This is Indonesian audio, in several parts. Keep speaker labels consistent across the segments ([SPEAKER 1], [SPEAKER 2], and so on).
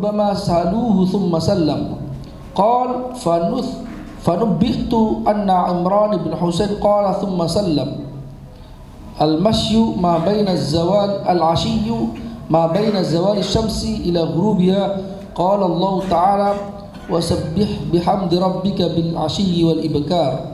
[SPEAKER 1] rubbama saluhu thumma sallam. Qal fanubbitu anna Imran bin Husain qala thumma sallam. Al-mashyu ma baina az-zawal al-ashiyyu ma baina zawal asy-syamsi ila ghurubiha. Qala Allah Ta'ala wasabbih bihamdi rabbika bil ashiyyi wal ibkar.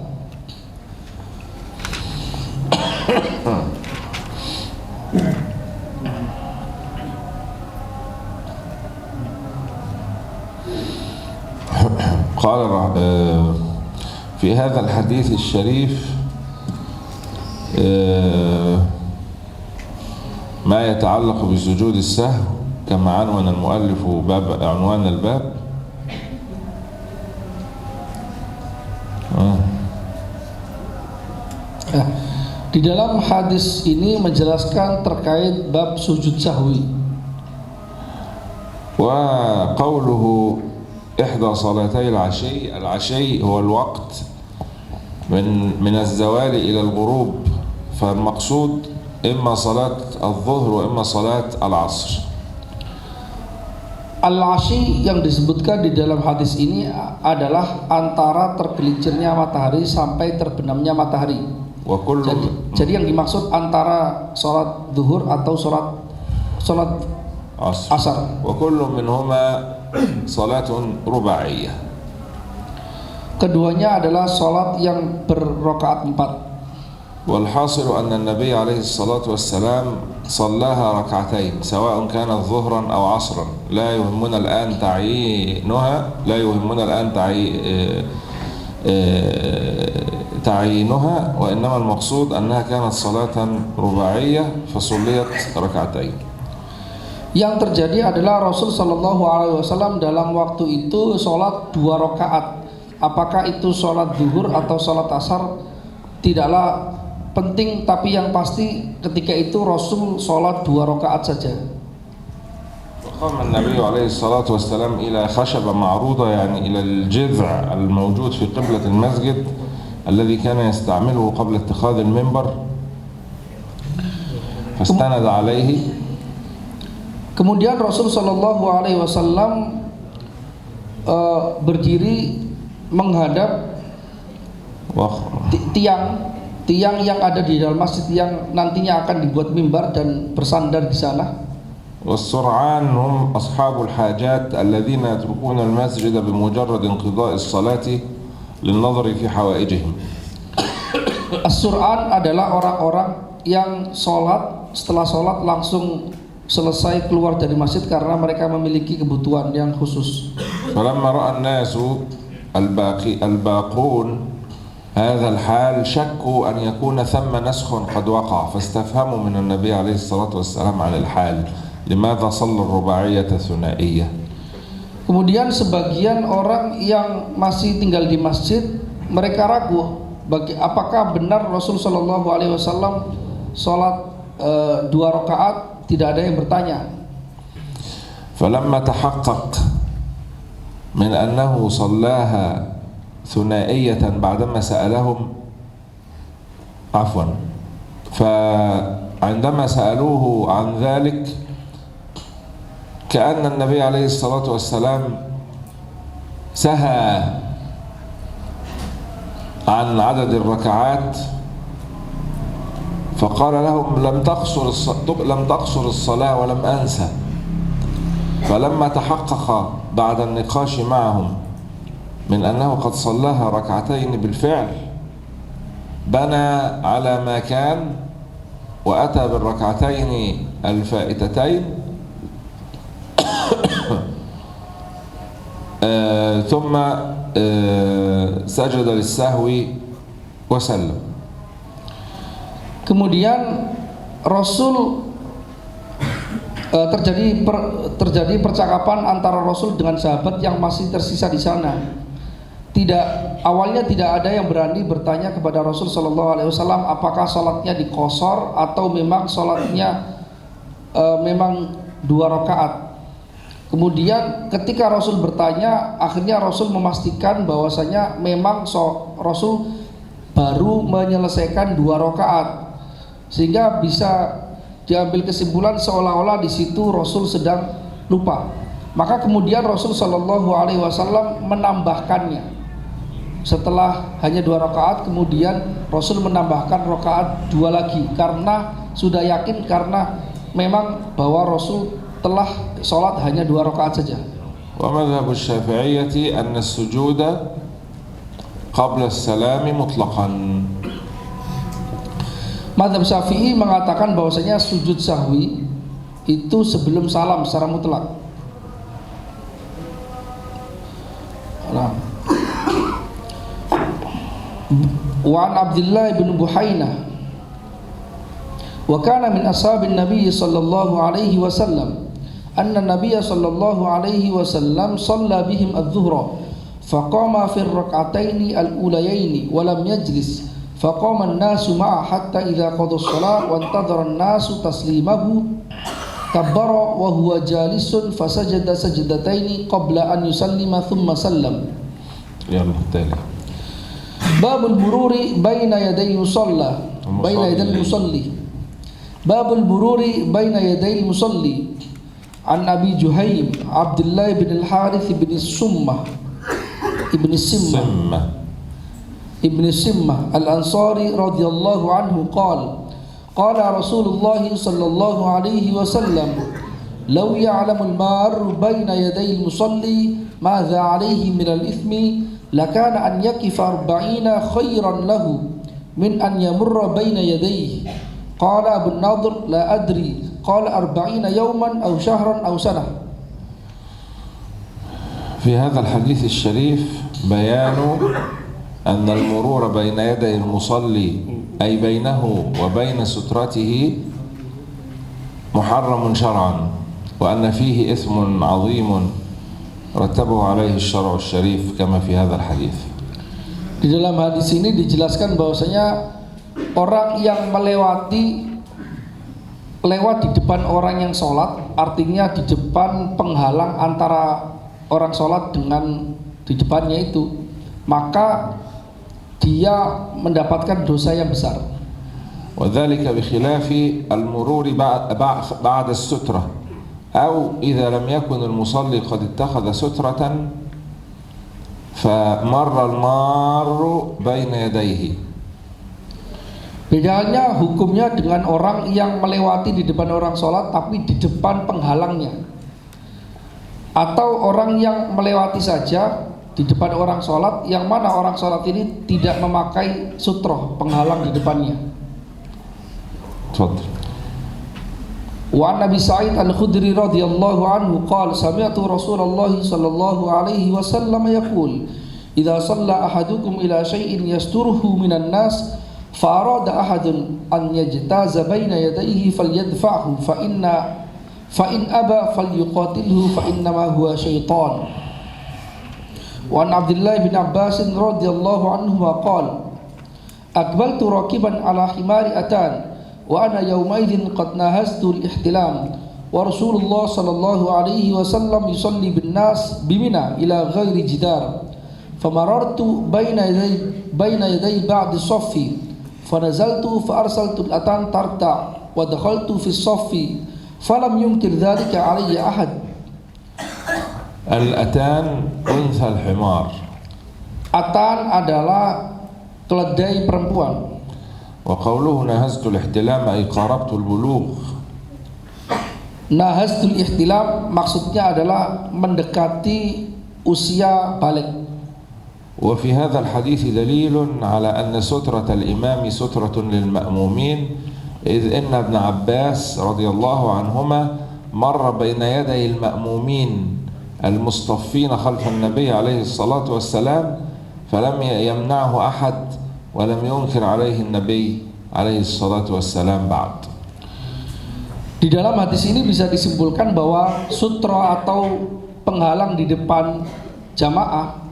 [SPEAKER 2] قال في هذا الحديث الشريف ما يتعلق بسجود السهو كما عنوان المؤلف عنوان الباب.
[SPEAKER 1] Di dalam hadis ini menjelaskan terkait bab sujud sahwi.
[SPEAKER 2] Wa qawluhu إحدى صلاتي العشي هو الوقت من الزوال إلى الغروب، فالمقصود إما صلاة الظهر وإما صلاة العصر.
[SPEAKER 1] Al-ashi yang disebutkan di dalam hadis ini adalah antara tergelincirnya matahari sampai terbenamnya matahari. Jadi yang dimaksud antara sholat zuhur atau sholat asar.
[SPEAKER 2] Wa kullu minhuma salatun rubaiyah.
[SPEAKER 1] Keduanya adalah salat yang berrakaat 4.
[SPEAKER 2] Wal hasilu anna an-nabiy alaihi salatu wassalam sallaha rak'atayn sawa'un kana dhuhran aw 'asran. La yuhimmuna al-an تعيينها وإنما المقصود أنها كانت صلاة رباعية فصليت ركعتين.
[SPEAKER 1] Yang terjadi adalah Rasul Shallallahu Alaihi Wasallam dalam waktu itu sholat 2 rakaat. Apakah itu sholat zuhur atau sholat asar tidaklah penting, tapi yang pasti ketika itu Rasul sholat 2 rakaat saja.
[SPEAKER 2] وقام النبي عليه الصلاة والسلام إلى خشبة معروضة يعني إلى الجذع الموجود في قبلة المسجد الذي كان يستعمله قبل اتخاذ المنبر فاستند عليه.
[SPEAKER 1] Kemudian Rasul Shallallahu Alaihi Wasallam berdiri menghadap tiang yang ada di dalam masjid yang nantinya akan dibuat mimbar dan bersandar di sana.
[SPEAKER 2] والسرعان هم أصحاب الحاجات الذين يتركون المسجد بمجرد انقضاء الصلاة للنظر في حوائجهم.
[SPEAKER 1] As-sur'an adalah orang-orang yang setelah sholat langsung selesai keluar dari masjid karena mereka memiliki kebutuhan yang khusus.
[SPEAKER 2] فلما رأى الناس الباقون هذا الحال شكوا أن يكون ثم نسخ قد وقع فاستفهموا من النبي عليه الصلاة والسلام عن الحال لماذا صلى الرباعية ثنائية.
[SPEAKER 1] Kemudian sebagian orang yang masih tinggal di masjid mereka ragu apakah benar Rasul Shallallahu Alaihi Wasallam sholat 2 rakaat. Tidak ada yang bertanya.
[SPEAKER 2] فلما تحقق من أنه صلاها ثنائية بعدما سألهم فعندما سألوه عن ذلك كأن النبي عليه الصلاة والسلام سهى عن عدد الركعات فقال لهم لم تقصر الصلاة ولم أنسى. فلما تحقق بعد النقاش معهم من أنه قد صلاها ركعتين بالفعل بنى على ما كان وأتى بالركعتين الفائتتين ثم سجد للسهو وسلم.
[SPEAKER 1] Kemudian Rasul terjadi percakapan antara Rasul dengan sahabat yang masih tersisa di sana. Awalnya tidak ada yang berani bertanya kepada Rasul Shallallahu Alaihi Wasallam apakah sholatnya dikosor atau memang sholatnya memang 2 rakaat. Kemudian ketika Rasul bertanya, akhirnya Rasul memastikan bahwasanya memang Rasul baru menyelesaikan 2 rakaat, sehingga bisa diambil kesimpulan seolah-olah di situ Rasul sedang lupa. Maka kemudian Rasul Shallallahu Alaihi Wasallam menambahkannya. Setelah hanya 2 rakaat, kemudian Rasul menambahkan rakaat 2 lagi karena sudah yakin, karena memang bahwa Rasul telah sholat hanya 2 rakaat saja.
[SPEAKER 2] ومذهب الشافعية أن السجود قبل السلام مطلقا.
[SPEAKER 1] Mazhab Syafi'i mengatakan bahwasanya sujud sahwi itu sebelum salam secara mutlak. Nah. Wa an Abdullah bin Buhainah wa kana min ashabin Nabi sallallahu alaihi wasallam anna Nabiy sallallahu alaihi wasallam shalla bihim adh-dhuhra faqama fi ar-rak'ataini al-ulayaini wa lam yajlis faqama an-nasu ma'a hatta idza qada as-shalah wa intadhara an-nasu taslimahu kabbara wa huwa jalisun fasajada sajdataini qabla an yusallima thumma sallam.
[SPEAKER 2] يلا التالي. Babul
[SPEAKER 1] mururi baina yaday musalla baina yaday musalli. Babul mururi baina yaday musalli. An Abi Juhaym Abdullah bin al-Harith bin Summah ibn Simmah al-Ansari radhiyallahu anhu qala Rasulullah sallallahu alaihi wasallam law ya'lamu al-marru baina yaday al-musalli madza alayhi min al-ithmi lakana an yakifa 40 khairan lahu min an yamurra baina yadayhi. Qala Abu Nadhr la adri qala 40 yawman aw shahran aw sanah.
[SPEAKER 2] في هذا الحديث الشريف بيان أن المرور بين يدي المصلي أي بينه وبين سترته محرم شرعا وأن فيه إثم عظيم رتبه عليه الشرع الشريف كما في هذا الحديث.
[SPEAKER 1] Di dalam hadis ini dijelaskan bahwasanya orang yang lewat di depan orang yang sholat, artinya di depan penghalang antara orang sholat dengan di depannya itu, maka dia mendapatkan dosa yang besar.
[SPEAKER 2] وذلك بخلاف المرور بعد السترة أو إذا لم يكن المصلي قد اتخذ سترة فمر المار بين يديه.
[SPEAKER 1] Bedanya hukumnya dengan orang yang melewati di depan orang sholat tapi di depan penghalangnya, atau orang yang melewati saja di depan orang sholat yang mana orang sholat ini tidak memakai sutroh penghalang di depannya. Wa Nabi Sa'id Al-Khudri radhiyallahu anhu qala sami'tu Rasulullah sallallahu alaihi wasallam yaqul idza shalla ahadukum ila shay'in yasturuhu minan nas fa arada ahadun an yajtaza baina yadayhi falyadfa'hu fa in aba falyuqatilhu fa innama huwa syaitan. Wa an Abdullah bin Abbas radhiyallahu anhu qala aqbaltu rakiban ala himari atan wa ana yawmaidin qad nahaztu al-ihtilam wa Rasulullah sallallahu alaihi wasallam yusalli bin nas bimina ila ghairi jidar famarartu baina yaday ba'd as-saffi fanazaltu fa arsaltu al-atan tarta wa dakhaltu fi as-saffi falam yunkir dhalika alayya ahad.
[SPEAKER 2] Al-atan unsa al-himar.
[SPEAKER 1] Atan adalah keledai perempuan.
[SPEAKER 2] وقوله نهزت الاحتلام أي قاربت البلوغ.
[SPEAKER 1] Nahaztul ihtilam maksudnya adalah mendekati usia balik.
[SPEAKER 2] وفي هذا الحديث دليل على أن سترة الإمام سترة للمأمومين إذ إن ابن عباس رضي الله عنهما مر بين يدي المأمومين المصطفين خلف النبي عليه الصلاة والسلام فلم يمنعه أحد ولم ينكر عليه النبي عليه الصلاة والسلام بعد.
[SPEAKER 1] Di dalam hadis ini bisa disimpulkan bahwa sutra atau penghalang di depan jamaah,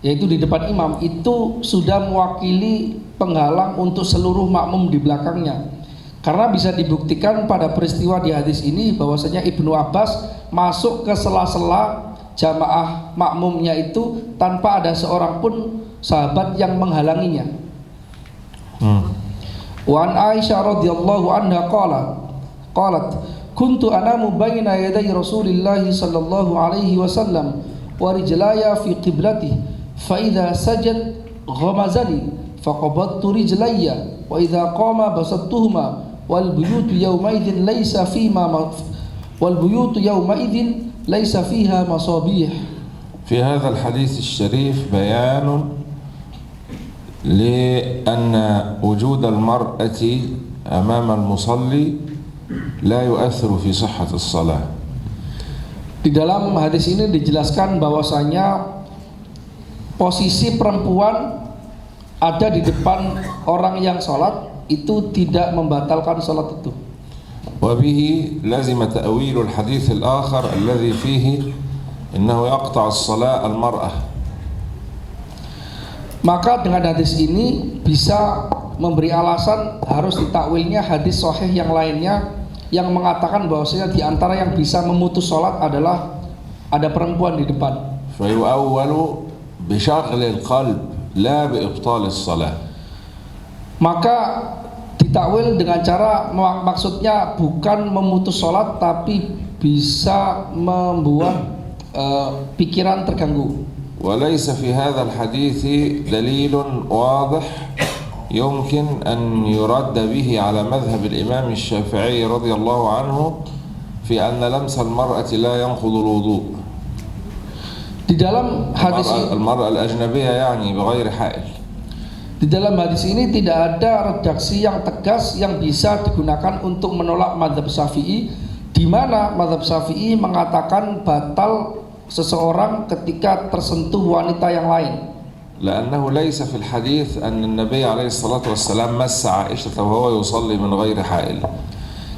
[SPEAKER 1] yaitu di depan imam, itu sudah mewakili penghalang untuk seluruh makmum di belakangnya. Karena bisa dibuktikan pada peristiwa di hadis ini bahwasanya Ibnu Abbas masuk ke sela-sela jamaah makmumnya itu tanpa ada seorang pun sahabat yang menghalanginya. Wa an Aisyah radhiyallahu anha qalat kuntu anamu baina yaday Rasulillah sallallahu alaihi wasallam wa rijlaya fi qiblatihi fa idza sajad ghamazani faqabattu rijlayya wa idza qama basattuhuma wal buyutu yawmaidhin laysa fiha masabih.
[SPEAKER 2] في هذا الحديث الشريف بيان لأن وجود المرأة أمام المصلي لا يؤثر في صحة الصلاة.
[SPEAKER 1] Di dalam hadis ini dijelaskan bahwasanya posisi perempuan ada di depan orang yang sholat itu tidak membatalkan sholat itu.
[SPEAKER 2] وبه لازم تأويل الحديث الآخر الذي فيه إنه يقطع الصلاة المرأة.
[SPEAKER 1] Maka dengan hadis ini bisa memberi alasan harus ditakwilnya hadis sahih yang lainnya yang mengatakan bahwasanya di antara yang bisa memutus sholat adalah ada perempuan di depan.
[SPEAKER 2] فيؤول بشغل القلب لا بإبطال الصلاة.
[SPEAKER 1] Maka ditakwil dengan cara maksudnya bukan memutus sholat tapi bisa membuat pikiran terganggu.
[SPEAKER 2] وليس في هذا الحديث دليل واضح يمكن أن يرد به على مذهب الإمام الشافعي رضي الله عنه في أن لمس المرأة لا ينقض الوضوء.
[SPEAKER 1] Di dalam hadis
[SPEAKER 2] المرأة الأجنبية يعني بغير حائل.
[SPEAKER 1] Di dalam hadis ini tidak ada redaksi yang tegas yang bisa digunakan untuk menolak mazhab Syafi'i, di mana mazhab Syafi'i mengatakan batal seseorang ketika tersentuh wanita yang lain.
[SPEAKER 2] لأنه ليس في الحديث أن النبي عليه الصلاة والسلام مس عائشة وهو يصلي من غير حائل.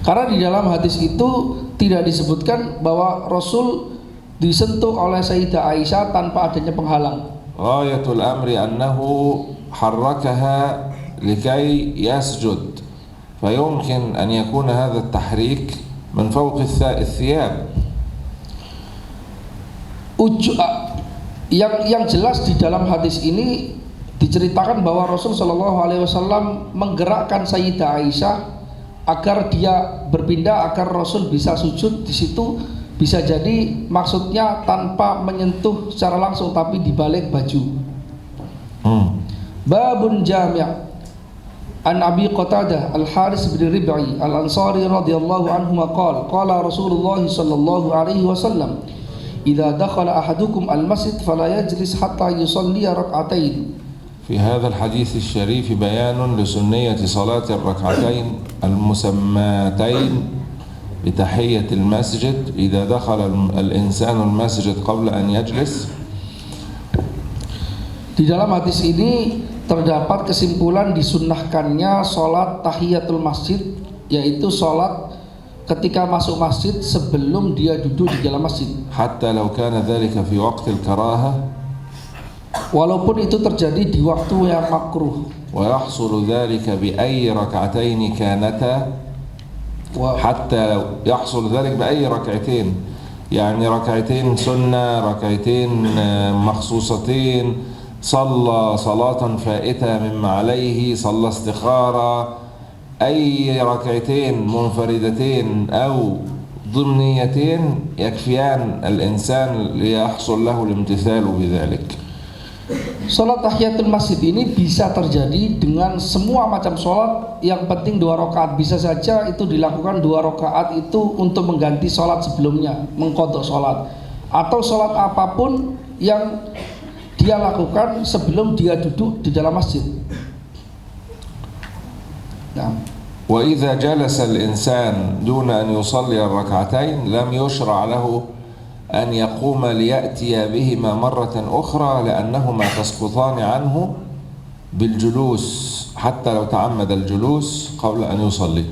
[SPEAKER 1] Karena di dalam hadis itu tidak disebutkan bahwa Rasul disentuh oleh Sayyidah Aisyah tanpa adanya penghalang.
[SPEAKER 2] غاية الأمر أنه حركها لكي يسجد فيمكن أن يكون هذا التحريك من فوق الثياب. Yang jelas di dalam hadis ini diceritakan bahwa Rasul Shallallahu Alaihi Wasallam menggerakkan Sayyidah Aisyah agar dia berpindah agar Rasul bisa sujud di situ. Bisa jadi maksudnya tanpa menyentuh secara langsung tapi di balik baju. Babun jami' an Abi Qatadah Al-Haris bin Rib'i Al-Ansari radhiyallahu anhu qala Rasulullah sallallahu alaihi wasallam idza dakhala ahadukum al-masjid fala yajlis hatta yusalli rak'atain. في هذا الحديث الشريف بيان لسنية صلاة الركعتين المسماتين بتحية المسجد إذا دخل الإنسان المسجد قبل أن يجلس.
[SPEAKER 1] Di dalam hadis ini terdapat kesimpulan disunnahkannya sholat tahiyatul masjid, yaitu sholat ketika masuk masjid sebelum dia duduk di dalam masjid.
[SPEAKER 2] حتى لو كان ذلك في وقت الكراهة.
[SPEAKER 1] Walaupun itu terjadi di waktu yang makruh.
[SPEAKER 2] ويحصل ذلك بأي ركعتين كانتا. حتى يحصل ذلك بأي ركعتين، يعني ركعتين سنة، ركعتين مخصوصتين، صلى صلاة فائتة مما عليه، صلى استخارة، أي ركعتين منفردتين أو ضمنيتين يكفيان الإنسان ليحصل له الامتثال بذلك.
[SPEAKER 1] Sholat tahiyatul masjid ini bisa terjadi dengan semua macam sholat, yang penting 2 rakaat. Bisa saja itu dilakukan 2 rakaat itu untuk mengganti sholat sebelumnya, mengqadha sholat, atau sholat apapun yang dia lakukan sebelum dia duduk di dalam masjid. Nah.
[SPEAKER 2] وإذا جلس الإنسان دون أن يصلي الركعتين لم يشرع له أن يقوم ليأتي بهما مرة أخرى لأنهما تسقطان عنه بالجلوس حتى لو تعمد الجلوس قبل أن يصلي.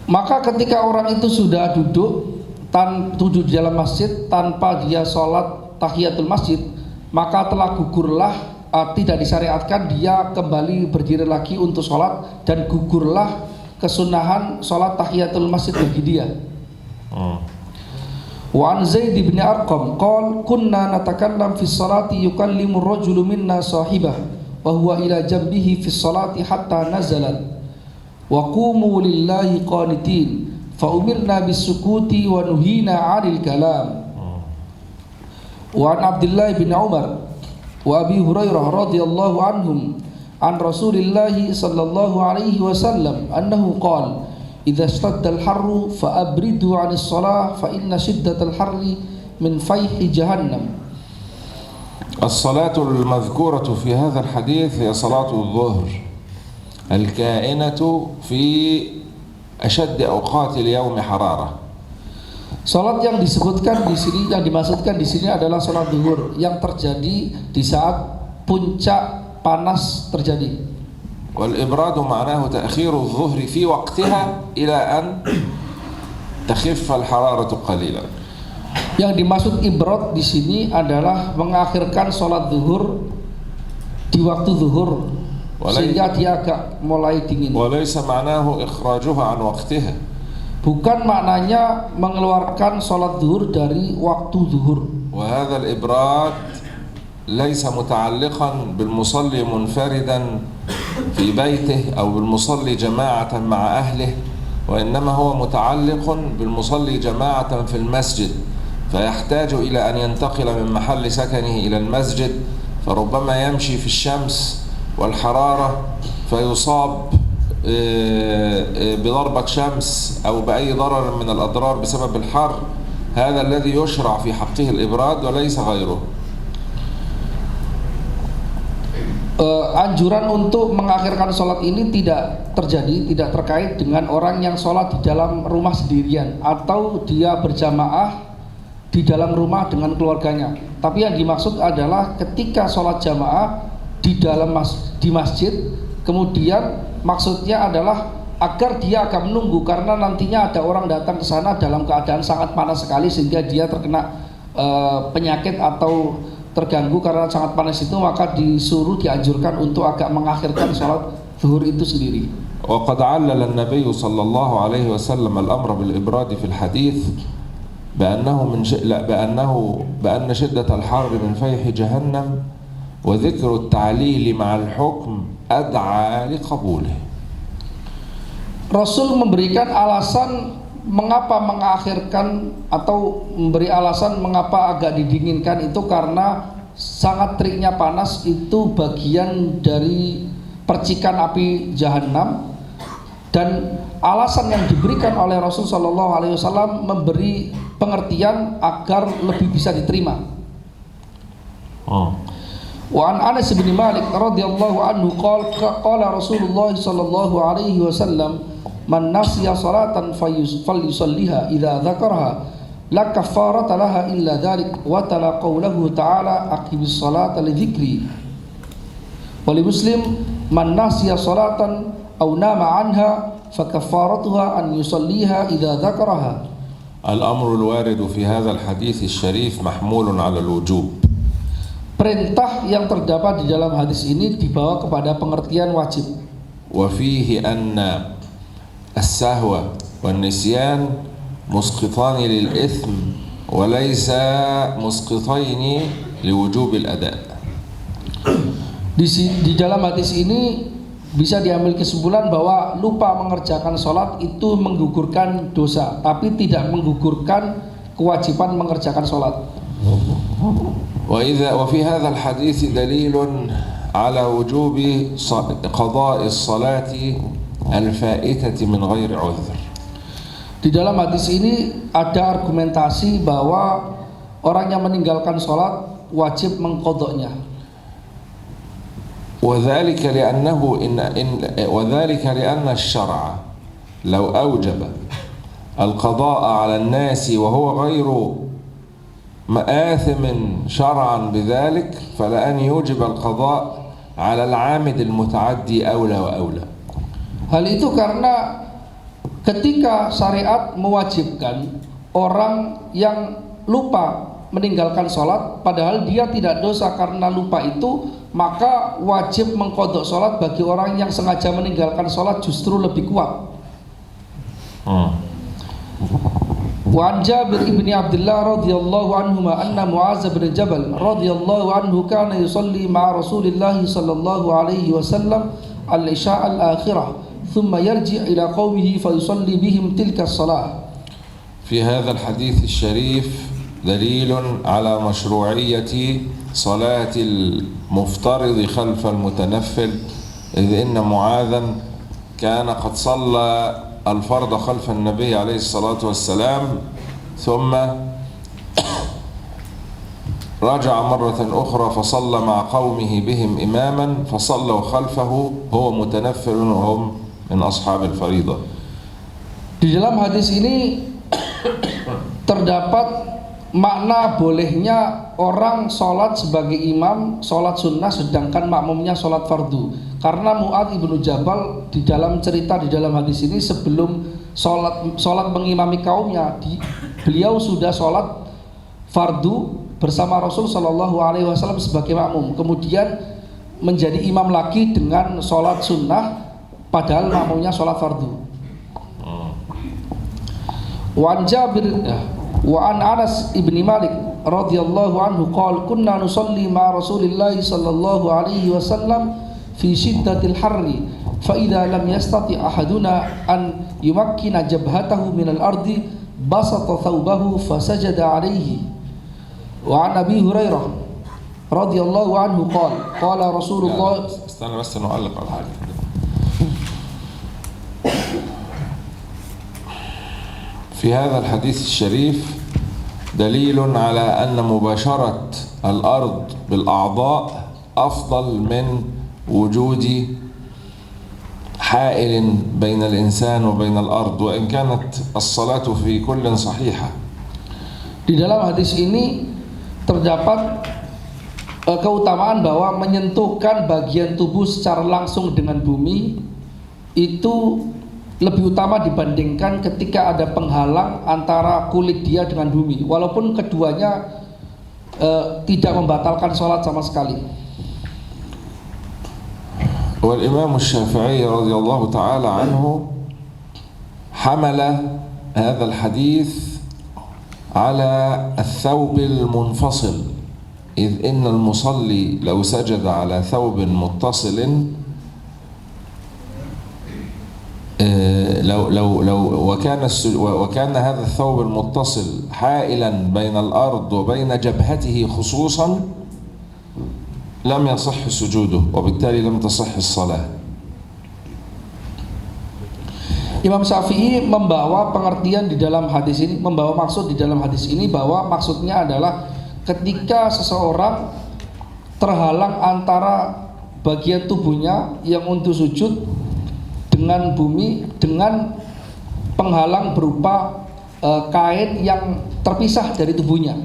[SPEAKER 1] Maka ketika orang itu sudah duduk di dalam masjid tanpa dia sholat tahiyatul masjid, maka telah gugurlah, tidak disyariatkan dia kembali berdiri lagi untuk sholat, dan gugurlah kesunahan sholat tahiyatul masjid bagi dia. Wa an Zaid bin Arqam qala kunna natakallam fi sholati yukallimu ar-rajulu minna sahibah wa huwa ila jambihi fi sholati hatta nazalat wa qumu lillahi qanitin fa umirna bisukuti wa nuhina 'anil kalam. Wa an Abdullah bin Umar wa Abi Hurairah radhiyallahu anhum an Rasulillah sallallahu alaihi wasallam annahu qala idza ishtadda al-harru fa abridu 'anis shalah fa inna shiddatal harri min fayhi jahannam.
[SPEAKER 2] الصلاة المذكورة في هذا الحديث هي صلاة الظهر الكائنة في أشد أوقات اليوم حرارة.
[SPEAKER 1] Salat yang disebutkan di sini, yang dimaksudkan di sini adalah salat zuhur yang terjadi di saat puncak panas terjadi.
[SPEAKER 2] والإبراد معناه تأخير الظهر في وقتها إلى أن تخف الحرارة قليلا.
[SPEAKER 1] Yang dimaksud ibrad di sini adalah mengakhirkan salat zuhur di waktu zuhur sehingga dia agak mulai dingin.
[SPEAKER 2] وليس معناه إخراجها عن وقتها.
[SPEAKER 1] Bukan maknanya mengeluarkan salat zuhur dari waktu zuhur.
[SPEAKER 2] وهذا الإبراد ليس متعلقا بالمصلي منفردا في بيته أو بالمصلي جماعة مع أهله، وإنما هو متعلق بالمصلي جماعة في المسجد، فيحتاج إلى أن ينتقل من محل سكنه إلى المسجد، فربما يمشي في الشمس والحرارة فيصاب بضربة شمس أو بأي ضرر من الأضرار بسبب الحر. هذا الذي يشرع في حقه الإبراد وليس غيره.
[SPEAKER 1] Anjuran untuk mengakhirkan sholat ini tidak terjadi, tidak terkait dengan orang yang sholat di dalam rumah sendirian atau dia berjamaah di dalam rumah dengan keluarganya. Tapi yang dimaksud adalah ketika sholat jamaah di dalam di masjid, kemudian maksudnya adalah agar dia akan menunggu karena nantinya ada orang datang ke sana dalam keadaan sangat panas sekali sehingga dia terkena penyakit atau terganggu karena sangat panas itu, maka disuruh dianjurkan untuk agak mengakhirkan sholat zuhur itu sendiri.
[SPEAKER 2] وقد علل النبي صلى الله عليه وسلم الأمر بالإبراد في الحديث بأن شدة الحر من فيح جهنم وذكر التعليل مع الحكم أدعى لقبوله.
[SPEAKER 1] Rasul memberikan alasan mengapa mengakhirkan atau memberi alasan mengapa agak didinginkan itu karena sangat teriknya panas itu bagian dari percikan api jahanam, dan alasan yang diberikan oleh Rasul sallallahu alaihi wasallam memberi pengertian agar lebih bisa diterima. Wa an Anas bin Malik radhiyallahu anhu qala Rasulullah sallallahu alaihi wasallam man nasiya salatan falyusalliha idza dzakaraha la kaffarata laha illa dzalik wa tala qawluhu ta'ala aqimis salata li dzikri. Wa li Muslim man nasiya salatan aw nama anha fa kaffaratuha an yusalliha idza dzakaraha.
[SPEAKER 2] الأمر الوارد في هذا الحديث الشريف محمول على الوجوب.
[SPEAKER 1] Perintah yang terdapat di dalam hadis ini dibawa kepada pengertian wajib.
[SPEAKER 2] وفيه أن السهو والنسيان مسقطان للإثم وليس مسقطين لوجوب الأداء. Di dalam hadis ini bisa diambil kesimpulan bahwa lupa mengerjakan sholat itu menggugurkan dosa, tapi tidak menggugurkan kewajiban mengerjakan sholat. وفي هذا الحديث دليل على وجوب قضاء الصلاة الفائتة من غير عذر.
[SPEAKER 1] Di dalam hadis ini ada argumentasi bahwa orang yang meninggalkan sholat wajib mengqadanya.
[SPEAKER 2] وذلك لأن الشرع لو أوجب القضاء على الناس وهو غير مآثم شرعا بذلك فلأن يوجب القضاء على العامد المتعدي أولى وأولى.
[SPEAKER 1] Hal itu karena ketika syariat mewajibkan orang yang lupa meninggalkan sholat padahal dia tidak dosa karena lupa itu, maka wajib mengqadha sholat bagi orang yang sengaja meninggalkan sholat justru lebih kuat. Wa an Jabir ibn Abdullah radhiyallahu anhuma anna Mu'adz bin Jabal radhiyallahu anhu kana yusalli ma'a Rasulillah sallallahu alaihi wasallam al-isya' al-akhirah thumma yarji' ila qaumihi fa yusalli bihim tilka as-salah.
[SPEAKER 2] في هذا الحديث الشريف دليل على مشروعية صلاة المفترض خلف المتنفل، إذ إن معاذا كان قد صلى الفرض خلف النبي عليه الصلاة والسلام ثم رجع مرة أخرى فصلى مع قومه بهم إماما فصلوا خلفه هو متنفل وهم من أصحاب الفريضة.
[SPEAKER 1] Di dalam hadis ini terdapat makna bolehnya orang sholat sebagai imam, sholat sunnah, sedangkan makmumnya sholat fardu. Karena Mu'adz ibnu Jabal di dalam cerita di dalam hadis ini sebelum sholat mengimami kaumnya, beliau sudah sholat fardu bersama Rasul Shallallahu Alaihi Wasallam sebagai makmum, kemudian menjadi imam lagi dengan sholat sunnah, padahal makmumnya sholat fardu. Wa an Jabir wa an Anas ibni Malik radhiyallahu anhu qala kunna nusalli ma Rasulillah sallallahu alaihi wasallam fi shiddatil harri fa idza lam yastati ahaduna an yumakkina jabhatahu min al-ardi basata thawbahu fasajada alaihi. Wa an Abi Hurairah radhiyallahu anhu qala Rasulullah.
[SPEAKER 2] استنى بس نعلق على حاجة. في هذا الحديث الشريف دليل على أن مباشرة الأرض بالأعضاء أفضل من وجود حائل بين الإنسان وبين الأرض وإن كانت الصلاة في كل صحيحة.
[SPEAKER 1] Di dalam hadis ini terdapat keutamaan bahwa menyentuhkan bagian tubuh secara langsung dengan bumi itu lebih utama dibandingkan ketika ada penghalang antara kulit dia dengan bumi, walaupun keduanya tidak membatalkan sholat sama sekali.
[SPEAKER 2] والإمام الشافعي رضي الله تعالى عنه حمل هذا الحديث على الثوب المنفصل، إذ إن المصلي لو سجد على ثوب متصل وكان هذا الثوب المتصل حائلا بين الأرض وبين جبهته خصوصا لم يصح سجوده وبالتالي لم تصح الصلاة.
[SPEAKER 1] Imam Syafi'i membawa pengertian di dalam hadis ini, membawa maksud di dalam hadis ini bahwa maksudnya adalah ketika seseorang terhalang antara bagian tubuhnya yang untuk sujud dengan bumi, dengan penghalang berupa kain yang terpisah dari tubuhnya.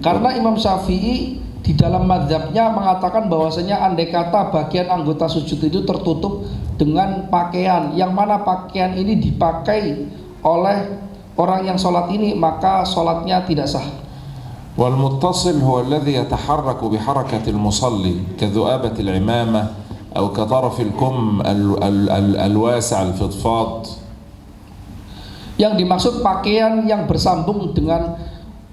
[SPEAKER 1] Karena Imam Syafi'i di dalam mazhabnya mengatakan bahwasanya andai kata bagian anggota sujud itu tertutup dengan pakaian, yang mana pakaian ini dipakai oleh orang yang sholat ini, maka sholatnya tidak sah.
[SPEAKER 2] والمتصل هو الذي يتحرك بحركة المصلي كذؤابة العمامة أو كطرف الكم الواسع الفضفاض.
[SPEAKER 1] Yang dimaksud pakaian yang bersambung dengan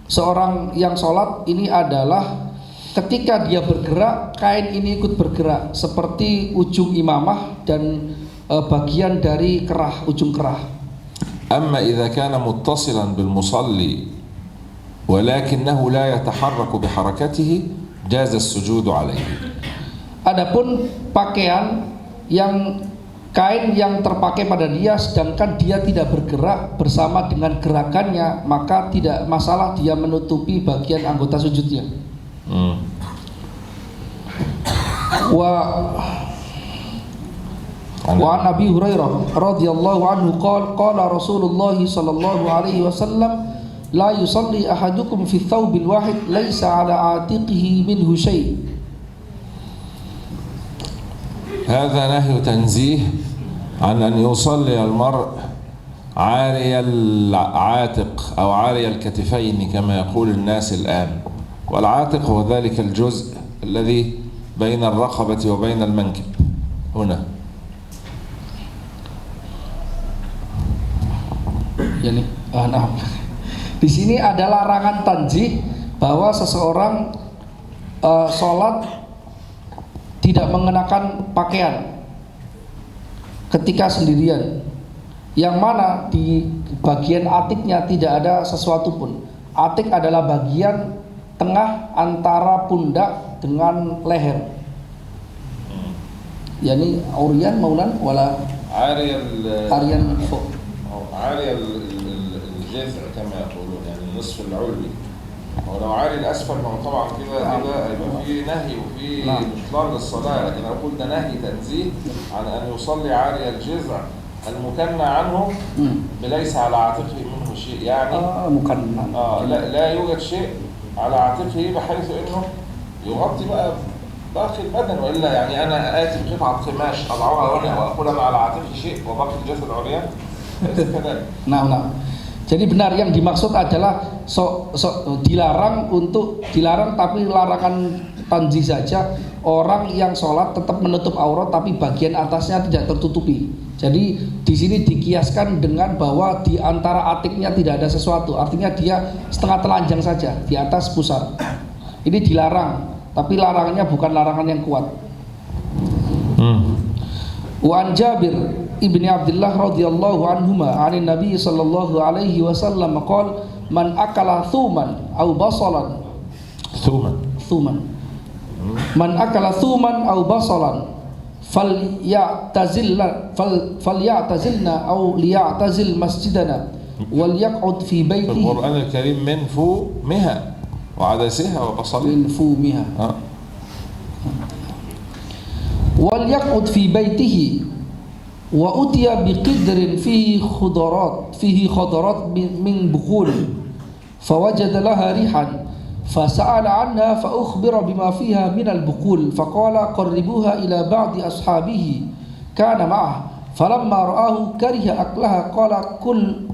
[SPEAKER 1] seorang yang sholat ini adalah ketika dia bergerak, kain ini ikut bergerak seperti ujung imamah dan bagian dari kerah, ujung kerah.
[SPEAKER 2] أما إذا كان متصلا بالمصلي ولكنه لا يتحرك بحركته جاز السجود عليه.
[SPEAKER 1] Adapun pakaian yang kain yang terpakai pada dia sedangkan dia tidak bergerak bersama dengan gerakannya, maka tidak masalah dia menutupi bagian anggota sujudnya. Wa Nabi Hurairah radhiyallahu anhu qala Rasulullah sallallahu alaihi wasallam la yusalli ahadukum fi thawbil wahid laisa ala atiqihi minhu syai'.
[SPEAKER 2] هذا نهي تنزيه عن أن يصلي المرء عاري العاتق أو عاري الكتفين كما يقول الناس الآن، والعاتق هو ذلك الجزء الذي بين الرقبة وبين المنكب هنا.
[SPEAKER 1] Di sini ada larangan tanzih bahwa seseorang sholat tidak mengenakan pakaian ketika sendirian, yang mana di bagian atiknya tidak ada sesuatu pun. Atik adalah bagian tengah antara pundak dengan leher. Yani aurian maulan wala arian fوق
[SPEAKER 2] عاري الجذع كما يقولون يعني النصف العلوي. ولو عاري الاسفل ما هو طبعا كده يبقى في نهي وفي بطلان للصلاه، لكن اقول ده نهي تنزيه عن ان يصلي عاري الجذع المكنى عنه بليس على عاتقه منه شيء، يعني
[SPEAKER 1] مكنى
[SPEAKER 2] لا يوجد شيء على عاتقه بحيث انه يغطي بقى باقي البدن، والا يعني انا اتي بقطعه قماش اضعها هنا واقول انا على عاتقي شيء وباقي الجسد عريان.
[SPEAKER 1] Nah. Jadi benar yang dimaksud adalah dilarang tapi larangan tanzih saja, orang yang sholat tetap menutup aurat tapi bagian atasnya tidak tertutupi. Jadi di sini dikiaskan dengan bahwa di antara atiknya tidak ada sesuatu, artinya dia setengah telanjang saja, di atas pusar. Ini dilarang, tapi larangannya bukan larangan yang kuat. Wa an Jabir ibni Abdullah radhiyallahu anhuma 'anil Nabi sallallahu alaihi wasallam qala man akala thuman aw basalan man akala thuman aw basalan falyatazilna aw liyatazil masjidana wal yaq'ud fi baitihi.
[SPEAKER 2] Al-Qur'an al-Karim min fumiha wa 'adasiha wa basaliha
[SPEAKER 1] min fumiha wal yaq'ud fi baitihi wa utiya biqidrin fihi khadarat min bukhul fawajada laha rihan fasa'ala anha fa ukhbira bima fiha min al-bukhul faqala qarribuha ila ba'di ashabihi kana ma'ah falamma ra'ahu kariha aklaha qala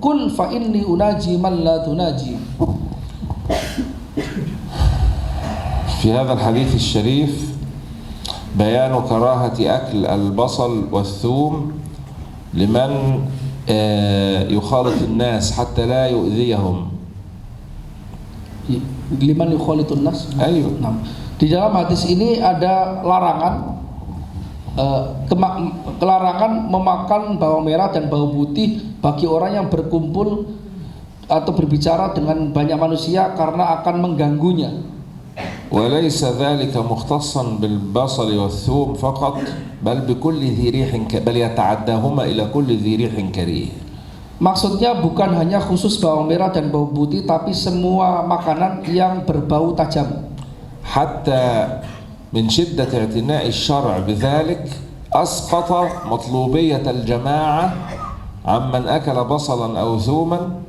[SPEAKER 1] kul fa inni unaji man la tunaji.
[SPEAKER 2] في هذا الحديث الشريف بيان كراهة أكل البصل والثوم لمن يخالط الناس حتى لا يؤذيهم.
[SPEAKER 1] Liman yukholitun nas.
[SPEAKER 2] Ayo.
[SPEAKER 1] Nah, di dalam hadis ini ada larangan kelarangan memakan bawang merah dan bawang putih bagi orang yang berkumpul atau berbicara dengan banyak manusia karena akan mengganggunya.
[SPEAKER 2] وليس ذلك مختصا بالبصل والثوم فقط بل بكل ذي ريح بل يتعداهما إلى كل ذي ريح كريه.
[SPEAKER 1] Maksudnya bukan hanya khusus bawang merah dan bawang putih, tapi semua makanan yang berbau tajam.
[SPEAKER 2] حتى من شدة اعتناء الشرع بذلك أسقط مطلوبية الجماعة عمن أكل بصلا أو ثوما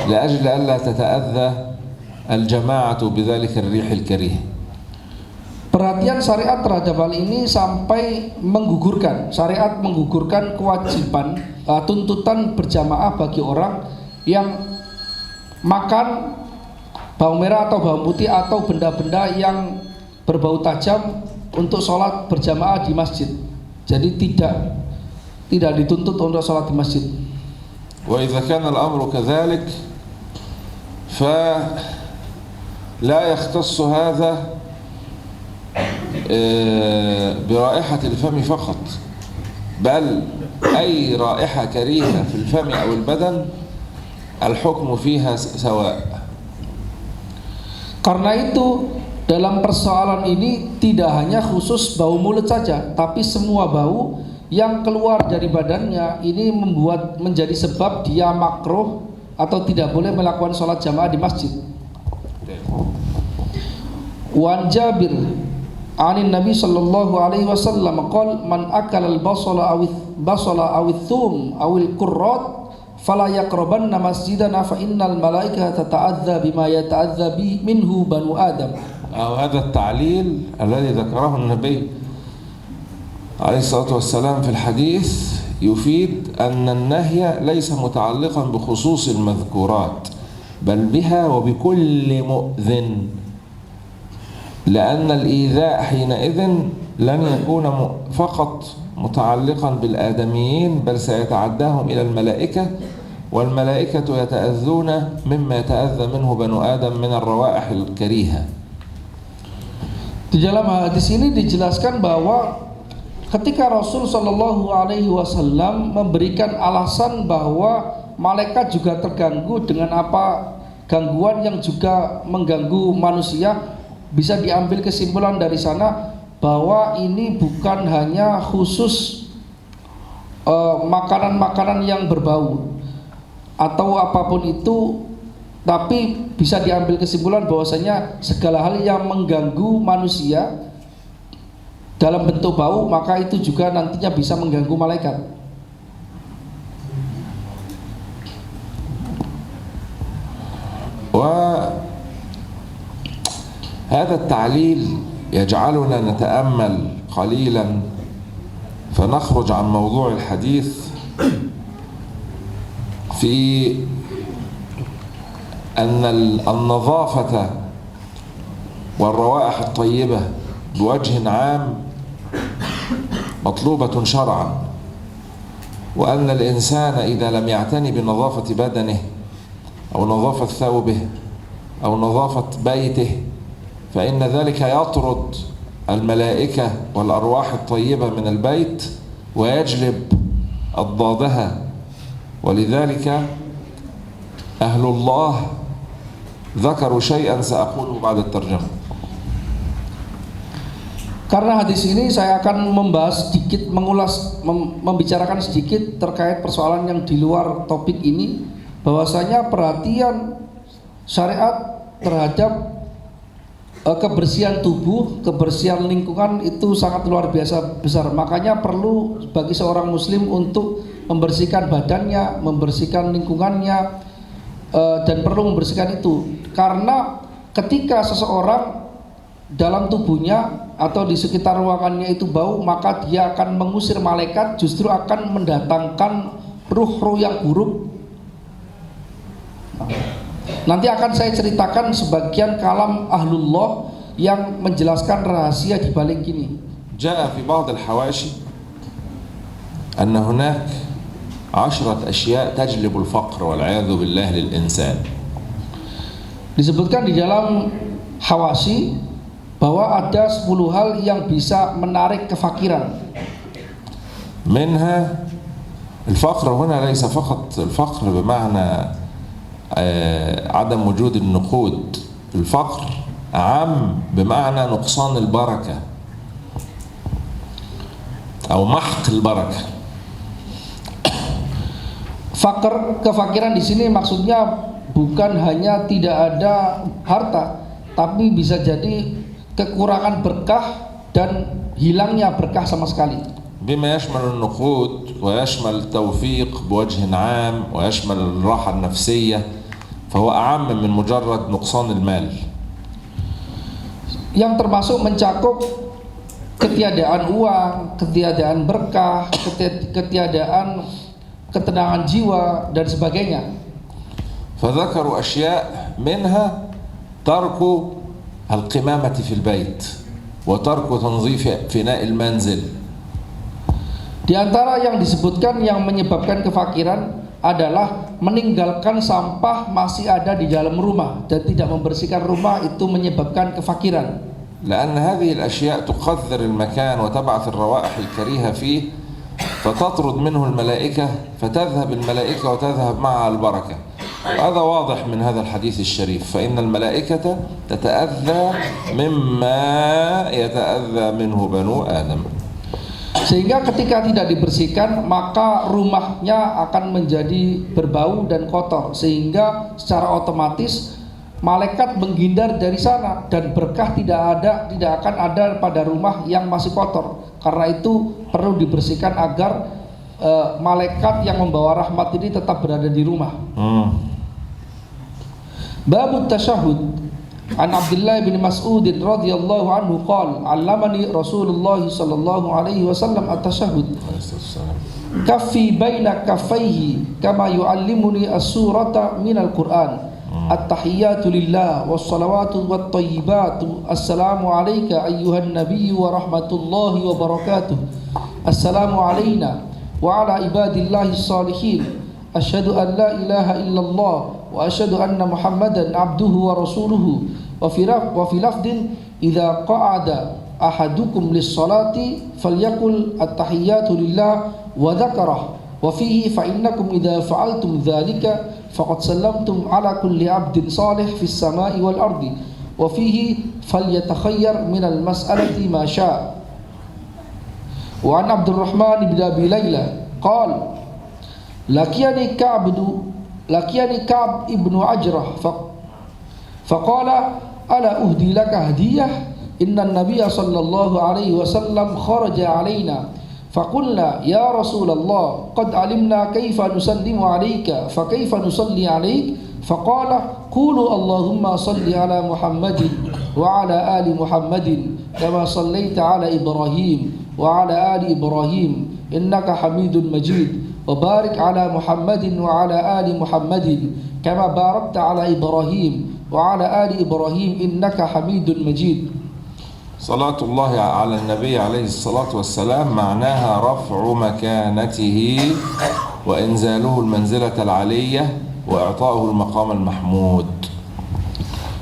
[SPEAKER 2] لأجل ألا تتأذى الجماعة بذلك الريح الكريه.
[SPEAKER 1] Perhatian syariat terhadap hal ini sampai menggugurkan kewajiban tuntutan berjamaah bagi orang yang makan bawang merah atau bawang putih atau benda-benda yang berbau tajam untuk sholat berjamaah di masjid. Jadi tidak dituntut untuk sholat di masjid.
[SPEAKER 2] وإذا كان الأمر كذلك فلا يختص هذا برائحة الفم فقط بل أي رائحة كريهة في الفم أو البدن الحكم فيها سواء.
[SPEAKER 1] Karena itu dalam persoalan ini tidak hanya khusus bau mulut saja, tapi semua bau yang keluar dari badannya ini menjadi sebab dia makruh atau tidak boleh melakukan sholat jamaah di masjid. Wan Jabir anin Nabi sallallahu alaihi wasallam qala man akala al-basala aw ath-thum aw al-qurrat fala yaqrabanna masjidana fa innal malaikata tata'adza bima yata'adza minhu banu adam.
[SPEAKER 2] هذا التعليل الذي ذكره النبي عليه الصلاة والسلام في الحديث يفيد أن النهي ليس متعلقا بخصوص المذكورات بل بها وبكل مؤذن، لأن الإيذاء حينئذ لن يكون فقط متعلقا بالآدميين بل سيتعداهم إلى الملائكة، والملائكة يتأذون مما يتأذى منه بنو آدم من الروائح الكريهة.
[SPEAKER 1] Di dalam hadis ini dijelaskan bahwa ketika Rasul Shallallahu Alaihi Wasallam memberikan alasan bahwa malaikat juga terganggu dengan apa gangguan yang juga mengganggu manusia, bisa diambil kesimpulan dari sana bahwa ini bukan hanya khusus makanan-makanan yang berbau atau apapun itu, tapi bisa diambil kesimpulan bahwasanya segala hal yang mengganggu manusia dalam bentuk bau, maka itu juga nantinya bisa mengganggu malaikat.
[SPEAKER 2] وهذا التعليل يجعلنا نتأمل قليلا فنخرج عن موضوع الحديث في أن النظافة والروائح الطيبة بوجه عام مطلوبة شرعا، وأن الإنسان إذا لم يعتني بنظافة بدنه أو نظافة ثوبه أو نظافة بيته فإن ذلك يطرد الملائكة والأرواح الطيبة من البيت ويجلب أضدادها. ولذلك أهل الله ذكروا شيئا سأقوله بعد الترجمة.
[SPEAKER 1] Karena hadis ini saya akan membahas sedikit, membicarakan sedikit terkait persoalan yang di luar topik ini, bahwasanya perhatian syariat terhadap kebersihan tubuh, kebersihan lingkungan itu sangat luar biasa besar. Makanya perlu bagi seorang muslim untuk membersihkan badannya, membersihkan lingkungannya, dan perlu membersihkan itu. Karena ketika seseorang dalam tubuhnya atau di sekitar ruangannya itu bau, maka dia akan mengusir malaikat, justru akan mendatangkan ruh-ruh yang buruk. Nanti akan saya ceritakan sebagian kalam ahlullah yang menjelaskan rahasia di balik ini.
[SPEAKER 2] جاء في بعض الحواشي أن هناك 10 أشياء تجلب الفقر والعياذ بالله للإنسان.
[SPEAKER 1] Disebutkan di dalam hawashi bahwa ada 10 hal yang bisa menarik kefakiran.
[SPEAKER 2] منها الفقر هنا ليس فقط الفقر بمعنى عدم وجود النقود، الفقر عام بمعنى نقصان البركة أو محق البركة.
[SPEAKER 1] Fakir, kefakiran di sini maksudnya bukan hanya tidak ada harta, tapi bisa jadi kekurangan berkah dan hilangnya berkah sama sekali.
[SPEAKER 2] بما يشمل النقود ويشمل التوفيق بوجه عام ويشمل الراحة النفسية، فهو أعم من مجرد نقصان المال.
[SPEAKER 1] Yang termasuk mencakup ketiadaan uang, ketiadaan berkah, ketiadaan ketenangan jiwa dan sebagainya.
[SPEAKER 2] فذكروا أشياء منها ترك القمامة في البيت وترك تنظيف فناء المنزل.
[SPEAKER 1] Di antara yang disebutkan yang menyebabkan kefakiran adalah meninggalkan sampah masih ada di dalam rumah dan tidak membersihkan rumah, itu menyebabkan kefakiran.
[SPEAKER 2] لأن هذه الأشياء تقذر المكان وتبعث الروائح الكريهة فيه فتطرد منه الملائكة فتذهب الملائكة وتذهب معها البركة. هذا واضح من هذا الحديث الشريف، فإن الملائكة تتأذى مما يتأذى منه بنو آدم.
[SPEAKER 1] Sehingga ketika tidak dibersihkan, maka rumahnya akan menjadi berbau dan kotor, sehingga secara otomatis malaikat menghindar dari sana dan berkah tidak akan ada pada rumah yang masih kotor. Karena itu perlu dibersihkan agar malaikat yang membawa rahmat ini tetap berada di rumah. Babut tasyahud. An Abdullah bin Mas'ud radhiyallahu anhu qala 'allamani Rasulullah sallallahu alaihi wasallam at-tasyahhud. Kaffi baina kaffaihi kama yu'allimuni as-surata minal Qur'an. At-tahiyyatu lillah was-salawatu wat-thayyibatu. Assalamu alayka ayyuhan nabiyyu wa rahmatullahi wa barakatuh. Assalamu alayna wa ala ibadillahi as-salihin. Asyhadu an la ilaha illallah wa asyhadu anna Muhammadan abduhu wa rasuluhu. Wa fi lafdin idza qa'ada ahadukum lis-salati falyaqul at-tahiyyatu lillah wa dzakarah wa fihi fa innakum idza fa'altum dzalika faqad sallamtum ala kulli 'abdin salih fis sama'i wal ardi wa fihi falyatakhayyar minal mas'alati ma syaa'. Wa an Abdurrahman bin Abi Layla qala lakiyani Ka'b ibnu Ajrah faqala ala uhdi laka hadiyah inna an-nabiyya sallallahu alaihi wasallam kharaja alaina faqulna ya Rasulullah qad alimna kaifa nusallimu alayka fa kaifa nusalli alayk faqala qulu Allahumma salli ala Muhammadin wa ala ali Muhammadin kama sallaita ala Ibrahim wa ala ali Ibrahim innaka Hamidun Majid wa barik ala Muhammadin wa ala ali Muhammadin kama barakta ala Ibrahim wa ala ali Ibrahim innaka Hamidun Majid.
[SPEAKER 2] صلاة الله على النبي عليه الصلاة والسلام معناها رفع مكانته وإنزاله المنزلة العلية وإعطاؤه المقام المحمود.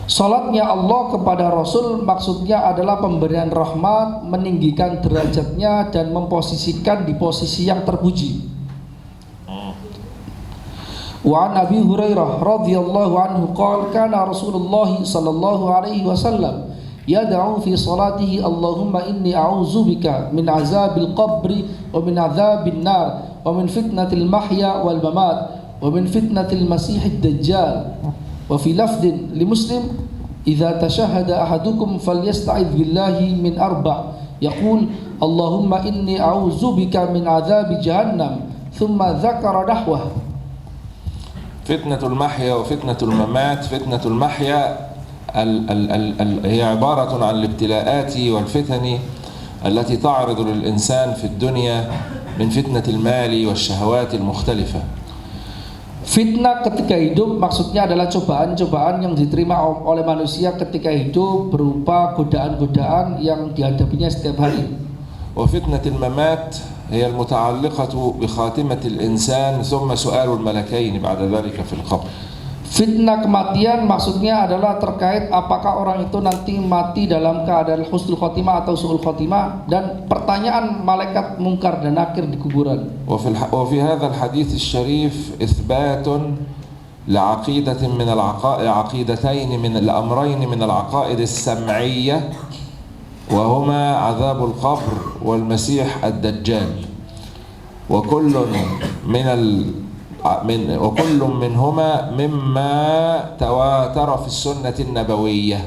[SPEAKER 1] Salatnya Allah kepada Rasul maksudnya adalah pemberian rahmat, meninggikan derajatnya dan memposisikan di posisi yang terpuji. Wa an Abi Hurairah radhiyallahu anhu qala kana Rasulullah sallallahu alaihi wasallam yad'u fi salatihi Allahumma inni a'udzubika min azabil qabri wa min azabin nar wa min fitnatil mahya wal mamat wa min fitnatil masiihid dajjal. Wa fi lafdin li Muslim idza tashahhada ahadukum falyasta'idz billahi min arba' yaqul Allahumma inni a'udzubika min azabi jahannam thumma dzakara nahwah.
[SPEAKER 2] فتنة المحيا وفتنة الممات. فتنة المحيا هي عبارة عن الابتلاءات والفتن التي تعرض للإنسان في الدنيا من فتنة المال والشهوات المختلفة.
[SPEAKER 1] Fitnah ketika hidup maksudnya adalah cobaan-cobaan yang diterima oleh manusia ketika hidup berupa godaan-godaan yang dihadapinya setiap hari.
[SPEAKER 2] وفتنة الممات هي المتعلقة بخاتمة الإنسان ثم سؤال الملكين بعد ذلك في القبر.
[SPEAKER 1] Fitnah kematian maksudnya adalah terkait apakah orang itu nanti mati dalam keadaan husnul khotimah atau su'ul khotimah dan pertanyaan malaikat mungkar dan nakir di kuburan.
[SPEAKER 2] وفي هذا الحديث الشريف إثبات عقيدتين من الأمرين من العقائد السمعية وهما عذاب القبر والمسيح الدجال وكل منهما مما تواتر في السنة النبوية.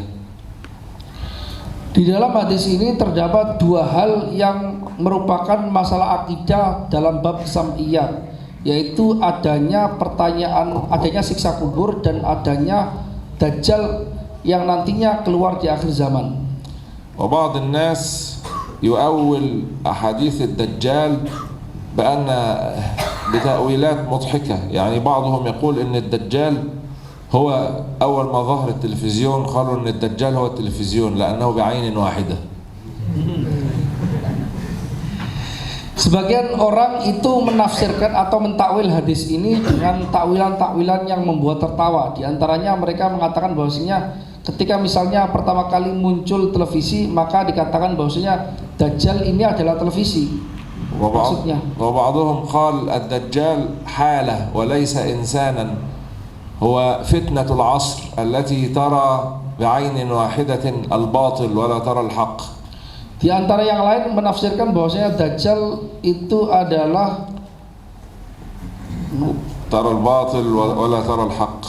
[SPEAKER 1] Di dalam hadis ini terdapat dua hal yang merupakan masalah akidah dalam bab sam'iyah, yaitu adanya siksa kubur dan adanya dajjal yang nantinya keluar di akhir zaman.
[SPEAKER 2] وبعض الناس يؤول أحاديث الدجال بتأويلات مضحكة. يعني بعضهم يقول إن الدجال هو أول ما ظهر التلفزيون قالوا إن الدجال هو التلفزيون لأنه بعين واحدة.
[SPEAKER 1] Sebagian orang itu menafsirkan atau mentakwil hadis ini dengan takwilan-takwilan yang membuat tertawa. Di antaranya mereka mengatakan bahwasanya ketika misalnya pertama kali muncul televisi maka dikatakan bahwasanya Dajjal ini adalah televisi. Maksudnya.
[SPEAKER 2] وبعضهم قال الدجال حالة وليس إنسانا هو فتنة العصر التي ترى بعين واحدة الباطل ولا ترى الحق.
[SPEAKER 1] Di antara yang lain menafsirkan bahwasanya Dajjal itu adalah
[SPEAKER 2] ترى الباطل ولا ترى الحق.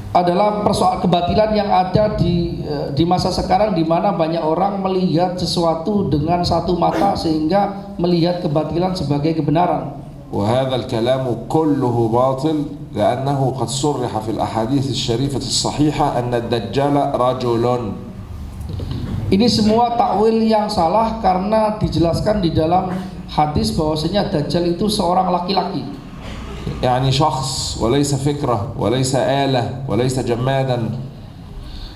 [SPEAKER 1] adalah persoalan kebatilan yang ada di masa sekarang, di mana banyak orang melihat sesuatu dengan satu mata sehingga melihat kebatilan sebagai kebenaran.
[SPEAKER 2] وهذا الكلام كله باطل لأنه قد صرح في الأحاديث الشريفة الصحيحة أن الدجال رجل.
[SPEAKER 1] Ini semua takwil yang salah karena dijelaskan di dalam hadis bahwasanya Dajjal itu seorang laki-laki.
[SPEAKER 2] يعني شخص وليس فكرة وليس آلة وليس جمادا.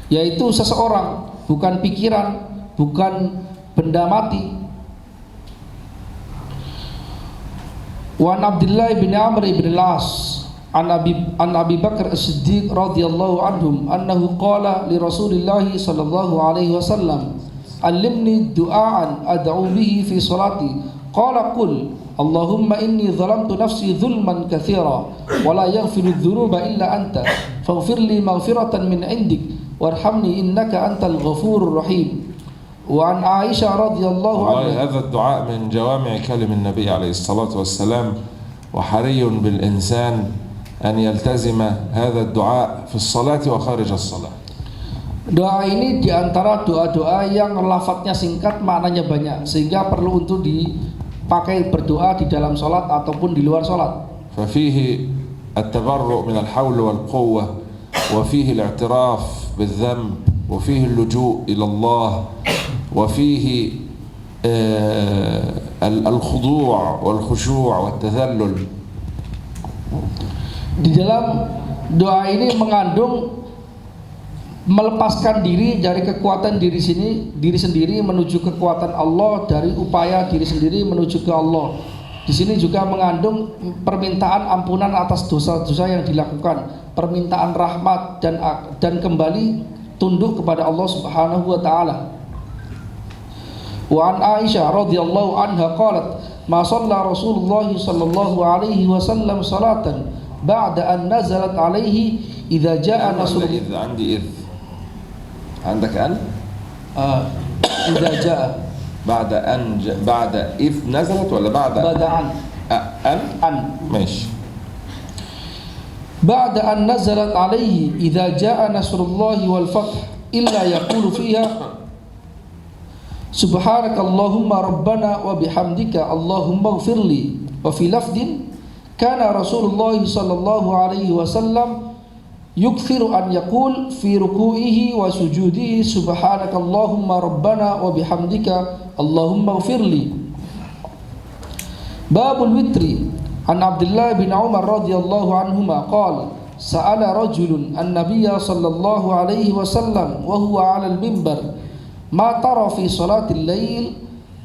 [SPEAKER 1] Yaitu seseorang, bukan pikiran, bukan benda mati. Wa Abdullah bin Amr bin Al-As an Abi Bakar As-Siddiq radhiyallahu anhum annahu qala li Rasulillah sallallahu alaihi wasallam allimni du'aan ad'u bihi fi salati qala qul Allahumma inni zalamtu nafsi zulman katsira wa la yaghfiru dzunuba illa anta faghfir li maghfiratan min 'indik warhamni innaka antal ghafurur rahim. Wa an Aisyah radhiyallahu anha.
[SPEAKER 2] هذا الدعاء من جوامع كلم النبي عليه الصلاة والسلام وحري بالإنسان أن يلتزم هذا الدعاء في الصلاة وخارج الصلاة.
[SPEAKER 1] Doa ini diantara doa-doa yang lafadznya singkat, maknanya banyak, sehingga perlu untuk dipakai berdoa di dalam sholat ataupun di luar sholat.
[SPEAKER 2] ففيه التبرؤ من الحول والقوة وفيه الاعتراف بالذنب وفيه اللجوء إلى الله وفيه الخضوع والخشوع والتذلل.
[SPEAKER 1] Di dalam doa ini mengandung melepaskan diri dari kekuatan diri sendiri menuju kekuatan Allah, dari upaya diri sendiri menuju ke Allah. Di sini juga mengandung permintaan ampunan atas dosa-dosa yang dilakukan, permintaan rahmat dan kembali tunduk kepada Allah Subhanahu wa taala. Wa an Aisyah radhiyallahu anha qalat ma shalla Rasulullah sallallahu alaihi wasallam salatan ba'da an nazalat alaihi idza jaa nasrullah.
[SPEAKER 2] عندك أن؟
[SPEAKER 1] إذا جاء
[SPEAKER 2] بعد إذ نزلت ولا بعد
[SPEAKER 1] عن
[SPEAKER 2] أن؟ ماشي.
[SPEAKER 1] بعد أن نزلت عليه إذا جاء نصر الله والفتح إلا يقول فيها سبحانك اللهم ربنا وبحمدك اللهم اغفر لي. وفي لفظ كان رسول الله صلى الله عليه وسلم yukthiru an yaqul fi ruku'ihi wa sujudihi subhanaka Allahumma rabbana wa bihamdika Allahumma ighfirli. Babul witri an Abdullah bin Umar radhiyallahu anhuma qala sa'ala rajulun an-nabiyya sallallahu alaihi wasallam wa huwa 'ala al-minbar ma tara fi salatil lail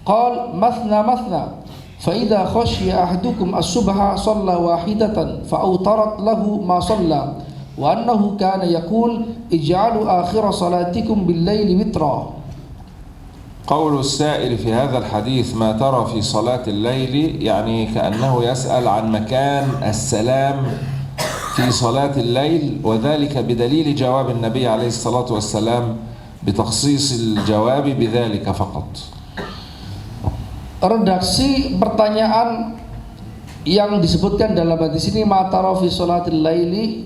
[SPEAKER 1] qala mathna mathna fa idza khashiya ahadukum as-subha shalla wahidatan fa awtarat lahu ma shalla wa annahu kana yaqul ij'alu akhir salatikum bil-laili witra.
[SPEAKER 2] قول السائل في هذا الحديث ما ترى في صلاة الليل يعني كأنه يسأل عن مكان السلام في صلاة الليل وذلك بدليل جواب النبي عليه الصلاة والسلام بتخصيص الجواب بذلك فقط.
[SPEAKER 1] Redaksi pertanyaan yang disebutkan dalam hadis ini matara fi sholatil laili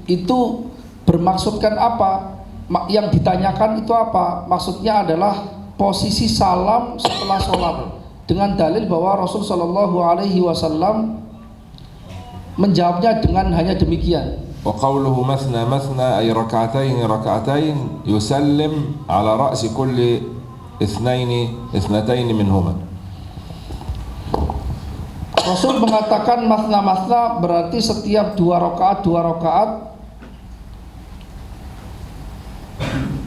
[SPEAKER 1] itu bermaksudkan apa? Yang ditanyakan itu apa? Maksudnya adalah posisi salam setelah sholat, dengan dalil bahwa Rasul Shallallahu Alaihi Wasallam menjawabnya dengan hanya demikian.
[SPEAKER 2] وقوله مثنى مثنى أي ركعتين ركعتين يسلم على رأس كل اثنتين منهما.
[SPEAKER 1] Rasul mengatakan masna-masna berarti setiap dua rakaat.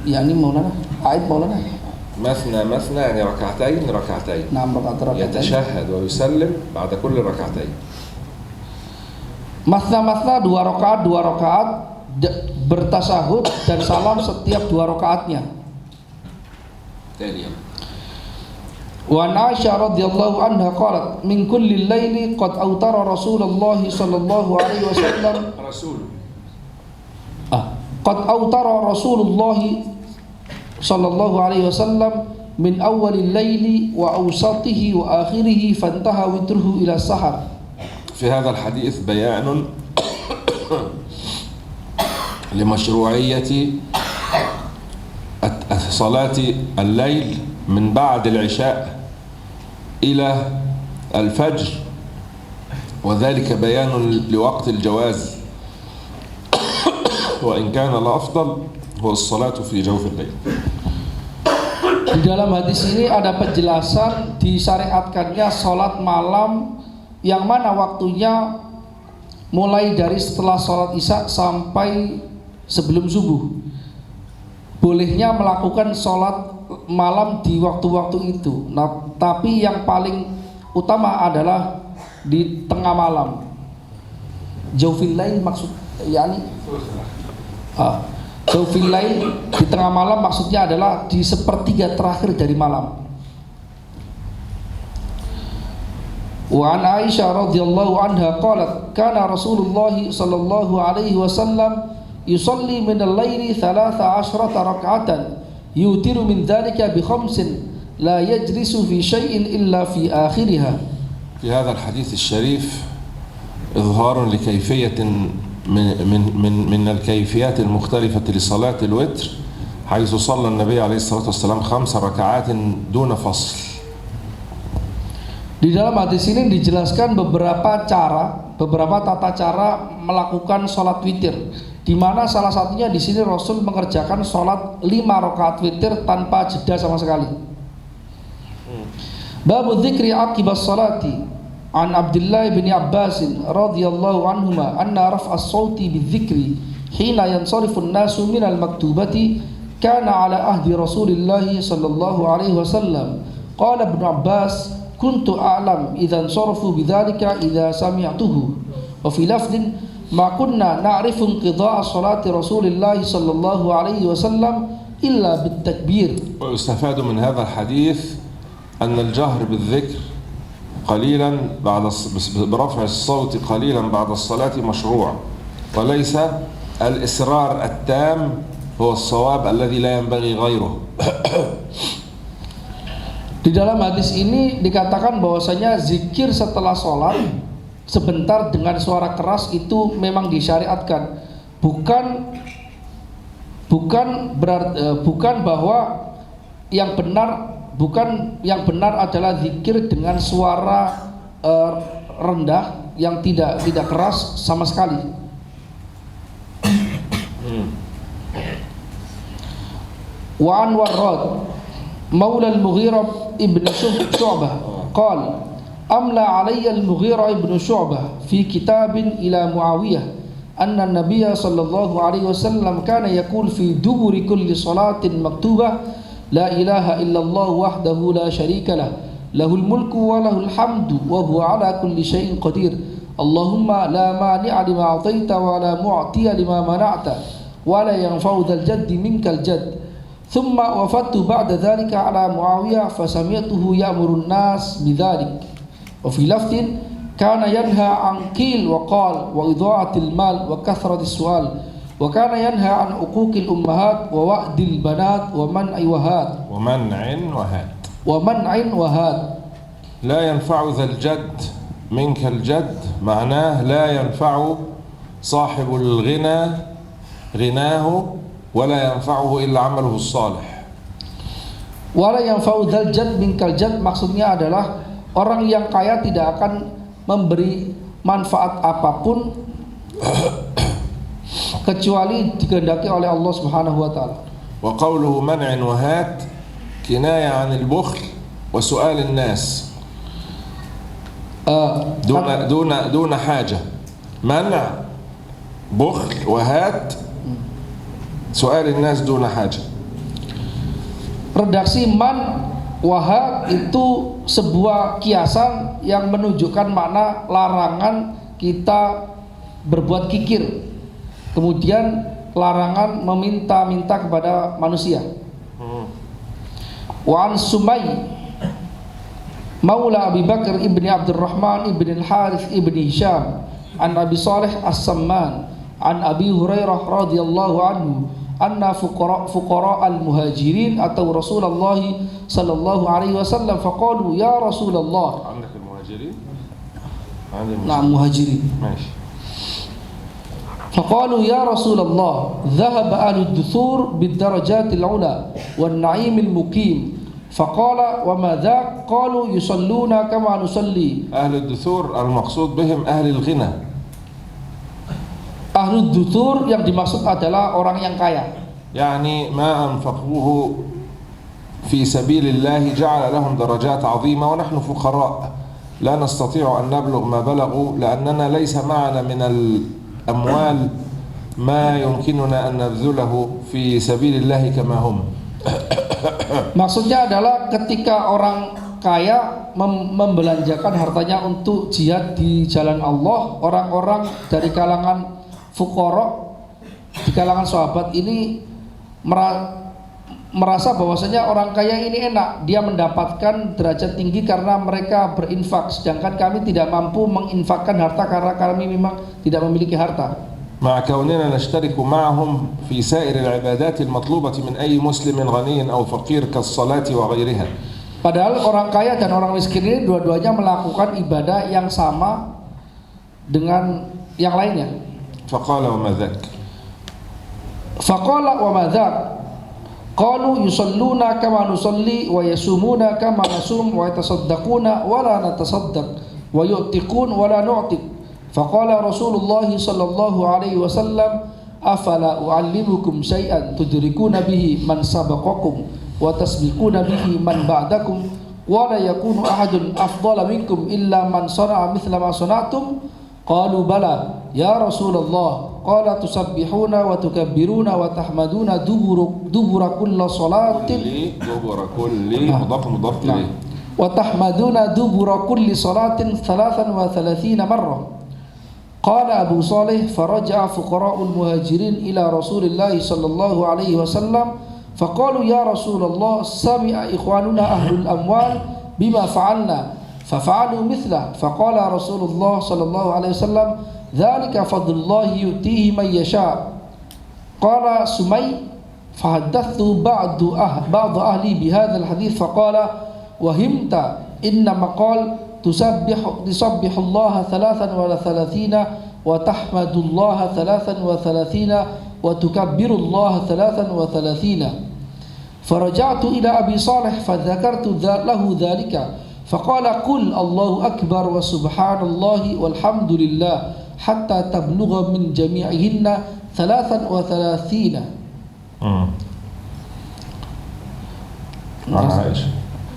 [SPEAKER 1] Ya ini Maulana, ayat Maulana.
[SPEAKER 2] مثنى مثنى يعني ركعتين.
[SPEAKER 1] نعم ركعتين.
[SPEAKER 2] يتشهد ويسلم بعد كل ركعتين.
[SPEAKER 1] Masna-masna dua rakaat bertasahud dan salam setiap dua rakaatnya. Wa Aisyah radhiyallahu anha qalat min kulli laili qad awtara Rasulullah sallallahu alaihi wasallam qad awtara Rasulullah sallallahu alaihi wasallam min awwalil laili wa awsatihi wa akhirih fantaha witruhu ila sahar.
[SPEAKER 2] في هذا الحديث بيان لمشروعية صلاة الليل من بعد العشاء إلى الفجر وذلك بيان لوقت الجواز وإن كان الأفضل هو الصلاة في جوف الليل.
[SPEAKER 1] Di dalam hadis ini ada penjelasan disyariatkannya sholat malam yang mana waktunya mulai dari setelah sholat isya sampai sebelum subuh. Bolehnya melakukan sholat malam di waktu-waktu itu. Nah, tapi yang paling utama adalah di tengah malam. Jawfil lail maksud yakni jawfil lail di tengah malam maksudnya adalah di sepertiga terakhir dari malam. Wa an Aisyah radhiyallahu anha qalat kana Rasulullah sallallahu alaihi wasallam yusalli min al-laili 13 rak'atan yutiru min dhalika bi khamsin la yajlisu fi shay'in illa fi akhiriha.
[SPEAKER 2] في هذا الحديث الشريف إظهار لكيفية من الكيفيات المختلفة لصلاة الوتر، حيث صلى النبي عليه الصلاة والسلام 5 ركعات دون فصل.
[SPEAKER 1] Di dalam hadis ini dijelaskan beberapa tata cara melakukan sholat witir, di mana salah satunya di sini Rasul mengerjakan sholat 5 rakaat witir tanpa jeda sama sekali. Babu dzikri aqibas salati an Abdullah bin Abbas radhiyallahu anhuma anna raf'a as-sauti bidzikri hina yansarifu an-nasu min al-maktubati kana ala ahdi Rasulillah sallallahu alaihi wasallam. Qala Ibnu Abbas kuntu a'lam idza ansarafu bidzalika idza sami'tuhu wa fi lafdhin ma kunna na'rifu inqida'a salati Rasulillah sallallahu alaihi wasallam illa bitakbir.
[SPEAKER 2] ويستفاد من هذا الحديث أن الجهر بالذكر قليلا برفع الصوت قليلا بعد الصلاة مشروع، وليس الإصرار التام هو الصواب الذي لا ينبغي غيره.
[SPEAKER 1] Di dalam hadis ini dikatakan bahwasanya zikir setelah sholat sebentar dengan suara keras itu memang disyariatkan, bukan bahwa yang benar adalah zikir dengan suara rendah yang tidak keras sama sekali. Wa an Warrad Maula al-Mughirah ibn Syu'bah qala amla alayya al-Mughirah ibn Syu'bah fi kitabin ila Muawiyah anna an-nabiy sallallahu alaihi wasallam kana yaqul fi duburi kulli salatin maktubah la ilaha illallah wahdahu la syarika lah lahul mulku wa lahul hamdu wa huwa ala kulli syai'in qadir Allahumma la mani'a lima a'taita wa la mu'tiya lima mana'ta wa la yanfa'u dzal jaddi minkal jadd. ثم وفدت بعد ذلك على معاوية فسمعته يأمر الناس بذلك. وفي لفظ كان ينهى عن قيل وقال وإضاعة المال وكثرة السؤال وكان ينهى عن عقوق الأمهات ووأد البنات ومنع وهات.
[SPEAKER 2] لا ينفع ذا الجد منك الجد، معناه لا ينفع صاحب الغنى غناه ولا ينفعه إلا عمله الصالح.
[SPEAKER 1] Wala yanfa'u dzal jadd minkal jadd maksudnya adalah orang yang kaya tidak akan memberi manfaat apapun kecuali dikehendaki oleh Allah Subhanahu wa taala.
[SPEAKER 2] Wa qawluhu man'in wa hat kinaya 'an al-bukhl wa su'al an-nas duna haja. Man' bukhl wa hat su'al an-nas duna haja.
[SPEAKER 1] Redaksi man wahad itu sebuah kiasan yang menunjukkan makna larangan kita berbuat kikir, kemudian larangan meminta-minta kepada manusia. Wa an Sumay Maula Abi Bakar ibni Abdurrahman ibni Al-Harith ibni Hisham an Abi Salih As-Samman an Abi Hurairah radhiyallahu anhu anna fuqara al-muhajirin atau Rasulullah sallallahu alaihi wasallam faqalu ya Rasulullah.
[SPEAKER 2] عندك المهاجرين؟
[SPEAKER 1] نعم مهاجرين.
[SPEAKER 2] ماشي.
[SPEAKER 1] فقالوا يا رسول الله ذهب أهل الدثور بالدرجات العلى والنعيم المقيم فقال وما ذاك قالوا يصلون كما نصلي.
[SPEAKER 2] أهل الدثور المقصود بهم أهل الغنى.
[SPEAKER 1] Ahlud duthur yang dimaksud adalah orang yang kaya.
[SPEAKER 2] يعني ما أنفقوه في سبيل الله جعل لهم درجات عظيمة ونحن فقراء لا نستطيع أن نبلغ ما بلغوا لأننا ليس معنا من الأموال ما يمكننا أن نبذله في سبيل الله كما هم.
[SPEAKER 1] Maksudnya adalah ketika orang kaya membelanjakan hartanya untuk jihad di jalan Allah, orang-orang dari kalangan fuqara, di kalangan sahabat ini merasa bahwasanya orang kaya ini enak, dia mendapatkan derajat tinggi karena mereka berinfak, sedangkan kami tidak mampu menginfakkan harta karena kami memang tidak memiliki harta.
[SPEAKER 2] مع كوننا نشترك معهم في سائر العبادات المطلوبة من أي مسلم غني أو فقير كالصلاة وغيرها.
[SPEAKER 1] Padahal orang kaya dan orang miskin ini dua-duanya melakukan ibadah yang sama dengan yang lainnya.
[SPEAKER 2] فقال وما ذاك.
[SPEAKER 1] Faqala wa ma dzak. Qalu yusalluna kama nusalli wa yasumuna kama nasum wa yatasaddaquna wa la natasaddaq wa yu'tiqun wa la nu'tiq. Faqala Rasulullah sallallahu alaihi wasallam afala u'allimukum syai'an tudrikuna bihi man sabaqakum wa tasbiquna bihi man ba'dakum wa la yakunu ahadun afdala minkum illa man sana'a mithla ma sana'tum. Qalu bala ya Rasulullah. Qala tusabbihuna wa tukabbiruna wa tahmaduna dubura kulli salatin
[SPEAKER 2] dubura kulli mudaf ilayh
[SPEAKER 1] wa tahmaduna dubura kulli salatin 33 marrah. Qala Abu Salih faraja'a fuqara'ul muhajirin ila Rasulillah sallallahu alaihi wasallam faqalu ya Rasulullah sami'a ikhwanuna ahlul amwal bima fa'alna fafa'alu mithlah. Faqala Rasulullah sallallahu alaihi wasallam dzalika fadlullahi yu'tihi man yasha'. Qala Sumay fahaddathu ba'du ahli bihadzal hadits faqala wahimta inna maqal tusabbihu Allah 33 wa tahmadu Allah 33 wa tukabbiru Allah 33. Faraja'tu ila Abi Salih fadzakartu lahu dzalika faqala qul Allahu akbar wa subhanallahi walhamdulillah hatta tablugha min jami'ihinna 33.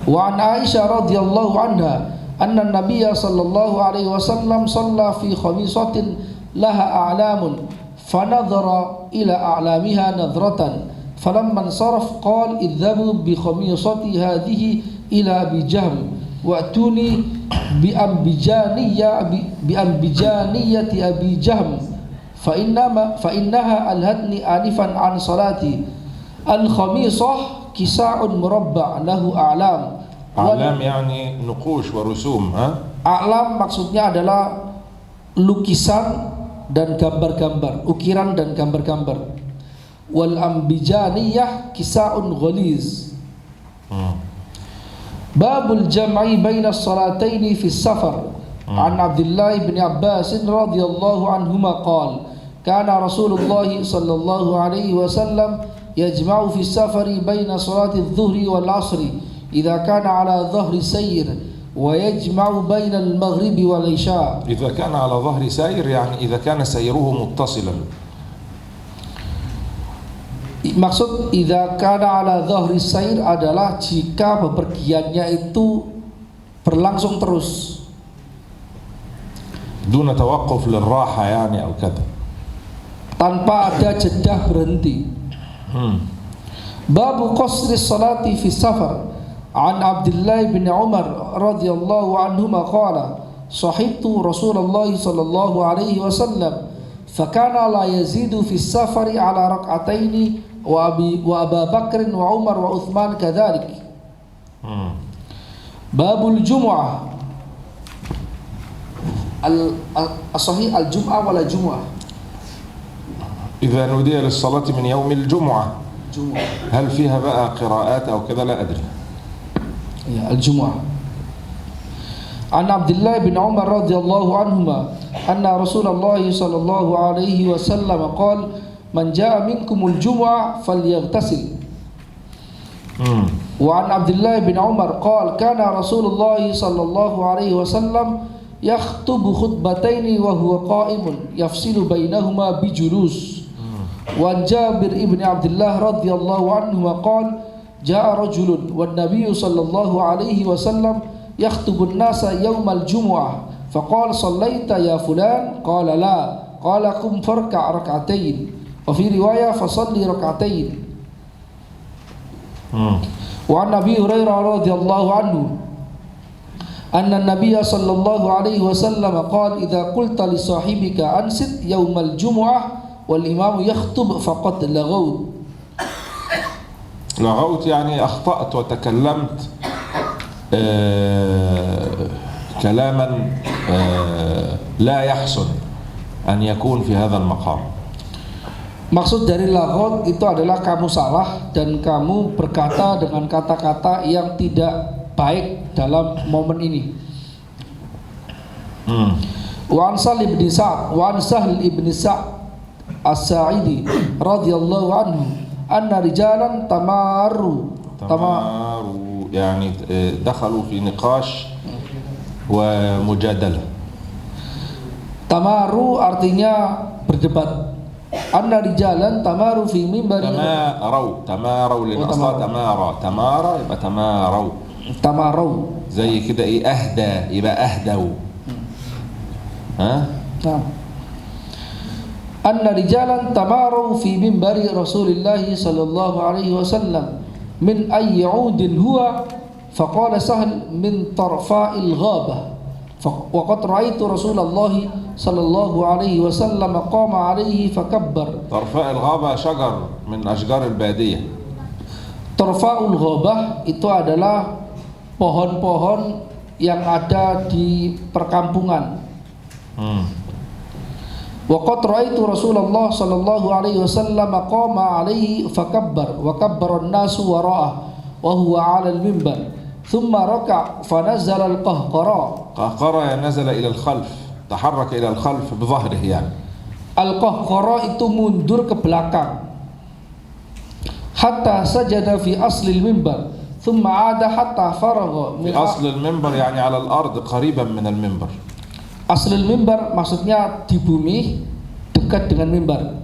[SPEAKER 1] Wa an Aisyah radhiyallahu anha anna an-nabiyya sallallahu alaihi wasallam shalla fi khamisatin laha a'lamun fanadhara ila a'lamiha nadratan falamma saraf qala idhabu bi khamisati hadhihi ila Abi Jahm wa'tuni bi ambijaniyati Abi Jahm fa innaha alhatni anifan an salati. Al-khamisah kisa'un murabba' lahu a'lam.
[SPEAKER 2] A'lam yani nuqush wa rusum,
[SPEAKER 1] A'lam maksudnya adalah lukisan dan gambar-gambar, ukiran dan gambar-gambar. Wal ambijaniyah kisa'un ghaliz. Babul jam'i baina as-salataini fi as-safar. An Abdullah bin Abbas radhiyallahu anhuma qala kana Rasulullah sallallahu alaihi wasallam yajma'u fi as-safari baina salati adh-dhuhri wal 'ashri إذا كان على ظهر سير ويجمع بين المغرب والعشاء.
[SPEAKER 2] إذا كان على ظهر سير يعني إذا كان سيره متصلا.
[SPEAKER 1] Maksud idza kana ala dhahri sair adalah jika bepergiannya itu berlangsung terus.
[SPEAKER 2] دون توقف للراحة يعني أو كذا.
[SPEAKER 1] Tanpa ada jeda berhenti. Babu qasri salati fi safar. An Abdullah bin Umar radhiyallahu anhuma qala sahibtu Rasulullah sallallahu alaihi wasallam fakana la yazidu fi safari ala rak'ataini wa Abu Bakr wa Umar wa Uthman kadzalik. Babul Jumu'ah. As-sahih al-jum'ah wala jumu'ah.
[SPEAKER 2] إذا نودي للصلاة من يوم الجمعة هل فيها بقى قراءات أو كذا لا أدري.
[SPEAKER 1] Ya, al-jumu'ah. An Abdullah bin Umar radhiyallahu anhuma anna Rasulullah sallallahu alaihi wasallam qala man jaa minkumul jumu'ah falyaghtasil. Wa an Abdullah bin Umar qala kana Rasulullah sallallahu alaihi wasallam yakhtubu khutbataini wa huwa qa'imun yafsilu bainahuma bijulus. Wa Jabir ibn Abdullah radhiyallahu anhu qala jaa rajulun wan nabiyyu sallallahu alaihi wasallam yakhtubun nasa yaumal jumu'ah faqala sallaita ya fulan qala la qala qum farka' rak'atain wa fi riwayah fasalli rak'atain. Wa an Nabi Hurairah radhiyallahu anhu anna Nabiya sallallahu alaihi wasallam qala idza qulta li sahibika ansit yaumal jumu'ah wal imamu yakhutub faqad laghawt.
[SPEAKER 2] لغوت يعني أخطأت وتكلمت كلاما لا يحسن أن يكون في هذا المقام.
[SPEAKER 1] Maksud dari laghot itu adalah kamu salah dan kamu berkata dengan kata-kata yang tidak baik dalam momen ini. Wa an Sahl ibn Sa'd As-Sa'idi radhiyallahu anhu anna rijalan tamaru
[SPEAKER 2] يعني دخلوا في نقاش ومجادلة.
[SPEAKER 1] Tamaru artinya berdebat. Anna rijalan tamaru fi mimbar.
[SPEAKER 2] تماروا لأن أصلا تمارى يبقى تماروا زي كده إيه أهدى يبقى أهدوا.
[SPEAKER 1] Nah. Anna rijalan tamaru fi mimbari Rasulillah sallallahu alaihi wasallam min ayyi 'udin huwa faqala Sahl min tarfa'il ghabah wa qad ra'aytu Rasulullah sallallahu alaihi wasallam qama alaihi fakabbar.
[SPEAKER 2] طرفاء الغابة شجر من أشجار البادية.
[SPEAKER 1] Tarfa'ul ghabah itu adalah pohon-pohon yang ada di perkampungan. Wa qad ra'aitu Rasulullah sallallahu alaihi wasallam qama alaihi fakabbar wa kabbara an-nasu wara'ah wa huwa 'ala al-minbar thumma raka'a fa nazala al-qahqara
[SPEAKER 2] نزل إلى الخلف تحرك إلى الخلف بظهره يعني.
[SPEAKER 1] Al-qahqara itu mundur ke belakang hatta sajada fi asli al-minbar thumma 'ada hatta faragha
[SPEAKER 2] في أصل المنبر يعني على الأرض قريبا من المنبر.
[SPEAKER 1] Aslul mimbar maksudnya di bumi dekat dengan mimbar.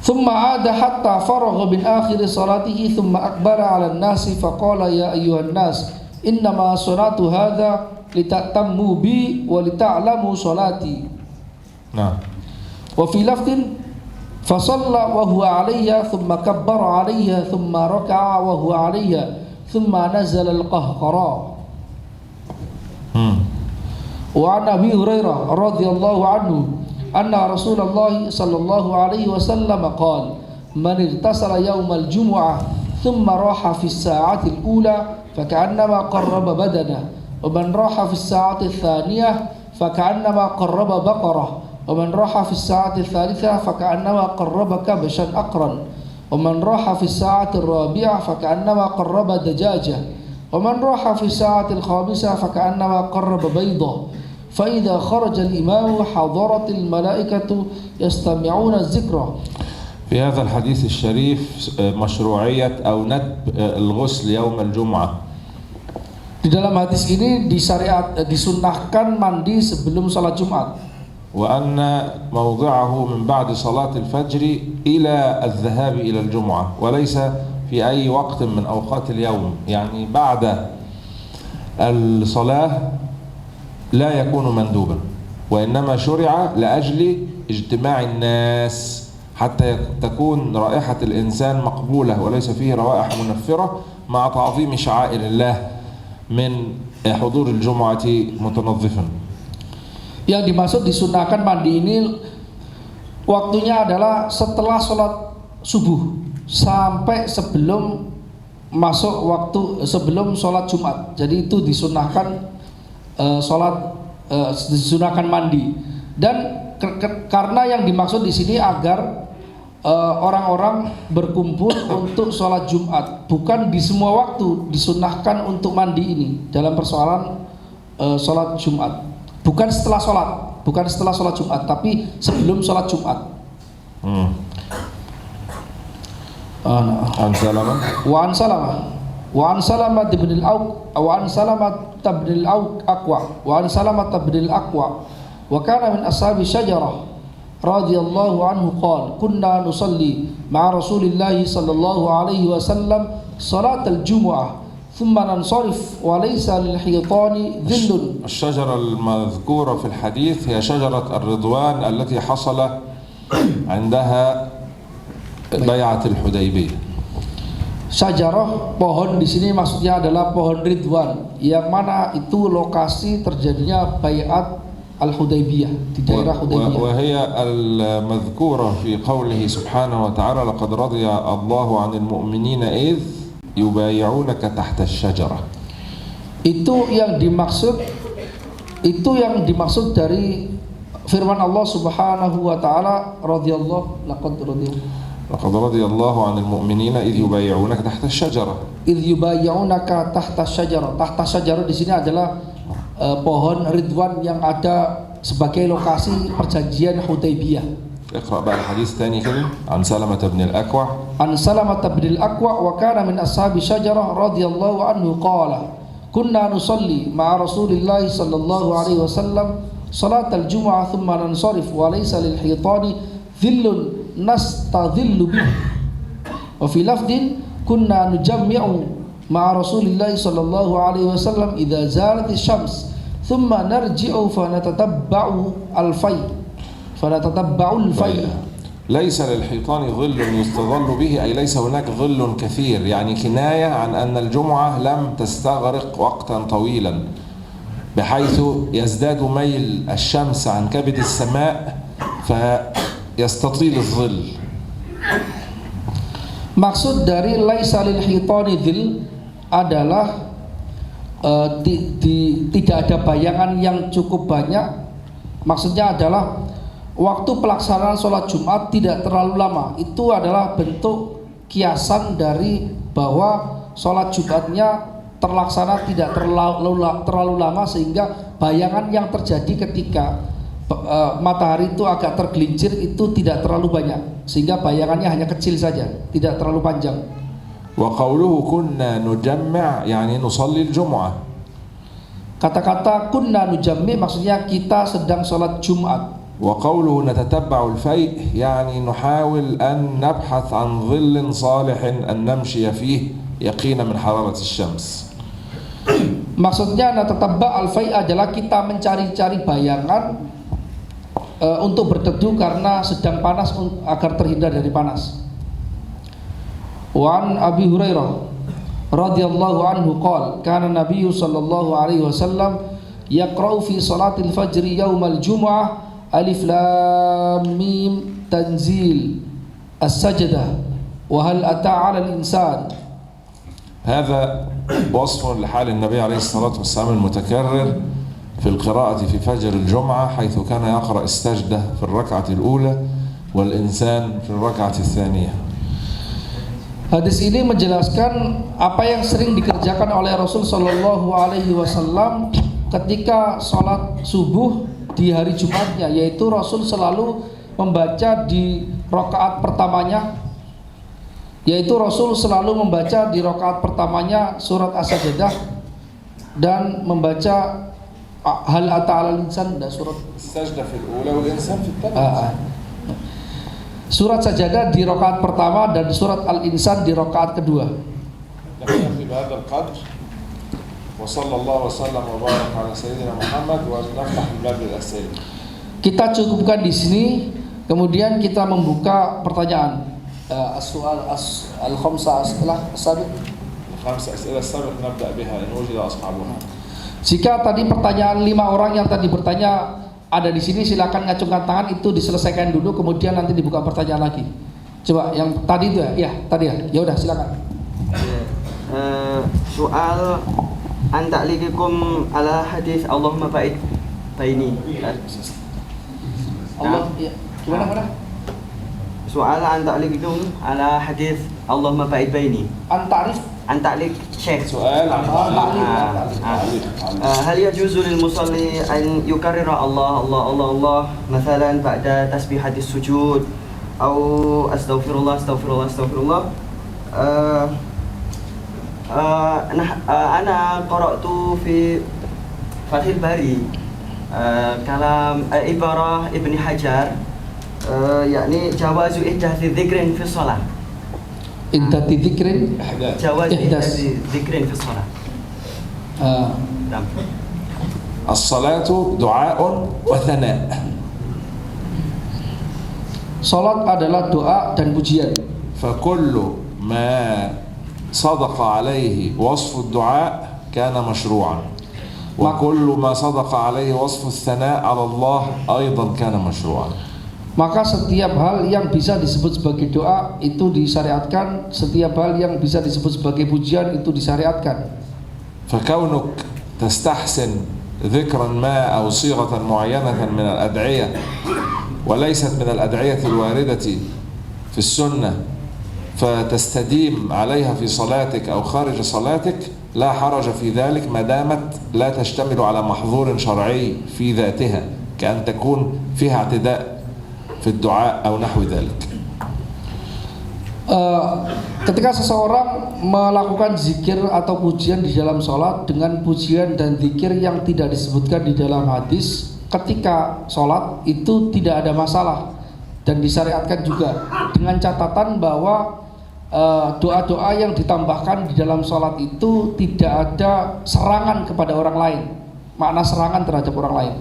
[SPEAKER 1] Thumma 'ada hatta faragha min akhir salatihi thumma akbara 'ala an-nasi faqala ya ayyuhan nas innama salatu hadha litatammu bi wa lita'lamu salati.
[SPEAKER 2] Nah.
[SPEAKER 1] Wa fi lafdin fa shalla wa huwa 'alayya thumma kabbara 'alayya thumma raka'a wa huwa 'alayya thumma nazala al-qahqara. Wa an Abi Hurairah radhiyallahu anhu anna Rasulullah sallallahu alaihi wasallam qala man irtasala yaumal jumu'ah thumma raha fi as-sa'ati al-ula faka'annama qarraba badana wa man raha fi as-sa'ati ath-thaniyah faka'annama qarraba baqarah wa man raha fi as-sa'ati ath-thalithah faka'annama qarraba kabshan aqran wa man raha fi as-sa'ati ar-rabi'ah faka'annama qarraba dajajah ومن راح في الساعة الخامسة فكأنما قرب بيضة فإذا خرج الإمام حضرت الملائكة يستمعون الذكر.
[SPEAKER 2] في هذا الحديث الشريف مشروعية أو ندب الغسل يوم الجمعة.
[SPEAKER 1] Di dalam hadis ini disunnahkan mandi sebelum salat Jumat.
[SPEAKER 2] وأن موضعه من بعد صلاة الفجر إلى الذهاب إلى الجمعة وليس في أي وقت من أوقات اليوم، يعني بعد الصلاة لا يكون مندوبا وإنما شرع لأجل اجتماع الناس حتى تكون رائحة الإنسان مقبولة وليس فيه روائح منفرة مع تعظيم شعائر الله من حضور الجمعة متنظفا.
[SPEAKER 1] Yang dimaksud disunahkan mandi ini waktunya adalah setelah sholat subuh sampai sebelum masuk waktu sebelum sholat Jumat. Jadi itu disunahkan disunahkan mandi. Dan karena yang dimaksud di sini agar orang-orang berkumpul untuk sholat Jumat, bukan di semua waktu disunahkan untuk mandi ini dalam persoalan sholat Jumat. Bukan setelah sholat Jumat, tapi sebelum sholat Jumat.
[SPEAKER 2] عن سلمة
[SPEAKER 1] وعن سلمة بن الأكوع وكان من أصحاب الشجرة رضي الله عنه قال كنا نصلي مع رسول الله صلى الله عليه وسلم صلاة الجمعة ثم ننصرف وليس للحيطان ظل.
[SPEAKER 2] الشجرة المذكورة في الحديث هي شجرة الرضوان التي حصل عندها بيعة الحديبية.
[SPEAKER 1] Syajarah, pohon di sini maksudnya adalah pohon Ridwan, yang mana itu lokasi terjadinya Bai'at Al-Hudaybiyah di daerah Hudaybiyah.
[SPEAKER 2] وهي المذكورة في قوله سبحانه وتعالى لقد رضي الله عن المؤمنين إذ يبايعونك تحت الشجرة.
[SPEAKER 1] Itu yang dimaksud dari firman Allah Subhanahu wa taala radhiyallahu
[SPEAKER 2] لقد رضي الله عن المؤمنين إذ يبايعونك تحت الشجرة.
[SPEAKER 1] إذ يبايعونك تحت الشجرة. Tahta syajarah di sini adalah pohon Ridwan yang ada sebagai lokasi perjanjian Hudaybiyah.
[SPEAKER 2] اقرأ بقى الحديث الثاني كده عن سلمة بن الأكوع.
[SPEAKER 1] عن سلمة بن الأكوع وكان من أصحاب الشجرة رضي الله عنه قال كنا نصلي مع رسول الله صلى الله عليه وسلم صلاة الجمعة ثم ننصرف وليس للحيطان ظل نستظل به وفي لفظ كنا نجمع مع رسول الله صلى الله عليه وسلم إذا زالت الشمس ثم نرجع فنتتبع الفيء.
[SPEAKER 2] ليس للحيطان ظل يستظل به أي ليس هناك ظل كثير، يعني كناية عن أن الجمعة لم تستغرق وقتا طويلا بحيث يزداد ميل الشمس عن كبد السماء فيستطيل الظل.
[SPEAKER 1] Maksud dari laisa lil hitani dhil adalah tidak ada bayangan yang cukup banyak. Maksudnya adalah waktu pelaksanaan sholat Jumat tidak terlalu lama. Itu adalah bentuk kiasan dari bahwa sholat Jumatnya terlaksana tidak terlalu lama, sehingga bayangan yang terjadi ketika matahari itu agak tergelincir itu tidak terlalu banyak, sehingga bayangannya hanya kecil saja, tidak terlalu panjang.
[SPEAKER 2] وقوله كنا نجمع يعني نصلي الجمعة.
[SPEAKER 1] Kata-kata kunna nujammi maksudnya kita sedang sholat Jumat.
[SPEAKER 2] وقوله نتتبع الفيء يعني نحاول أن نبحث عن ظل صالح أن نمشي فيه يقينا من حرارة الشمس.
[SPEAKER 1] Maksudnya natatabba al-fai' adalah kita mencari-cari bayangan untuk berteduh karena sedang panas agar terhindar dari panas. Wa an Abi Hurairah radhiyallahu anhu qala kana Nabi sallallahu alaihi wasallam yaqra'u fi salatil fajr yaumal jumu'ah alif lam mim tanzil as-sajdah wa hal ata 'ala al-insan.
[SPEAKER 2] هذا وصف لحال النبي عليه الصلاة والسلام المتكرر في القراءة في فجر الجمعة، حيث كان يقرأ السجدة في الركعة الأولى والإنسان في الركعة الثانية.
[SPEAKER 1] Hadis ini menjelaskan apa yang sering dikerjakan oleh Rasul Shallallahu Alaihi Wasallam ketika sholat subuh di hari Jumatnya, yaitu Rasul selalu membaca di rakaat pertamanya, surat As-Sajdah dan membaca hal ata 'alal insan dan surat
[SPEAKER 2] السجدة في الأولى والإنسان في الثانية.
[SPEAKER 1] Surat Sajadah di rakaat pertama dan surat Al-Insan di rakaat kedua.
[SPEAKER 2] نكتفي بهذا القدر وصلى الله وسلم وبارك على سيدنا محمد ونفتح الباب للأسئلة.
[SPEAKER 1] Kita cukupkan di sini, kemudian kita membuka pertanyaan. As-su'al al-khamsa as-sabiq.
[SPEAKER 2] الخمس أسئلة السابق نبدأ بها إن وجد أصحابها.
[SPEAKER 1] Jika tadi pertanyaan 5 orang yang tadi bertanya ada di sini, silakan ngacungkan tangan, itu diselesaikan dulu, kemudian nanti dibuka pertanyaan lagi. Coba yang tadi itu ya, tadi ya. Ya udah silakan.
[SPEAKER 3] Soal an ta'liqikum ala hadis Allahumma ba'id baini.
[SPEAKER 1] Allah ya. Gimana?
[SPEAKER 3] Soal an ta'liqikum ala hadis Allahumma ba'id baini.
[SPEAKER 1] An ta'liq
[SPEAKER 3] Syekh.
[SPEAKER 2] سؤال عن
[SPEAKER 3] هل يجوز للمصلي أن يكرر الله الله الله الله مثلا بعد تسبيحة السجود أو أستغفر الله أستغفر الله أستغفر الله؟ أنا قرأت في فتح الباري كلام عبارة ابن حجر يعني جواز إحداث ذكر في الصلاة.
[SPEAKER 1] Intati dzikrin
[SPEAKER 3] جواز إحداث ذكر في الصلاة. نعم.
[SPEAKER 2] الصلاة دعاء وثناء.
[SPEAKER 1] Salat adalah doa dan pujian.
[SPEAKER 2] فكل ما صدق عليه وصف الدعاء كان مشروعا وكل ما صدق عليه وصف الثناء على الله أيضا كان مشروعا.
[SPEAKER 1] Maka setiap hal yang bisa disebut sebagai doa itu disyariatkan, setiap hal yang bisa disebut sebagai pujian itu disyariatkan.
[SPEAKER 2] فكونك تستحسن ذكرا ما أو صيغة معينة من الأدعية وليست من الأدعية الواردة في السنة فتستديم عليها في صلاتك أو خارج صلاتك لا حرج في ذلك ما دامت لا تشتمل على محظور شرعي في ذاتها كأن تكون فيها اعتداء في الدعاء أو نحو ذلك.
[SPEAKER 1] Ketika seseorang melakukan zikir atau pujian di dalam sholat dengan pujian dan zikir yang tidak disebutkan di dalam hadis, ketika sholat itu tidak ada masalah dan disyariatkan juga, dengan catatan bahwa doa-doa yang ditambahkan di dalam sholat itu tidak ada serangan kepada orang lain, makna serangan terhadap orang lain.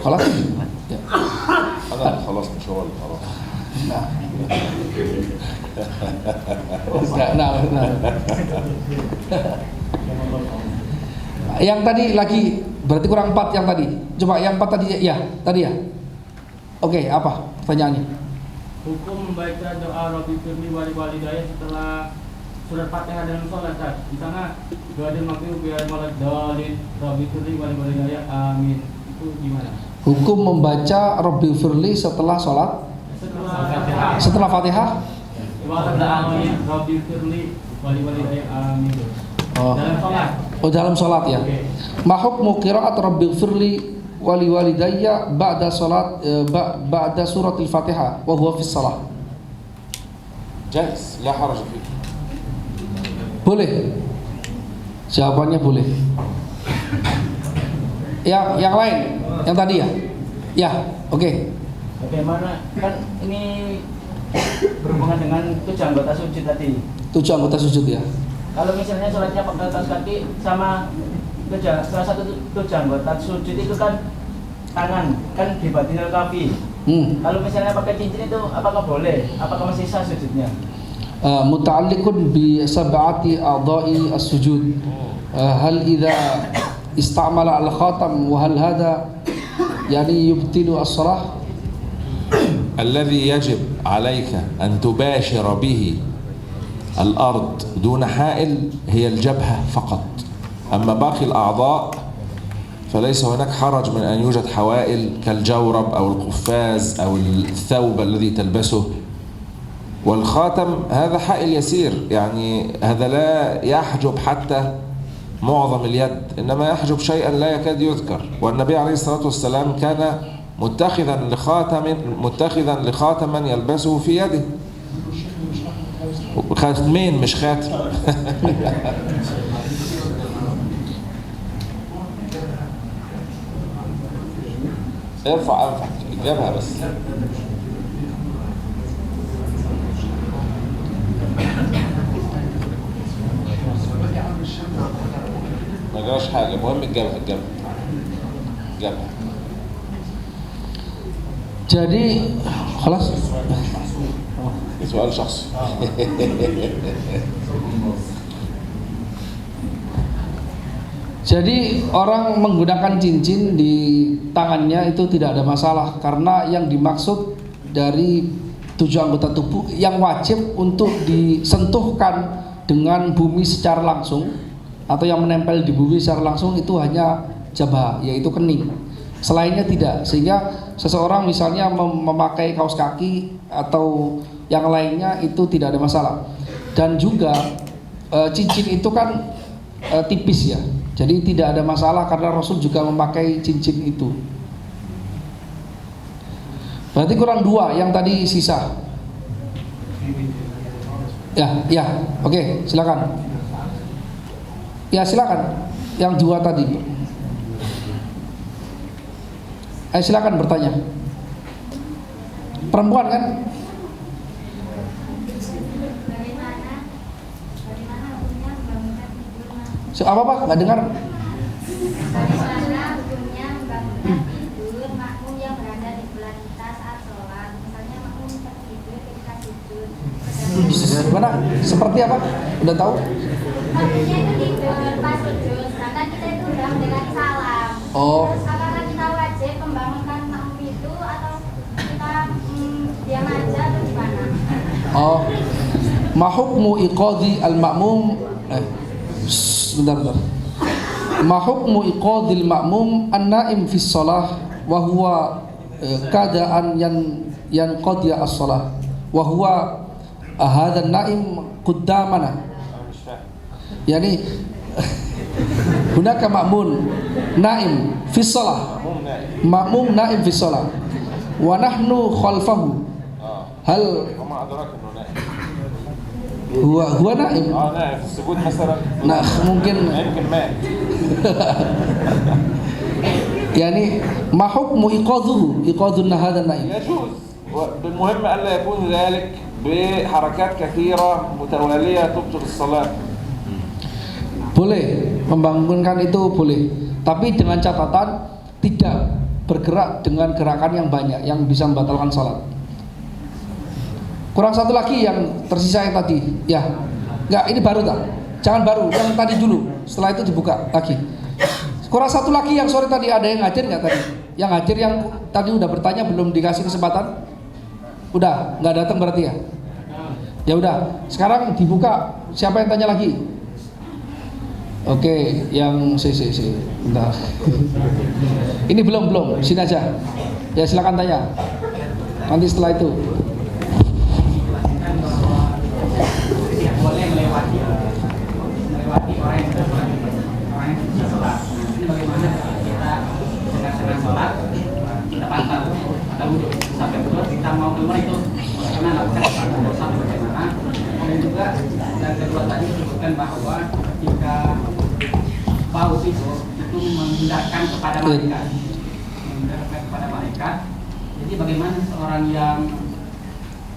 [SPEAKER 1] خلاص ya.
[SPEAKER 2] خلاص مش هو اللي خلاص.
[SPEAKER 1] Nah. Yang tadi lagi berarti kurang 4 yang tadi. Coba yang 4 tadi ya, tadi ya. Oke, apa pertanyaannya?
[SPEAKER 4] Hukum membaca doa Rabbi firli wali walidayya setelah surat Fatihah dalam sholat. Di sana doa maghfir biar walad dalin Rabbi firli wali walidayya amin. Itu gimana?
[SPEAKER 1] Hukum membaca Rabbi firli setelah sholat, setelah Fatihah.
[SPEAKER 4] Rabbi firli wali walidayya amin. Dalam sholat.
[SPEAKER 1] Oh, dalam sholat ya. Ma hukmu qiraat Rabbi firli wali walidayya ba'da sholat ba'da surat al-Fatihah wa huwa fi shalah.
[SPEAKER 2] جائز لا حرج فيه.
[SPEAKER 1] Boleh. Jawabannya boleh. Yang lain, yang tadi ya? Ya, oke.
[SPEAKER 4] Bagaimana, kan ini berhubungan dengan 7 anggota sujud tadi.
[SPEAKER 1] 7 anggota sujud ya.
[SPEAKER 4] Kalau misalnya sholatnya pakai atas kaki sama salah satu 7 anggota sujud itu kan tangan, kan di batinal kafi. Kalau misalnya pakai cincin itu apakah boleh? Apakah masih sah sujudnya?
[SPEAKER 1] Muta'alliqun bi sab'ati a'dha'i as-sujud. Hal idza istamala al-khatam wa hal hada yani yubtilu as-salah.
[SPEAKER 2] الذي يجب عليك أن تباشر به الأرض دون حائل هي الجبهة فقط. أما باقي الأعضاء فليس هناك حرج من أن يوجد حوائل كالجورب أو القفاز أو الثوب الذي تلبسه. والخاتم هذا حائل يسير، يعني هذا لا يحجب حتى معظم اليد، إنما يحجب شيئا لا يكاد يذكر. والنبي عليه الصلاة والسلام كان متخذا لخاتما يلبسه في يده. خاتمين مش خاتم. ارفع انفك اجابها بس. ما جراش حاجه، المهم الجبهه.
[SPEAKER 1] Jadi, خلاص.
[SPEAKER 2] سؤال شخصي.
[SPEAKER 1] Jadi orang menggunakan cincin di tangannya itu tidak ada masalah, karena yang dimaksud dari 7 anggota tubuh yang wajib untuk disentuhkan dengan bumi secara langsung atau yang menempel di bumi secara langsung itu hanya jabah, yaitu kening. Selainnya tidak, sehingga seseorang misalnya memakai kaos kaki atau yang lainnya itu tidak ada masalah. Dan juga cincin itu kan tipis ya, jadi tidak ada masalah karena Rasul juga memakai cincin itu. Berarti kurang 2 yang tadi sisa. Ya, oke, silakan. Ya silakan, yang 2 tadi. Silakan bertanya. Perempuan kan? Apa Pak? Nggak dengar?
[SPEAKER 5] Bagaimana hukumnya membangunkan tidur makmum yang berada di sebelah kita saat sholat? Misalnya makmum tertidur ketika sujud,
[SPEAKER 1] Mana? Seperti apa? Udah tahu?
[SPEAKER 5] Harusnya itu tidur pas sujud, sedangkan kita itu udah dengan salam.
[SPEAKER 1] Oh.
[SPEAKER 5] Terus apakah kita wajib membangunkan makmum itu atau kita diam aja atau gimana?
[SPEAKER 1] Oh. Ma hukmu iqadhi al-ma'mum bentar. Ma hukmu iqadhi al-ma'mum an-na'im fi shalah wa huwa kada an yanqadi as-shalah wa huwa hadha an-na'im qaddamana. Yani hunaka ma'mun na'im fi shalah. Ma'mum na'im fi shalah wa nahnu khalfahu. Hal huwa naim.
[SPEAKER 2] نعم في السجود مثلا
[SPEAKER 1] Nah, mungkin
[SPEAKER 2] يمكن مات.
[SPEAKER 1] يعني ما حكم إيقاظ هذا النائم؟
[SPEAKER 2] يجوز بالمهم ألا يكون ذلك بحركات كثيرة متوالية تبطل الصلاة.
[SPEAKER 1] Boleh membangunkan itu boleh, tapi dengan catatan tidak bergerak dengan gerakan yang banyak yang bisa membatalkan salat. Kurang satu lagi yang tersisa yang tadi, ya, enggak ini baru tak? Jangan baru, yang tadi dulu. Setelah itu dibuka lagi. Kurang satu lagi yang sore tadi ada yang ngajar nggak tadi? Yang ngajar yang tadi udah bertanya belum dikasih kesempatan? Udah, nggak datang berarti ya? Ya udah, sekarang dibuka. Siapa yang tanya lagi? Oke, yang bentar. Ini belum, sini aja. Ya silakan tanya. Nanti setelah itu.
[SPEAKER 6] Tidak boleh melewati orang yang bisa sholat. Ini bagaimana kita dengan sholat kita pantau atau wudhu sampai betul kita mau keluar itu bagaimana lakukan sampai bagaimana. Kemudian juga dan kedua tadi disebutkan bahwa jika paus itu menghindarkan kepada malaikat, jadi bagaimana seorang yang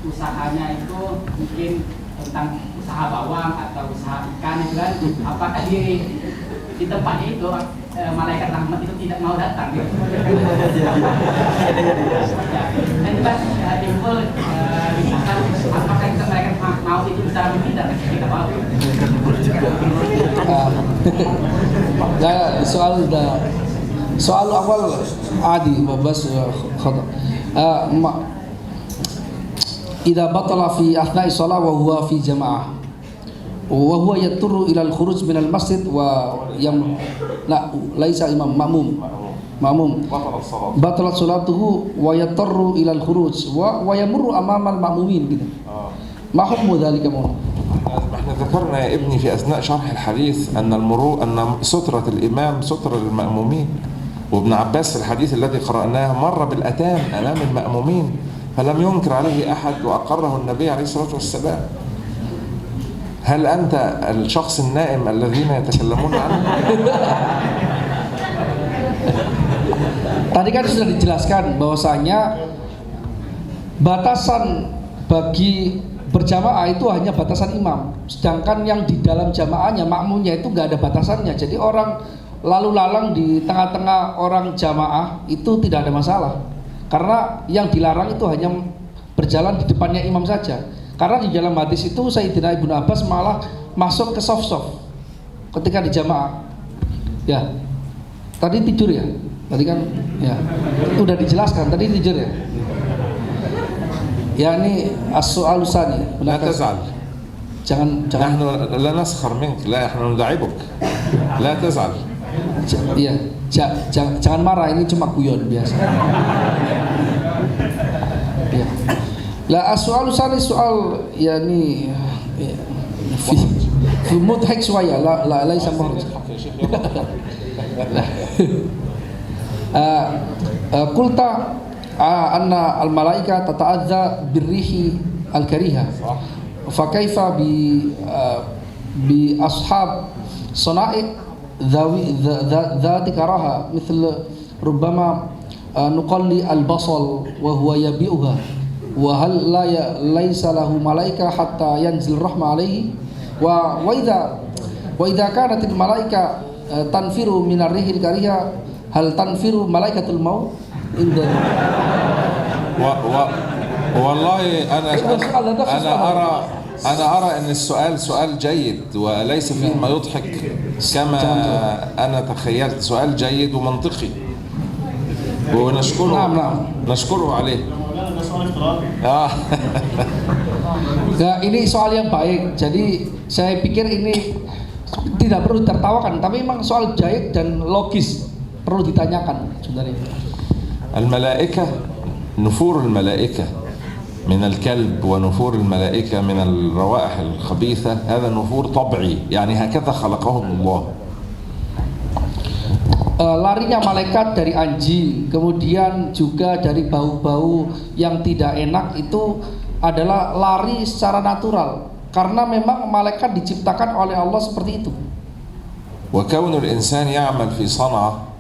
[SPEAKER 6] usahanya itu mungkin tentang usaha bawang atau usaha ikan itu kan, apakah di tempatnya itu malaikat rahmat itu tidak mau datang gitu. Dan juga timbul apakah kita malaikat mau itu bisa menghindar kita mau.
[SPEAKER 1] Nah, soal awal adi bas khata. Idza batala fi athna'i shalah wa huwa fi jama'ah wa huwa yatturu ila al-khuruj min al-masjid wa laisa imam ma'mum batalat salatuhu wa yatturu ila al-khuruj wa yamurru amama al-ma'mumin gitu. Ma hukmu dzalika mu?
[SPEAKER 2] احنا ذكرنا يا ابني في اثناء شرح الحديث ان سترة الامام سترة للمأمومين، وابن عباس في الحديث الذي قرأناه مر بالأتان امام المأمومين فلم ينكر عليه أحد وأقره النبي عليه الصلاة والسلام. هل أنت الشخص النائم الذين يتكلمون عنه؟
[SPEAKER 1] Tadi kan sudah dijelaskan bahwasanya batasan bagi berjamaah itu hanya batasan imam, sedangkan yang di dalam jamaahnya makmumnya itu nggak ada batasannya. Jadi orang lalu lalang di tengah-tengah orang jamaah itu tidak ada masalah. Karena yang dilarang itu hanya berjalan di depannya imam saja. Karena di dalam hadis itu Sayyidina Ibnu Abbas malah masuk ke soft ketika di jamaah. Ya, tadi tidur ya. Tadi kan, ya, itu udah dijelaskan. Tadi tidur ya. Ya ini as-su'alu tsani.
[SPEAKER 2] لا تزعل.
[SPEAKER 1] Jangan.
[SPEAKER 2] نحن لا نسخر منك، لا نحن نداعبك. لا تزعل.
[SPEAKER 1] Iya, jangan marah, ini cuma guyon biasa. Ya. La as-su'alu tsani soal yani fi mudhik shwaya la laisa muhrij. Qulta anna al-malaika tata'adza birrihi al-kariha. Fa kaifa bi ashab sana'i ذات كراهة مثل ربما نقلي البصل وهو يبيعها وهل ليس له ملائكة حتى ينزل الرحمة عليه وإذا كانت الملائكة تنفر من الريح الكريهة هل تنفر ملائكة الموت
[SPEAKER 2] والله أنا أرى أنا أرى أن السؤال سؤال جيد وليس فيه ما يضحك كما أنا تخيلت. سؤال جيد ومنطقي ونشكره.
[SPEAKER 1] نعم.
[SPEAKER 2] نشكره عليه.
[SPEAKER 1] Nah, ini soal yang baik. Jadi saya pikir ini tidak perlu tertawakan, tapi memang soal jahit dan logis perlu ditanyakan sebenarnya.
[SPEAKER 2] الملائكة نفور الملائكة من الكلب ونفور الملائكة من الروائح الخبيثة هذا نفور طبيعي يعني هكذا خلقهم الله.
[SPEAKER 1] Larinya malaikat dari anjing, kemudian juga dari bau-bau yang tidak enak itu adalah lari secara natural karena memang malaikat diciptakan oleh Allah seperti itu.
[SPEAKER 2] وكون الإنسان يعمل في صنعة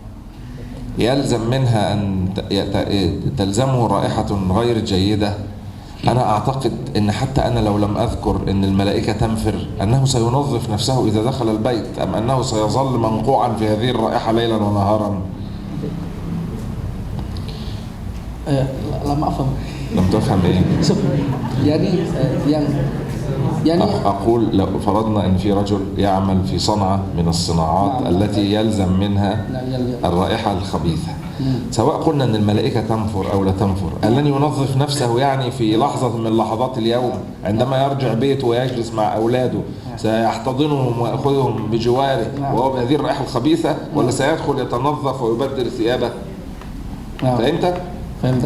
[SPEAKER 2] يلزم منها أن تلزمه رائحة غير جيدة. أنا أعتقد أن حتى أنا لو لم أذكر أن الملائكة تنفر أنه سينظف نفسه إذا دخل البيت أم أنه سيظل منقوعا في هذه الرائحة ليلا ونهارا.
[SPEAKER 1] لا ما أفهم.
[SPEAKER 2] لم تفهم إيه؟
[SPEAKER 1] يعني
[SPEAKER 2] أقول لو فرضنا أن في رجل يعمل في صنعة من الصناعات التي يلزم منها الرائحة الخبيثة، سواء قلنا أن الملائكة تنفر أو لا تنفر، ألن ينظف نفسه يعني في لحظة من لحظات اليوم عندما يرجع بيته ويجلس مع أولاده سيحتضنهم ويأخذهم بجواره وهو بهذه الرائحة الخبيثة، ولا سيدخل يتنظف ويبدل ثيابه؟ فهمت؟
[SPEAKER 1] فهمت.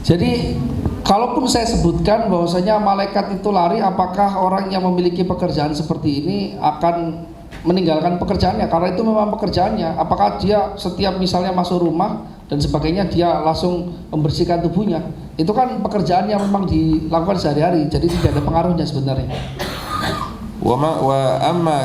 [SPEAKER 1] Jadi kalaupun saya sebutkan bahwasanya malaikat itu lari, apakah orang yang memiliki pekerjaan seperti ini akan meninggalkan pekerjaannya? Karena itu memang pekerjaannya. Apakah dia setiap misalnya masuk rumah dan sebagainya dia langsung membersihkan tubuhnya? Itu kan pekerjaan yang memang dilakukan sehari-hari, jadi tidak ada pengaruhnya sebenarnya.
[SPEAKER 2] وأما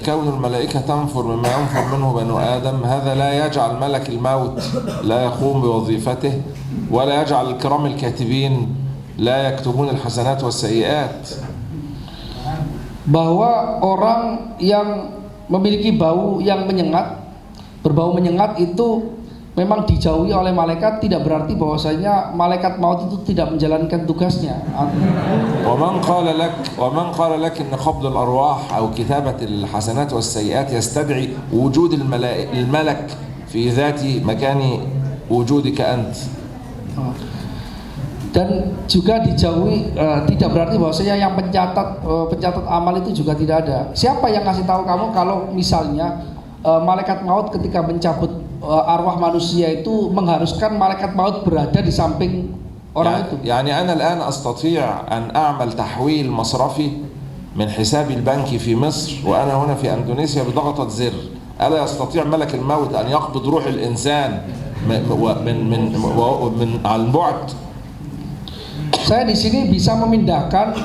[SPEAKER 2] كون الملائكة تنفر مما ينفر منه بنو آدم هذا لا يجعل ملك الموت لا يقوم بوظيفته ولا يجعل الكرام الكاتبين لا يكتبون الحسنات والسيئات.
[SPEAKER 1] Bahwa orang yang memiliki bau yang menyengat, berbau menyengat itu memang dijauhi oleh malaikat, tidak berarti bahwasanya malaikat maut itu tidak menjalankan tugasnya.
[SPEAKER 2] ومن قال لك ان قبض الارواح او كتابة الحسنات والسيئات يستدعي وجود الملك في ذات مكان وجودك أنت.
[SPEAKER 1] Dan juga dijauhi tidak berarti bahwasanya yang pencatat amal itu juga tidak ada. Siapa yang kasih tahu kamu kalau misalnya malaikat maut ketika mencabut arwah manusia itu mengharuskan malaikat maut berada di samping orang itu?
[SPEAKER 2] يعني أنا الآن أستطيع أن أعمل تحويل مصرفي من حسابي البنكي في مصر وأنا هنا في أندونيسيا بضغطة زر. ألا يستطيع ملك الموت أن يقبض روح الإنسان من على البعد؟
[SPEAKER 1] Saya di sini bisa memindahkan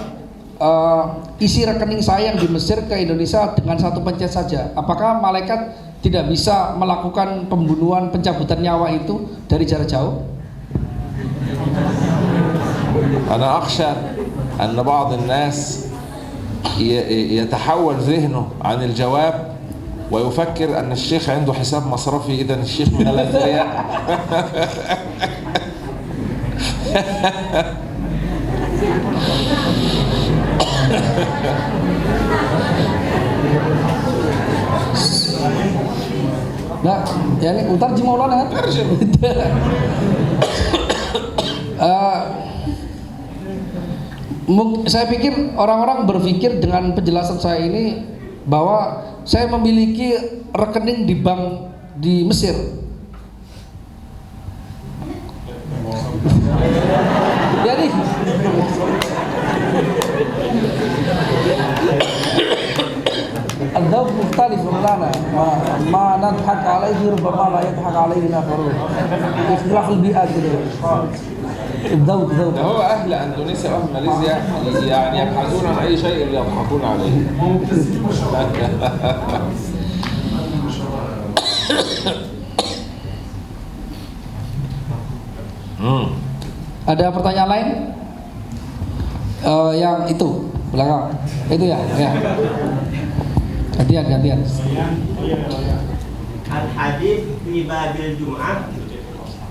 [SPEAKER 1] isi rekening saya yang di Mesir ke Indonesia dengan satu pencet saja. Apakah malaikat tidak bisa melakukan pembunuhan, pencabutan nyawa itu dari jarak jauh?
[SPEAKER 2] أنا أخشى أن بعض الناس يتحول ذهنه عن الجواب ويفكر أن الشيخ عنده حساب مصرفي إذا الشيخ من الأثرياء.
[SPEAKER 1] Nah, yani utarjim Maulana. Saya pikir orang-orang berpikir dengan penjelasan saya ini bahwa saya memiliki rekening di bank di Mesir. Jadi الذوق مختلف لنا ما نضحك عليه ربما لا يضحك عليه آخرون اختلاف البيئات كده الذوق
[SPEAKER 2] ده هو أهل أندونيسيا وأهل ماليزيا يعني يبحثون عن أي شيء يضحكون عليه.
[SPEAKER 1] Ada pertanyaan lain? Yang itu belakang itu ya. Gantian.
[SPEAKER 7] Al-hadits fi babil Jum'ah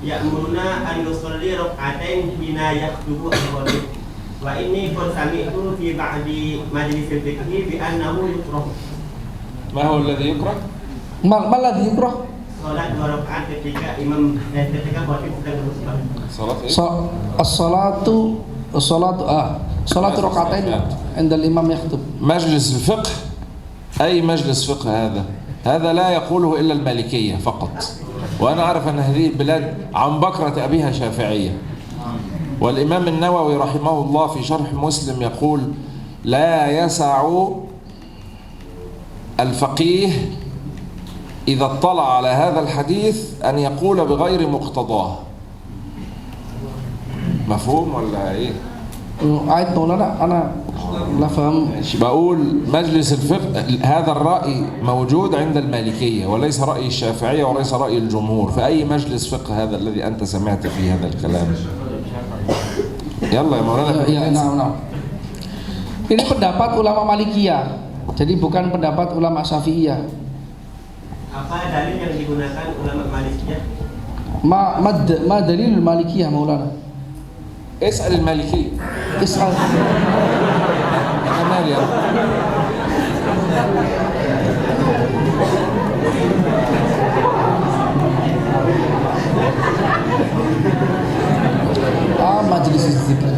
[SPEAKER 7] ya'muruna an nusalli rak'atain hina yakhtubu al-khatib. Wa inni qad sami'tu fi ba'di majlis al-fiqh bi annahu yukrah.
[SPEAKER 2] ما هو الذي يكره؟
[SPEAKER 1] Malah diikrah.
[SPEAKER 7] Salat 2 rakaat ketika imam ketika khatib sedang berkhutbah.
[SPEAKER 2] صلاة إيه؟
[SPEAKER 1] Salatu rakaatain indal imam yakhutub.
[SPEAKER 2] مجلس الفقه أي مجلس فقه هذا لا يقوله إلا المالكية فقط. وأنا أعرف أن هذه البلاد عن بكرة أبيها شافعية. والإمام النووي رحمه الله في شرح مسلم يقول لا يسع الفقيه إذا اطلع على هذا الحديث أن يقول بغير مقتضاه. مفهوم ولا إيه؟
[SPEAKER 1] Ayat Maulana ana la faham.
[SPEAKER 2] بقول مجلس الفقه هذا الرأي موجود عند المالكية وليس رأي الشافعية وليس رأي الجمهور. فأي مجلس فقه هذا الذي أنت سمعت فيه هذا الكلام؟ يلا يا مولانا.
[SPEAKER 1] Nah. Ini pendapat ulama Malikiyah. Jadi bukan pendapat ulama Syafi'iyah.
[SPEAKER 7] Apa dalil yang digunakan ulama Malikiyah?
[SPEAKER 1] Ma dalilul Malikiyah Maulana?
[SPEAKER 2] اسأل المالكية.
[SPEAKER 1] Is'al.
[SPEAKER 2] أنا مالي أنا.
[SPEAKER 1] Majelis zikir.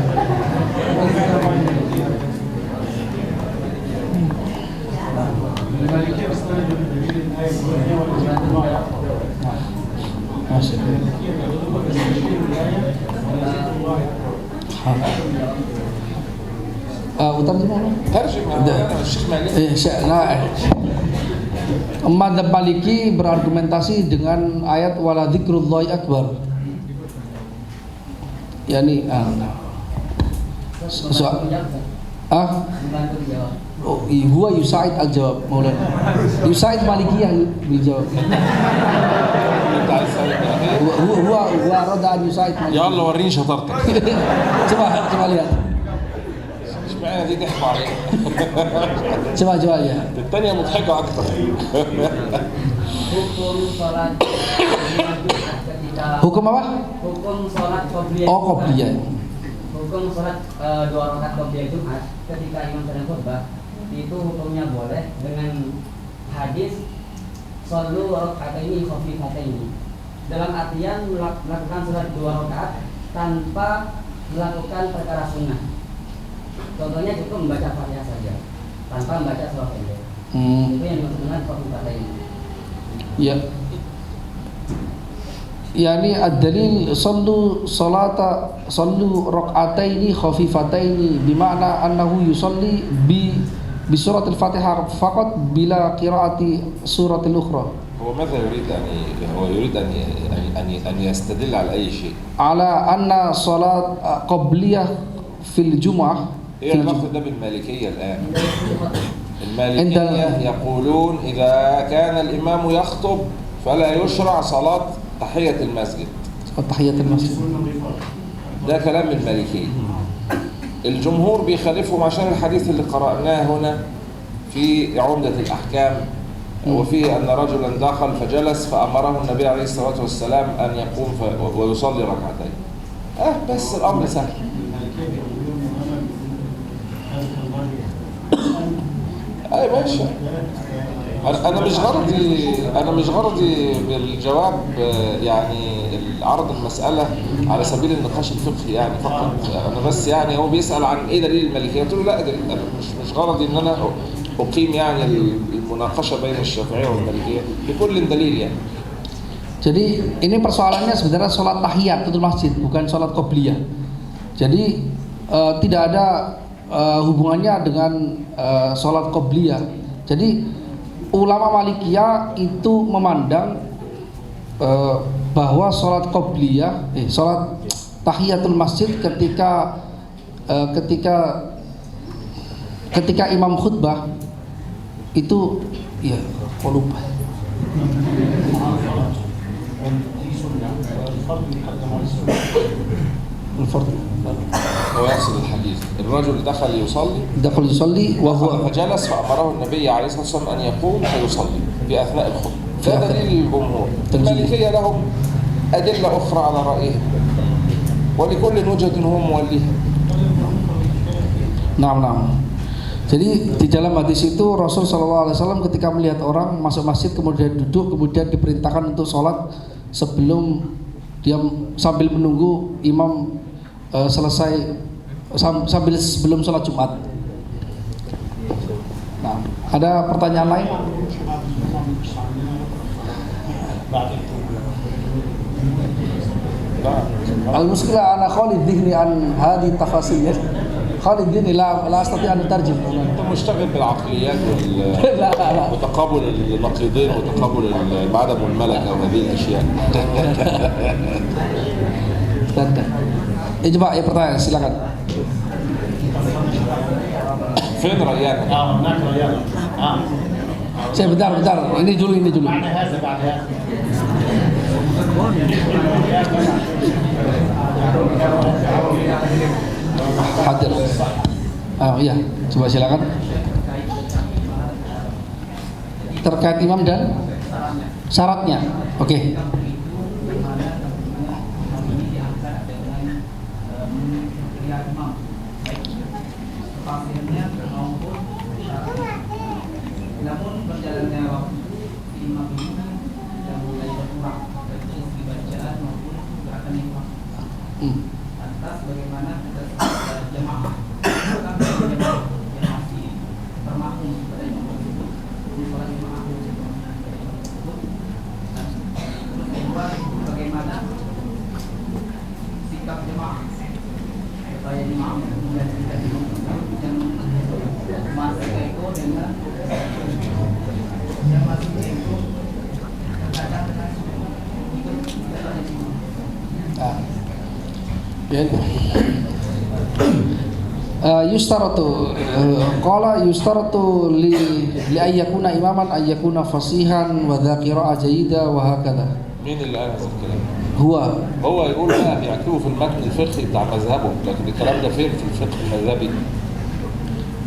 [SPEAKER 2] ترجم يا مولانا الشيخ مالك.
[SPEAKER 1] Madzhab Maliki berargumentasi dengan ayat wala dzikrullahi akbar. Yani huwa yusaid al-jawab Maulana. Yusaid Maliki yang dijawab. Huwa rada an yusaid Maliki.
[SPEAKER 2] يلا وريني شطارتك.
[SPEAKER 1] Coba lihat.
[SPEAKER 2] اشمعنى دي ضحكوا عليها؟
[SPEAKER 1] Coba lihat.
[SPEAKER 2] الثانية مضحكة أكتر.
[SPEAKER 6] Hukum sholat ketika
[SPEAKER 1] Hukum apa?
[SPEAKER 6] hukum sholat qobliyah.
[SPEAKER 1] Oh, qobliyah.
[SPEAKER 6] Hukum sholat 2 rakaat qobliyah Jumat ketika imam sedang khutbah itu hukumnya boleh dengan hadis shollu raka'ataini khafifataini. Dalam artian melakukan sholat 2 rakaat tanpa melakukan perkara sunnah. Contohnya cukup membaca Fatihah saja tanpa membaca surah pendek. Itu yang dimaksud dengan khafifataini.
[SPEAKER 1] Ya. Yani ad-dalil sallu rak'ataini khafifataini bima'na annahu yusalli bi suratil Fatihah faqat bila qira'ati suratil ukhra.
[SPEAKER 2] هو ماذا يريد أن يستدل على أي شيء؟
[SPEAKER 1] على أن صلاة قبلية في الجمعة
[SPEAKER 2] إيه علاقة ده بالمالكية الآن؟ المالكية يقولون إذا كان الإمام يخطب فلا يشرع صلاة تحية المسجد.
[SPEAKER 1] تحية المسجد
[SPEAKER 2] ده كلام المالكية. الجمهور بيخالفهم عشان الحديث اللي قرأناه هنا في عمدة الأحكام وفيه أن رجلا دخل فجلس فأمره النبي عليه الصلاة والسلام أن يقوم ويصلي ركعتين. بس الأمر سهل. ماشي. أنا مش غرضي بالجواب يعني عرض المسألة على سبيل النقاش الفقهي يعني فقط. أنا بس يعني هو بيسأل عن إيه دليل المالكية، قلت له لا مش غرضي إن أنا أقيم يعني المناقشة بين الشافعية والمالكية بكل دليل يعني.
[SPEAKER 1] Jadi ini persoalannya sebenarnya sholat tahiyatul masjid bukan sholat qobliyah. Jadi tidak ada hubungannya dengan sholat qobliyah. Jadi ulama Malikiyah itu memandang bahwa sholat qobliyah, sholat tahiyatul masjid ketika imam khutbah itu ya kok lupa.
[SPEAKER 2] هو يقصد الحديث الرجل دخل يصلي
[SPEAKER 1] وهو
[SPEAKER 2] فجلس فأمره النبي عليه الصلاة والسلام أن يقوم فيصلي في أثناء الخطبة. ده دليل الجمهور. المالكية لهم أدلة أخرى على رأيهم ولكل وجهة هم موليها.
[SPEAKER 1] Nah. Jadi di dalam hadis itu Rasul SAW ketika melihat orang masuk masjid kemudian duduk, kemudian diperintahkan untuk sholat sebelum dia sambil menunggu imam selesai sambil sebelum sholat Jumat. Nah, ada pertanyaan lain? Al-muskilah ana Khalid dhihni an hadi tafasil. خالد الدين لا استطيع ان اترجم.
[SPEAKER 2] انت مشتغل بالعقليات
[SPEAKER 1] لا
[SPEAKER 2] وتقابل النقيضين وتقابل العدم والملكه وهذه الاشياء.
[SPEAKER 1] Coba ya pertanyaan silakan.
[SPEAKER 2] فين ريان؟
[SPEAKER 1] Saya bentar. Ini dulu. Hadir. Iya, coba silakan. Terkait imam dan syaratnya. Oke.
[SPEAKER 6] Namun berjalannya waktu imam ini sudah mulai berkurang dari segi bacaan maupun gerakan imam. Lantas bagaimana jemaah yang masih termakmum pada imam tersebut, sholat jemaah terus kedua bagaimana sikap jemaah supaya imam dan sikap imam yang masih ego dengan yang masih ego terkadang dengan ikut
[SPEAKER 1] yustaratu qala yustaratu li ayyakuna imaman ayyakuna fasihan wa dha qira'ah jayyida wa hakadha.
[SPEAKER 2] مين اللي قال هذا الكلام؟
[SPEAKER 1] هو
[SPEAKER 2] يقول لا يعتبره في المتن الفقهي بتاع مذهبه، لكن الكلام ده فين في الفقه المذهبي؟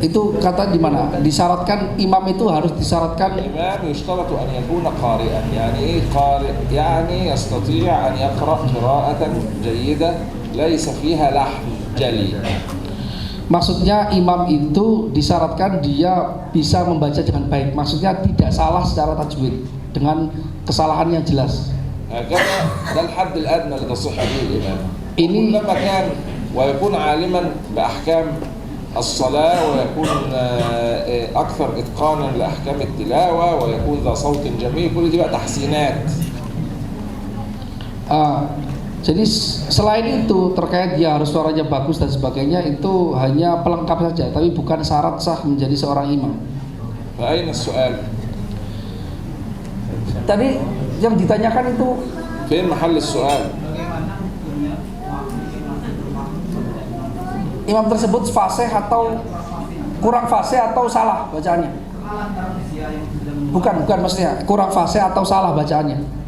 [SPEAKER 1] Itu kata di mana? Disyaratkan imam itu harus disyaratkan
[SPEAKER 2] الإمام يشترط أن يكون قارئا، يعني إيه قارئ؟ يعني يستطيع أن يقرأ قراءة جيدة ليس فيها لحن جلي.
[SPEAKER 1] Maksudnya imam itu disyaratkan dia bisa membaca dengan baik. Maksudnya tidak salah secara tajwid dengan kesalahan yang jelas.
[SPEAKER 2] هكذا ده الحد الأدنى لتصح به الإمامة.
[SPEAKER 1] Ini
[SPEAKER 2] لما كان ويكون عالما بأحكام الصلاة ويكون أكثر إتقانا لأحكام التلاوة ويكون ذا صوت جميل، كل دي بقى تحسينات.
[SPEAKER 1] Jadi selain itu terkait dia harus suaranya bagus dan sebagainya itu hanya pelengkap saja, tapi bukan syarat sah menjadi seorang imam.
[SPEAKER 2] فأين السؤال؟
[SPEAKER 1] Tadi yang ditanyakan itu
[SPEAKER 2] فين محل السؤال؟
[SPEAKER 1] imam tersebut fasih atau kurang fasih atau salah bacaannya? Bukan maksudnya kurang fasih atau salah bacaannya.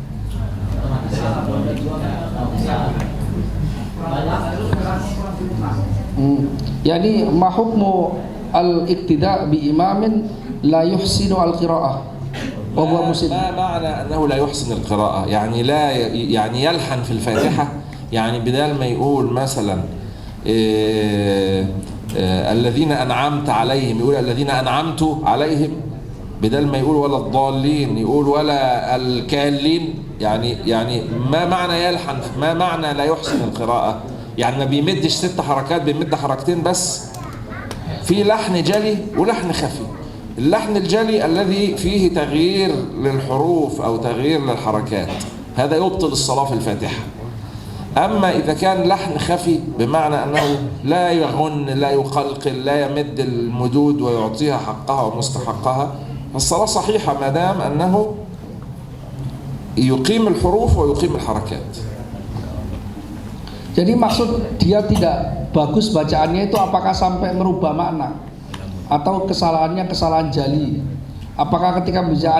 [SPEAKER 1] Yani ma hukmu al-iqtida bi imamin la yuhsinu al-qira'ah wa huwa muslim.
[SPEAKER 2] ما معنى أنه لا يحسن القراءة؟ يعني لا يعني يلحن في الفاتحة، يعني بدال ما يقول مثلا الذين أنعمت عليهم يقول الذين أنعمت عليهم، بدل ما يقول ولا الضالين يقول ولا الكالين. يعني ما معنى يلحن؟ ما معنى لا يحسن القراءة؟ يعني ما بيمدش 6 حركات، بيمد حركتين بس. في لحن جلي ولحن خفي. اللحن الجلي الذي فيه تغيير للحروف أو تغيير للحركات، هذا يبطل الصلاة في الفاتحة. أما إذا كان لحن خفي بمعنى أنه لا يغن لا يقلقل لا يمد المدود ويعطيها حقها ومستحقها، الصلاة صحيحة ما دام أنه يقيم الحروف ويقيم الحركات.
[SPEAKER 1] Jadi maksud dia tidak bagus bacaannya itu apakah sampai merubah makna atau kesalahannya kesalahan jali? Apakah ketika membaca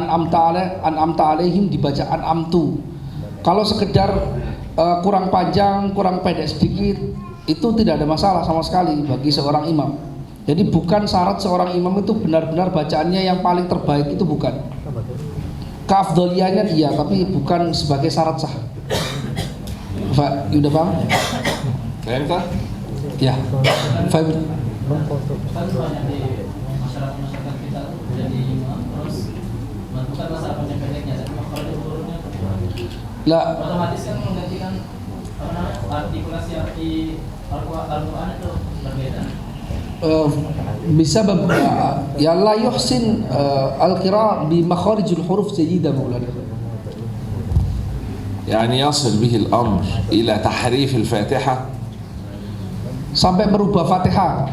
[SPEAKER 1] an'amta alaihim dibaca an'amtu? Kalau sekedar kurang panjang, kurang pendek sedikit, itu tidak ada masalah sama sekali bagi seorang imam. Jadi bukan syarat seorang imam itu benar-benar bacaannya yang paling terbaik, itu bukan. Keafdoliannya iya, tapi bukan sebagai syarat sah. Pak, udah paham?
[SPEAKER 2] فهمت؟
[SPEAKER 1] Ya. Faham?
[SPEAKER 6] Kan banyak di masyarakat kita jadi imam terus bukan masalah panjang pendeknya tapi makhrajul hurufnya
[SPEAKER 1] Lah,
[SPEAKER 6] otomatis kan menggantikan apa namanya artikulasi Al-Quran itu berbeda.
[SPEAKER 1] bisa ya la yuhsin al-qira' bi makharijul huruf jayyida Maulana.
[SPEAKER 2] يعني يصل به الأمر إلى تحريف الفاتحة
[SPEAKER 1] Sampai merubah Fatihah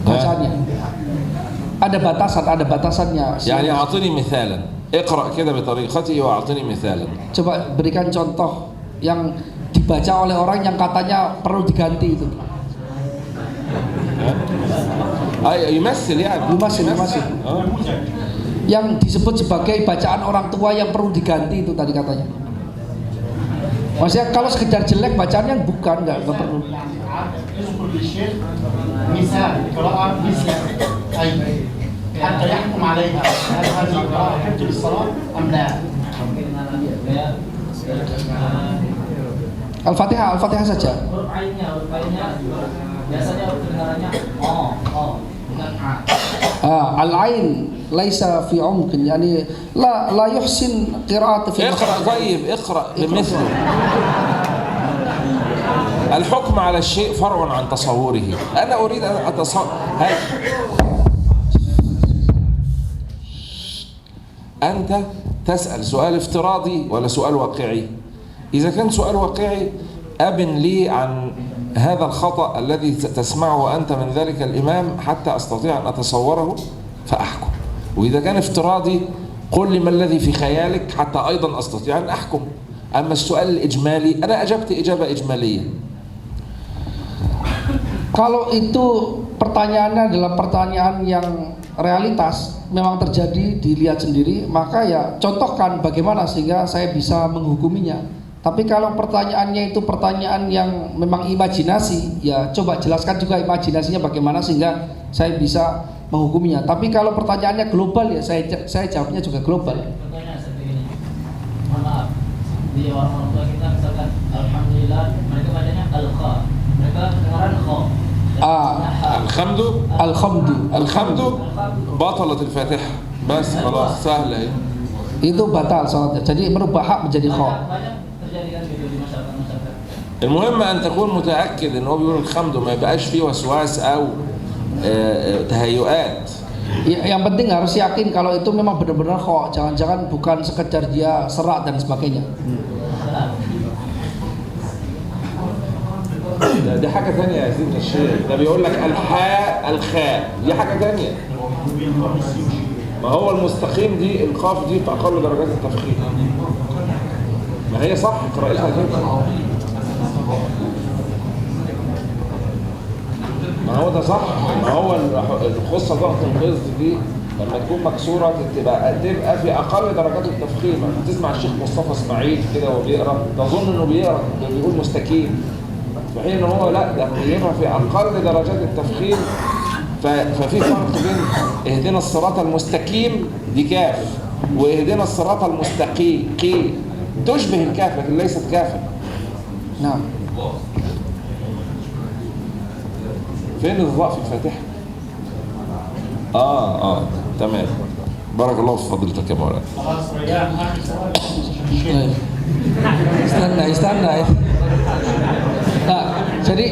[SPEAKER 1] bacaannya. Ada batasannya.
[SPEAKER 2] يعني أعطني مثالا اقرأ كده بطريقتي وأعطني مثالا.
[SPEAKER 1] Coba berikan contoh yang dibaca oleh orang yang katanya perlu diganti itu.
[SPEAKER 2] يمثل يعني
[SPEAKER 1] Yumasil.
[SPEAKER 2] آه.
[SPEAKER 1] Yang disebut sebagai bacaan orang tua yang perlu diganti itu tadi katanya. Maksudnya kalau sekedar jelek bacaannya bukan, nggak perlu.
[SPEAKER 8] يذكر للشيخ مثال قراءة مثل أي حتى يحكم عليها هل هذه القراءة حفظ للصلاة أم لا؟
[SPEAKER 1] Al-Fatihah saja.
[SPEAKER 6] Huruf ainnya biasanya kedengarannya bukan a.
[SPEAKER 1] Al-ain laisa fi umkin, yani la yuhsin qira'at fi
[SPEAKER 2] اقرأ طيب اقرأ بمثله. الحكم على الشيء فرع عن تصوره. أنا أريد أن أتصور أنت تسأل سؤال افتراضي ولا سؤال واقعي؟ إذا كان سؤال واقعي أبن لي عن هذا الخطأ الذي تسمعه أنت من ذلك الإمام حتى أستطيع أن أتصوره فأحكم. وإذا كان افتراضي قل لي ما الذي في خيالك حتى أيضا أستطيع أن أحكم. أما السؤال الإجمالي أنا أجبت إجابة إجمالية.
[SPEAKER 1] Kalau itu pertanyaannya adalah pertanyaan yang realitas, memang terjadi, dilihat sendiri, maka ya contohkan bagaimana sehingga saya bisa menghukuminya. Tapi kalau pertanyaannya itu pertanyaan yang memang imajinasi, ya coba jelaskan juga imajinasinya bagaimana sehingga saya bisa menghukuminya. Tapi kalau pertanyaannya global ya saya jawabnya juga global.
[SPEAKER 6] Contohnya seperti ini. Mohon maaf. Di orang tua kita misalkan alhamdulillah mereka bacanya al-kha. Mereka dengaran kha.
[SPEAKER 2] الحمد بطلت الفاتحة بس خلاص سهلة هي.
[SPEAKER 1] Itu batal salatnya. Jadi merubah hak menjadi kha.
[SPEAKER 6] Banyak terjadi kan gitu di masyarakat.
[SPEAKER 2] المهم أن تكون متأكد إن هو بيقول الحمد وما يبقاش فيه وسواس أو تهيؤات.
[SPEAKER 1] Yang penting harus yakin kalau itu memang benar-benar kha. Jangan-jangan bukan sekedar dia serak dan sebagainya.
[SPEAKER 2] دي حاجة تانية يا سيدنا الشيخ. ده بيقول لك الحاء الخاء دي حاجة تانية. ما هو المستقيم دي القاف دي في أقل درجات التفخيم. ما هي صح قراءتها كده. ما هو ده صح. ما هو الخصة ضغط القصد دي لما تكون مكسورة تبقى في أقل درجات التفخيم. تسمع الشيخ مصطفى اسماعيل كده وهو بيقرأ تظن إنه بيقول مستكين. في حين هو لا ده بيقرأ في أقل درجات التفخيم. ففي فرق بين اهدنا الصراط المستقيم دي كاف واهدنا الصراط المستقيم قي تشبه الكاف لكن ليست كافا.
[SPEAKER 1] نعم.
[SPEAKER 2] فين الضاء في الفاتحة؟ تمام. بارك الله في فضيلتك يا مولانا.
[SPEAKER 1] Istana. Nah, jadi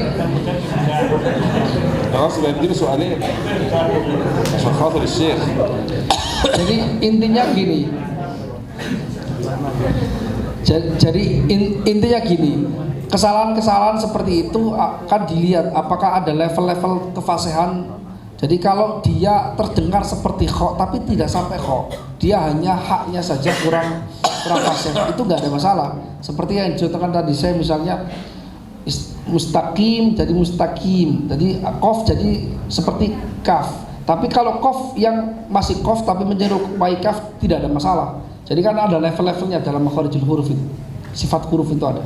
[SPEAKER 2] خلاص يبقى اديله سؤالين عشان خاطر الشيخ.
[SPEAKER 1] Jadi intinya gini. Intinya gini. Kesalahan-kesalahan seperti itu akan dilihat apakah ada level-level kefasihan. Jadi kalau dia terdengar seperti kha tapi tidak sampai kha, dia hanya haknya saja kurang fasih, itu nggak ada masalah. Seperti yang dicontohkan tadi saya misalnya mustaqim jadi mustaqim, jadi qaf jadi seperti kaf. Tapi kalau qaf yang masih qaf tapi menyerupai kaf tidak ada masalah. Jadi kan ada level-levelnya dalam makharijul huruf itu. Sifat huruf itu ada.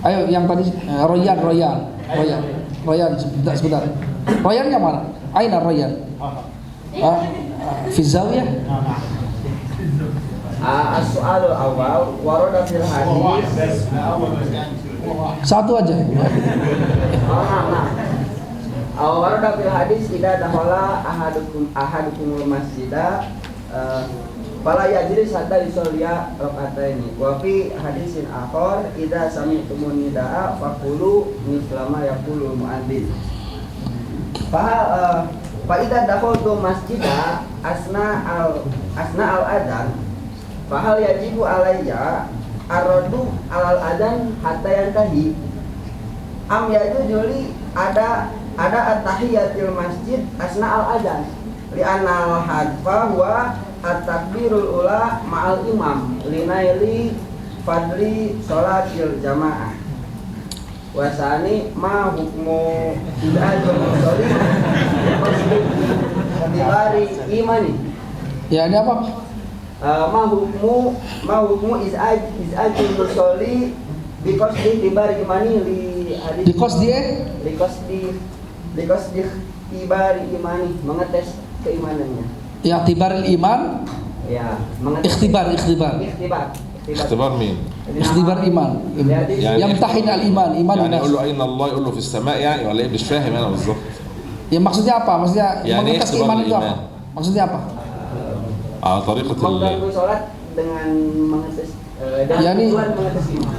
[SPEAKER 1] Ayo yang tadi Royan sebentar. Royannya mana? Aina Royan? Fi zawiyah?
[SPEAKER 3] السؤال الأول ورد في الحديث
[SPEAKER 1] Satu aja.
[SPEAKER 9] Warada fil hadis idza dakhala ahadukumul masjida fala yajlis hatta yusalliya rak'ataini. Wa fi hadisin akhar idza sami'tumun nidaa faqulu mislama yaqulu muadzin. Fa idza dakhaltu masjida asna al adzan fa hal yajibu alayya arraddu alal adzan hatta yantahi am yajuzuli ada at-tahiyatil masjid asna al-adzan li anna al-hadfa huwa at-takbirul ula ma'al imam linaili fadli sholatil jamaah wasani ma hukmu idajul musalli katibari imani.
[SPEAKER 1] Ya, ini apa?
[SPEAKER 9] Ma hukmu izajul musalli because tibari imani li hadis because di tibari imani mengetes keimanannya.
[SPEAKER 1] Ya, tibaril iman.
[SPEAKER 9] Ya,
[SPEAKER 1] Ikhtibar.
[SPEAKER 2] اختبار مين؟
[SPEAKER 1] Ikhtibar iman. Yamtahin al-iman.
[SPEAKER 2] يعني يقول له أين الله يقول له في السماء يعني ولا إيه؟ مش فاهم أنا بالظبط.
[SPEAKER 1] Ya, maksudnya apa? Maksudnya
[SPEAKER 2] يعني
[SPEAKER 1] mengetes
[SPEAKER 2] اختبار
[SPEAKER 1] keimanan itu apa?
[SPEAKER 2] الإيمان
[SPEAKER 9] Maksudnya apa?
[SPEAKER 2] على طريقة
[SPEAKER 9] Mengganggu sholat dengan mengetes
[SPEAKER 1] Yani
[SPEAKER 9] mengetes iman.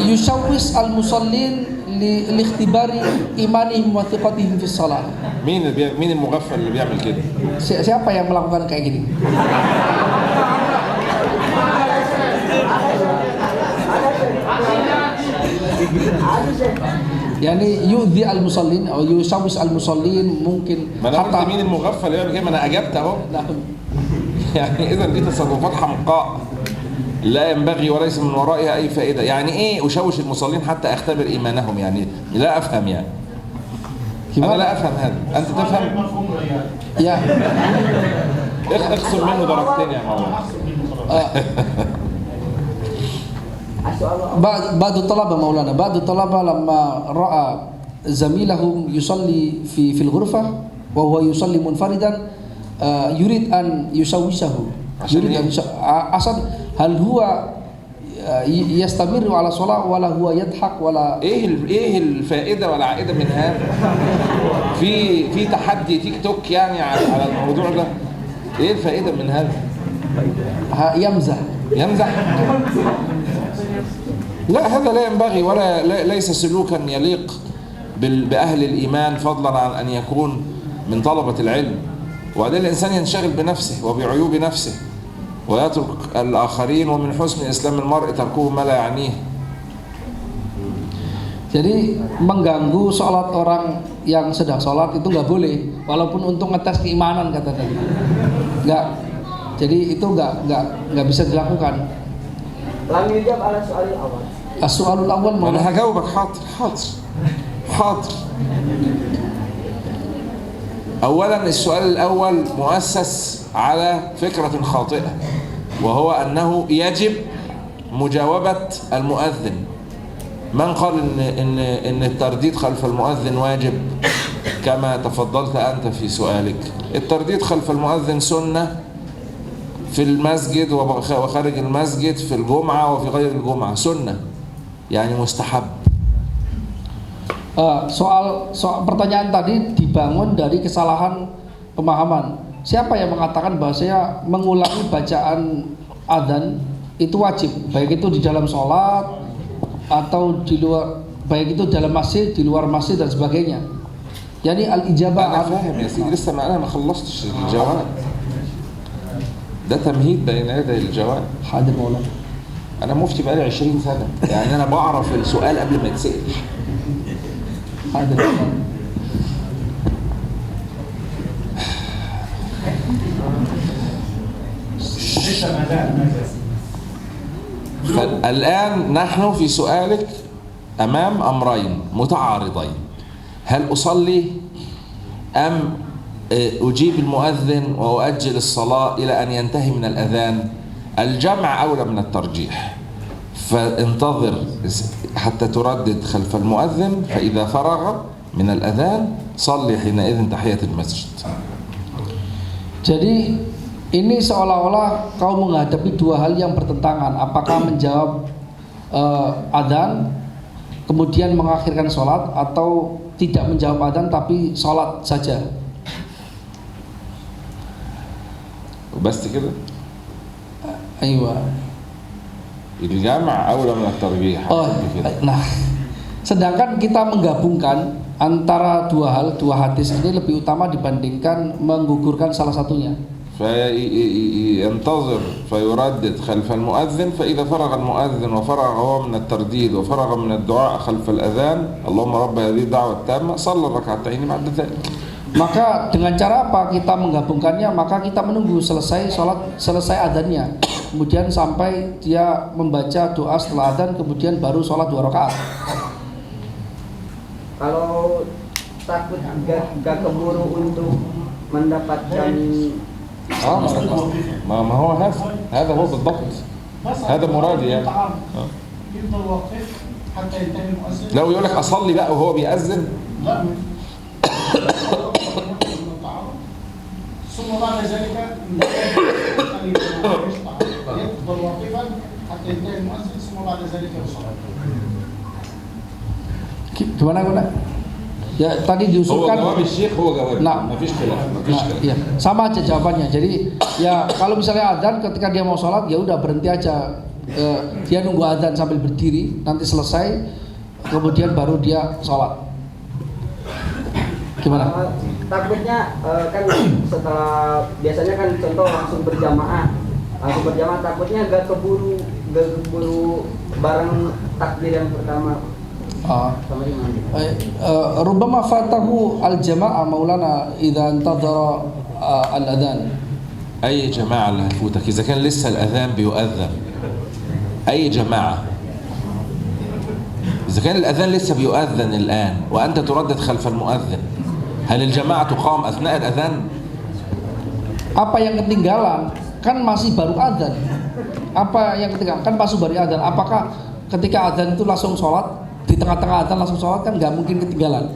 [SPEAKER 1] Yushawwis al-musallin li ikhtibari imanihim wa thiqatihim fi shalah.
[SPEAKER 2] مين المغفل اللي بيعمل كده؟
[SPEAKER 1] Siapa yang melakukan kayak gini? Yani yu'dhi al-musallin atau yushawwis al-musallin mungkin
[SPEAKER 2] ما أنا قلت مين المغفل اللي بيعمل كده؟ ما أنا أجبت أهو. يعني إذا دي تصرفات حمقاء لا ينبغي وليس من ورائها أي فائدة. يعني إيه أشوش المصلين حتى أختبر إيمانهم؟ يعني لا أفهم يعني. أنا لا أفهم هذا. أنت تفهم؟
[SPEAKER 1] Ya.
[SPEAKER 2] اخصم منه درجتين يا مولانا.
[SPEAKER 1] بعض الطلبة مولانا بعض الطلبة لما رأى زميلهم يصلي في الغرفة وهو يصلي منفردا يريد أن يشوشه يريد أن أصلا هل هو يستمر على صلاة ولا هو يضحك ولا
[SPEAKER 2] ايه الفائدة ولا عائدة من هذا؟ في تحدي تيك توك يعني على الموضوع ده. ايه الفائدة من هذا؟
[SPEAKER 1] يمزح
[SPEAKER 2] لا هذا لا ينبغي ولا ليس سلوكا يليق بأهل الإيمان فضلا عن أن يكون من طلبة العلم. وبعدين الإنسان ينشغل بنفسه وبعيوب نفسه ويترك الآخرين ومن حسن إسلام المرء تركه ما لا يعنيه.
[SPEAKER 1] Jadi mengganggu sholat orang yang sedang sholat itu nggak boleh, walaupun untuk ngetes keimanan kata tadi. Nggak. Jadi itu nggak bisa dilakukan.
[SPEAKER 9] Lam yujab ala soalil awal.
[SPEAKER 1] As-soalul awal
[SPEAKER 2] أنا هجاوبك حاضر. أولا السؤال الأول مؤسس على فكرة خاطئة وهو أنه يجب مجاوبة المؤذن. من قال إن الترديد خلف المؤذن واجب كما تفضلت أنت في سؤالك؟ الترديد خلف المؤذن سنة في المسجد وخارج المسجد في الجمعة وفي غير الجمعة سنة يعني مستحب.
[SPEAKER 1] Soal pertanyaan tadi dibangun dari kesalahan pemahaman. Siapa yang mengatakan bahwasanya mengulangi bacaan adzan itu wajib, baik itu di dalam sholat atau di luar, baik itu dalam masjid, di luar masjid dan sebagainya. Yani al-ijabah.
[SPEAKER 2] أنا فاهم يا سيدي لسه أنا ما خلصتش الجواب. ده تمهيد بين يدي الجواب.
[SPEAKER 1] حاضر مولانا.
[SPEAKER 2] أنا مفتي بقالي 20 سنة يعني أنا بعرف السؤال قبل ما يتسأل.
[SPEAKER 1] حاضر.
[SPEAKER 2] فالآن نحن في سؤالك أمام أمرين متعارضين. هل أصلي أم أجيب المؤذن وأؤجل الصلاة إلى أن ينتهي من الأذان؟ الجمع أولى من الترجيح. فانتظر حتى تردد خلف المؤذن فإذا فرغ من الأذان صلي حينئذ تحية المسجد.
[SPEAKER 1] Jadi ini seolah-olah kau menghadapi dua hal yang bertentangan. Apakah menjawab adzan kemudian mengakhirkan sholat atau tidak menjawab adzan tapi sholat saja?
[SPEAKER 2] بس كده
[SPEAKER 1] Aywa.
[SPEAKER 2] الجمع أولى من الترجيح.
[SPEAKER 1] Oh, nah, sedangkan kita menggabungkan antara dua hadis ini lebih utama dibandingkan menggugurkan salah satunya.
[SPEAKER 2] فينتظر فيردد خلف المؤذن فإذا فرغ المؤذن وفرغ هو من الترديد وفرغ من الدعاء خلف الأذان اللهم رب هذه الدعوة التامة صلى الركعتين بعد ذلك.
[SPEAKER 1] Maka dengan cara apa kita menggabungkannya? Maka kita menunggu selesai sholat, selesai adzannya, kemudian sampai dia membaca doa setelah adzan, kemudian baru sholat 2 rakaat.
[SPEAKER 9] Kalau takut gak keburu untuk mendapatkan
[SPEAKER 2] ما هو هذا هو بالضبط هذا مرادي يعني.
[SPEAKER 8] يفضل واقف حتى ينتهي المؤذن.
[SPEAKER 2] لو يقول لك أصلي بقى وهو بيأذن
[SPEAKER 8] لا ثم بعد ذلك يفضل واقفا حتى ينتهي المؤذن ثم بعد ذلك يصلي.
[SPEAKER 1] Gimana? Ya tadi
[SPEAKER 2] هو
[SPEAKER 1] diusulkan.
[SPEAKER 2] جواب الشيخ هو جواب.
[SPEAKER 1] Nah,
[SPEAKER 2] ما فيش خلاف.
[SPEAKER 1] iya, sama aja jawabannya. Jadi ya kalau misalnya adzan ketika dia mau sholat ya udah berhenti aja. Dia nunggu adzan sambil berdiri, nanti selesai, kemudian baru dia sholat. Gimana?
[SPEAKER 9] Takutnya kan setelah biasanya kan contoh langsung berjamaah takutnya gak keburu bareng takbir yang pertama. Sama imam.
[SPEAKER 1] ربما فاته الجماعة مولانا إذا انتظر الأذان.
[SPEAKER 2] أي جماعة اللي هتفوتك إذا كان لسه الأذان بيؤذن أي جماعة إذا كان الأذان لسه بيؤذن الآن وأنت تردد خلف المؤذن هل الجماعة تقام أثناء الأذان؟
[SPEAKER 1] Apa yang ketinggalan kan masih baru adzan. Apa yang ketinggalan kan masih baru adzan. Apakah ketika adzan itu langsung sholat, di tengah-tengah adzan langsung sholat kan nggak mungkin ketinggalan.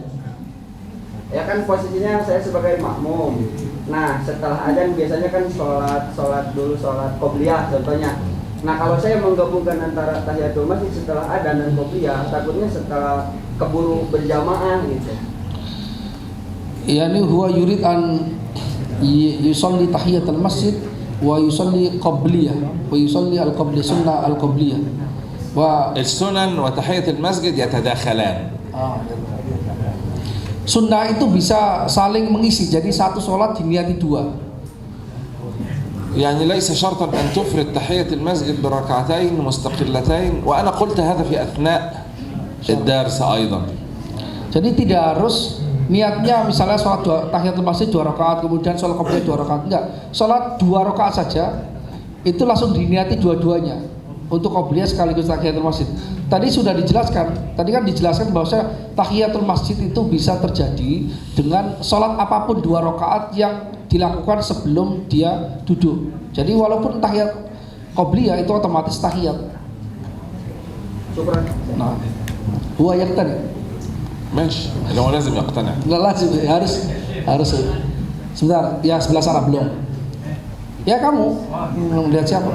[SPEAKER 9] Ya kan posisinya saya sebagai makmum. Nah setelah adzan biasanya kan sholat dulu, sholat qobliyah contohnya. Nah kalau saya menggabungkan antara tahiyatul masjid setelah adzan dan qobliyah, takutnya setelah keburu berjamaah gitu.
[SPEAKER 1] Yani huwa yurid an yusalli tahiyatul masjid wa yusalli qabliyah wa yusalli al-qabliyah sunnah al-qabliyah wa
[SPEAKER 2] السنن وتحية المسجد يتداخلان.
[SPEAKER 1] Sunnah itu bisa saling mengisi, jadi satu sholat diniati 2.
[SPEAKER 2] يعني ليس شرطا أن تفرد تحية المسجد بركعتين مستقلتين وأنا قلت هذا في أثناء الدرس أيضا.
[SPEAKER 1] Jadi tidak harus niatnya misalnya sholat tahiyatul masjid 2 rakaat kemudian sholat qabliyah 2 rakaat, enggak, sholat 2 rakaat saja itu langsung diniati dua-duanya untuk qabliyah sekaligus tahiyatul masjid. Tadi sudah dijelaskan, tadi kan dijelaskan bahwa tahiyatul masjid itu bisa terjadi dengan sholat apapun 2 rakaat yang dilakukan sebelum dia duduk. Jadi walaupun tahiyat qabliyah itu otomatis tahiyat.
[SPEAKER 9] Syukran.
[SPEAKER 1] Nah, huwa yaqtani.
[SPEAKER 2] ماشي هو لازم يقتنع.
[SPEAKER 1] Nggak lazim, harus. Sebentar, ya sebelah sana belum. Ya kamu melihat siapa?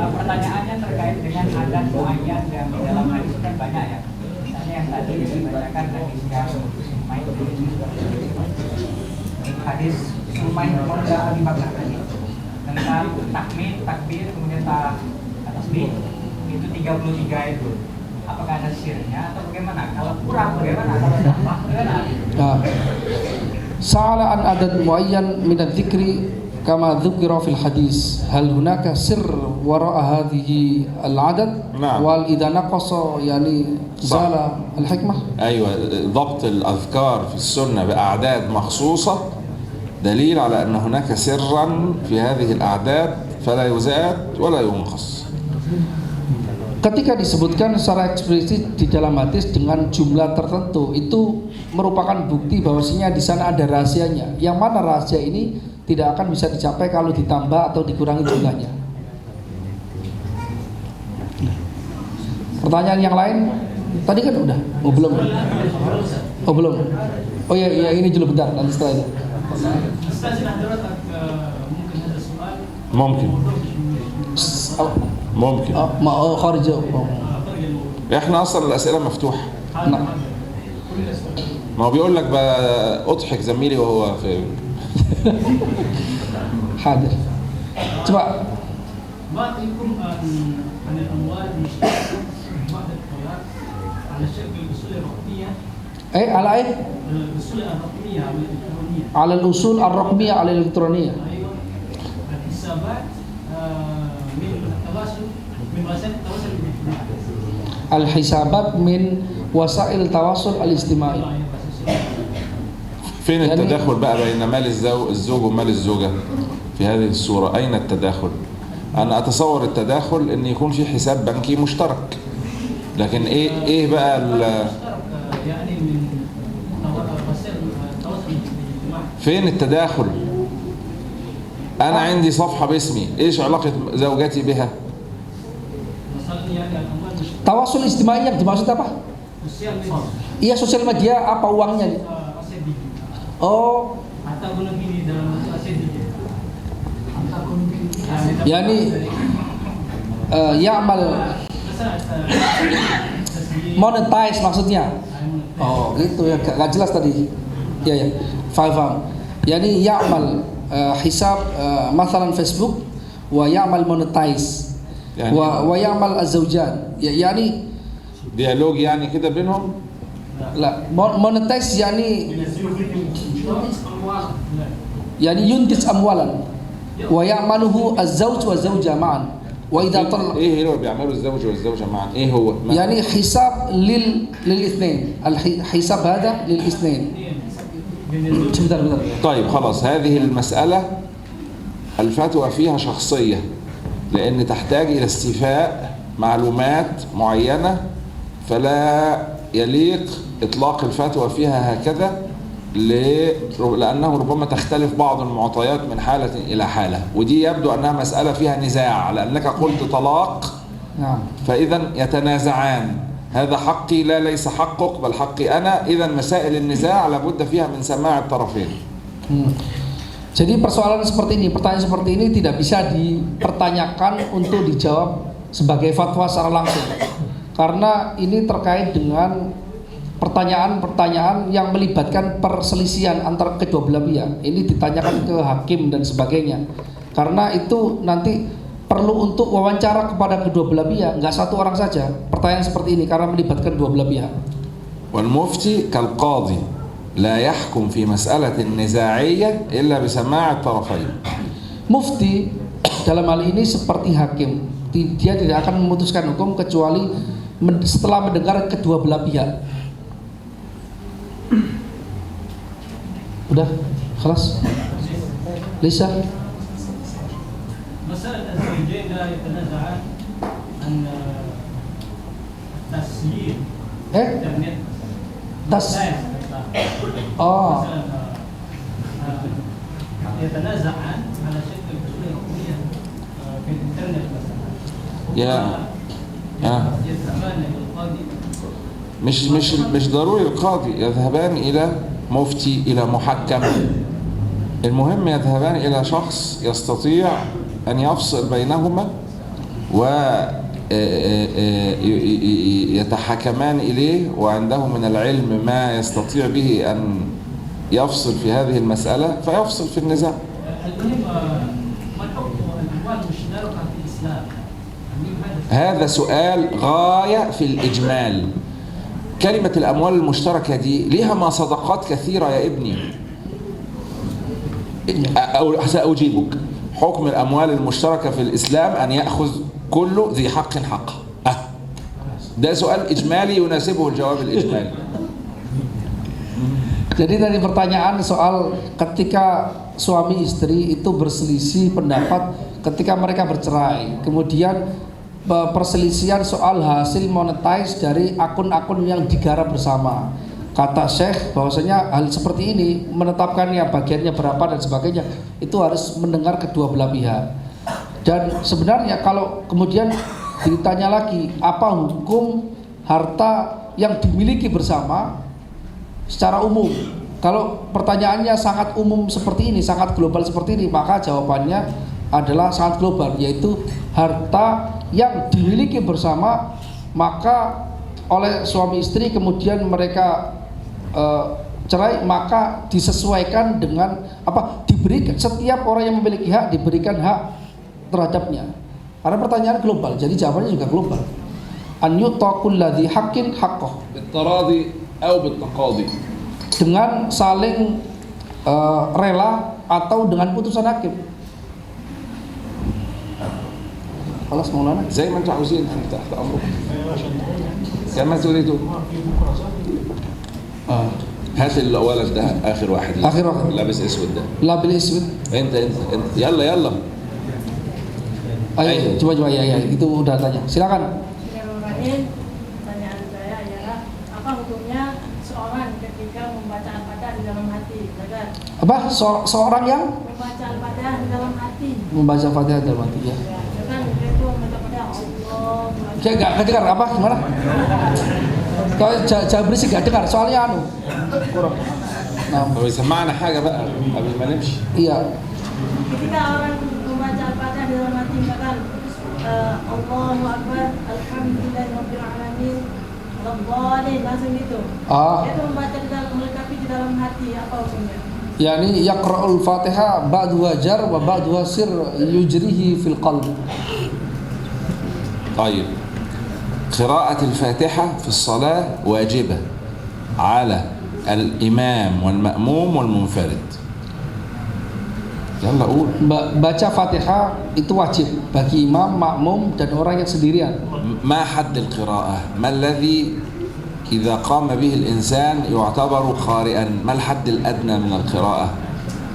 [SPEAKER 6] Pertanyaannya terkait dengan adat muayyan yang di dalam hadis kan banyak ya. Misalnya yang tadi dibacakan hadis yang hadis Sumai Maula Abi Bakar tadi tentang takbir kemudian tasbih itu 33 itu. Apakah ada sirnya atau bagaimana? Kalau kurang bagaimana? Kalau tambah bagaimana?
[SPEAKER 1] Sa'ala an adat muayyan min adz-dzikri kama dzukira fil hadis. Hal hunaka sir wara'a hadhihi al-'adad? Wal idza naqasa yani zala al-hikmah?
[SPEAKER 2] أيوة ضبط الأذكار في السنة بأعداد مخصوصة دليل على أن هناك سرا في هذه الأعداد فلا يزاد ولا ينقص.
[SPEAKER 1] Ketika disebutkan secara eksplisit di dalam hadis dengan jumlah tertentu, itu merupakan bukti bahwasanya di sana ada rahasianya. Yang mana rahasia ini tidak akan bisa dicapai kalau ditambah atau dikurangi jumlahnya. Pertanyaan yang lain? Tadi kan udah? Oh belum? Oh belum? Oh ya ini dulu bentar, nanti setelah itu.
[SPEAKER 2] ممكن. ممكن.
[SPEAKER 1] خارج.
[SPEAKER 2] احنا اصلا الاسئله مفتوحه.
[SPEAKER 1] نعم.
[SPEAKER 2] ما هو بيقول لك بقى اضحك زميلي وهو في
[SPEAKER 1] حاضر. coba.
[SPEAKER 10] ما رأيكم عن الأموال المشتركة بعد الطلاق على شكل الأصول الرقمية؟
[SPEAKER 1] على ايه؟
[SPEAKER 10] الأصول الرقمية أو الإلكترونية.
[SPEAKER 1] على الأصول الرقمية على الإلكترونية.
[SPEAKER 10] أيوة. الحسابات من التواصل من وسائل التواصل الاجتماعي.
[SPEAKER 1] الحسابات من وسائل التواصل الاجتماعي.
[SPEAKER 2] فين التداخل بقى بين مال الزوج ومال الزوجة في هذه الصورة؟ أين التداخل؟ أنا أتصور التداخل إن يكون في حساب بنكي مشترك، لكن إيه بقى
[SPEAKER 10] يعني من وسائل التواصل الاجتماعي.
[SPEAKER 2] فين التداخل؟ أنا عندي صفحة باسمي، إيش علاقة زوجتي بها؟
[SPEAKER 1] Tawasul ijtimai yang dimaksud apa?
[SPEAKER 10] Sosial media.
[SPEAKER 1] Iya, sosial media, apa uangnya?
[SPEAKER 10] Aset digital.
[SPEAKER 1] Oh.
[SPEAKER 10] Atau guna gini dalam bentuk aset digital.
[SPEAKER 1] Yani ya'mal monetize maksudnya. Oh, gitu ya, gak jelas tadi. Ya, faham. Yani ya'mal hisab masalan Facebook wa ya'mal monetize. ويعمل الزوجان يعني
[SPEAKER 2] ديالوج يعني كده بينهم.
[SPEAKER 1] لا مونتايز يعني ينتج اموالا ويعمله الزوج والزوجه معا واذا طلق.
[SPEAKER 2] ايه اللي بيعمله الزوج والزوجه معا؟ ايه هو؟
[SPEAKER 1] يعني حساب للاثنين، الحساب هذا للاثنين.
[SPEAKER 2] طيب خلاص، هذه المسألة الفتوى فيها شخصية، لأن تحتاج إلى استيفاء معلومات معينة، فلا يليق إطلاق الفتوى فيها هكذا، لأنه ربما تختلف بعض المعطيات من حالة إلى حالة، ودي يبدو أنها مسألة فيها نزاع، لأنك قلت طلاق فإذا يتنازعان، هذا حقي لا ليس حقك بل حقي أنا، إذا مسائل النزاع لابد فيها من سماع الطرفين.
[SPEAKER 1] Jadi persoalan seperti ini, pertanyaan seperti ini tidak bisa dipertanyakan untuk dijawab sebagai fatwa secara langsung, karena ini terkait dengan pertanyaan-pertanyaan yang melibatkan perselisihan antara kedua belah pihak. Ini ditanyakan ke hakim dan sebagainya, karena itu nanti perlu untuk wawancara kepada kedua belah pihak, nggak satu orang saja. Pertanyaan seperti ini karena melibatkan dua belah pihak.
[SPEAKER 2] Wal mufti kal qadhi لا يحكم في مسألة نزاعية إلا بسماع الطرفين.
[SPEAKER 1] Mufti dalam hal ini seperti hakim, dia tidak akan memutuskan hukum kecuali setelah mendengar kedua belah pihak. Udah, kelas. Lisa.
[SPEAKER 10] مسألة الزوجين لا يتنازعان عن تسيير الإنترنت. يتنازعان على شكل الأصول الرقمية في الإنترنت مثلا. يذهبان إلى القاضي.
[SPEAKER 2] مش ضروري القاضي، يذهبان إلى مفتي، إلى محكم، المهم يذهبان إلى شخص يستطيع أن يفصل بينهما ويتحكمان إليه، وعنده من العلم ما يستطيع به أن يفصل في هذه المسألة فيفصل في النزاع.
[SPEAKER 10] ما الحكم الأموال المشتركة في الإسلام؟
[SPEAKER 2] هذا سؤال غاية في الإجمال. كلمة الأموال المشتركة دي لها مصداقات كثيرة يا ابني. سأجيبك. حكم الأموال المشتركة في الإسلام أن يأخذ كل ذي حق حقه. ده سؤال إجمالي يناسبه الجواب الإجمالي.
[SPEAKER 1] Jadi tadi pertanyaan soal ketika suami istri itu berselisih pendapat ketika mereka bercerai, kemudian perselisihan soal hasil monetize dari akun-akun yang digarap bersama. Kata Syekh bahwasanya hal seperti ini menetapkannya bagiannya berapa dan sebagainya itu harus mendengar kedua belah pihak. Dan sebenarnya kalau kemudian ditanya lagi apa hukum harta yang dimiliki bersama secara umum, kalau pertanyaannya sangat umum seperti ini, sangat global seperti ini, maka jawabannya adalah sangat global, yaitu harta yang dimiliki bersama, maka oleh suami istri kemudian mereka cerai, maka disesuaikan dengan diberikan, setiap orang yang memiliki hak diberikan hak terhadapnya. Karena pertanyaan global, jadi jawabannya juga global. An yutaqul ladzi haqqin haqqah
[SPEAKER 2] بالتراضي أو بالتقاضي.
[SPEAKER 1] Dengan saling rela atau dengan putusan hakim. خلاص مولانا
[SPEAKER 2] زي ما انتم عاوزين، تحت أمركم كما تريدوا. هات الولد ده آخر واحد لابس أسود ده.
[SPEAKER 1] لابس أسود.
[SPEAKER 2] أنت يلا.
[SPEAKER 1] Ayo, coba ya, itu udah tanya. Silakan.
[SPEAKER 11] Pertanyaan saya adalah apa hukumnya seorang ketika membaca Al-Fatihah di dalam hati?
[SPEAKER 1] Apa? Seorang yang
[SPEAKER 11] membaca Al-Fatihah di dalam hati.
[SPEAKER 1] Membaca Fatihah dalam hati ya.
[SPEAKER 11] Kan itu membaca Fatihah Allah.
[SPEAKER 1] Kayak enggak kedengar apa gimana? Kalau jangan berisik enggak dengar, soalnya kurang.
[SPEAKER 2] Nah, سمعنا حاجة بقى قبل ما نمشي.
[SPEAKER 1] Iya.
[SPEAKER 11] Ketika orang membaca Al-Fatihah di dalam hati misalkan Allahu Akbar, Alhamdulillahirabbil alamin, Rabbani, langsung gitu. Itu membaca di dalam, melengkapi di dalam hati, apa hukumnya?
[SPEAKER 1] Yani yaqra'ul Fatihah ba'duha jar wa ba'duha sir yujrihi fil qalb.
[SPEAKER 2] طيب قراءة الفاتحة في الصلاة واجبة على الإمام والمأموم والمنفرد. يلا قول.
[SPEAKER 1] Baca Fatihah itu wajib bagi imam, makmum dan orang yang sendirian.
[SPEAKER 2] ما حد القراءة؟ ما الذي إذا قام به الإنسان يعتبر قارئا؟ ما الحد الأدنى من القراءة؟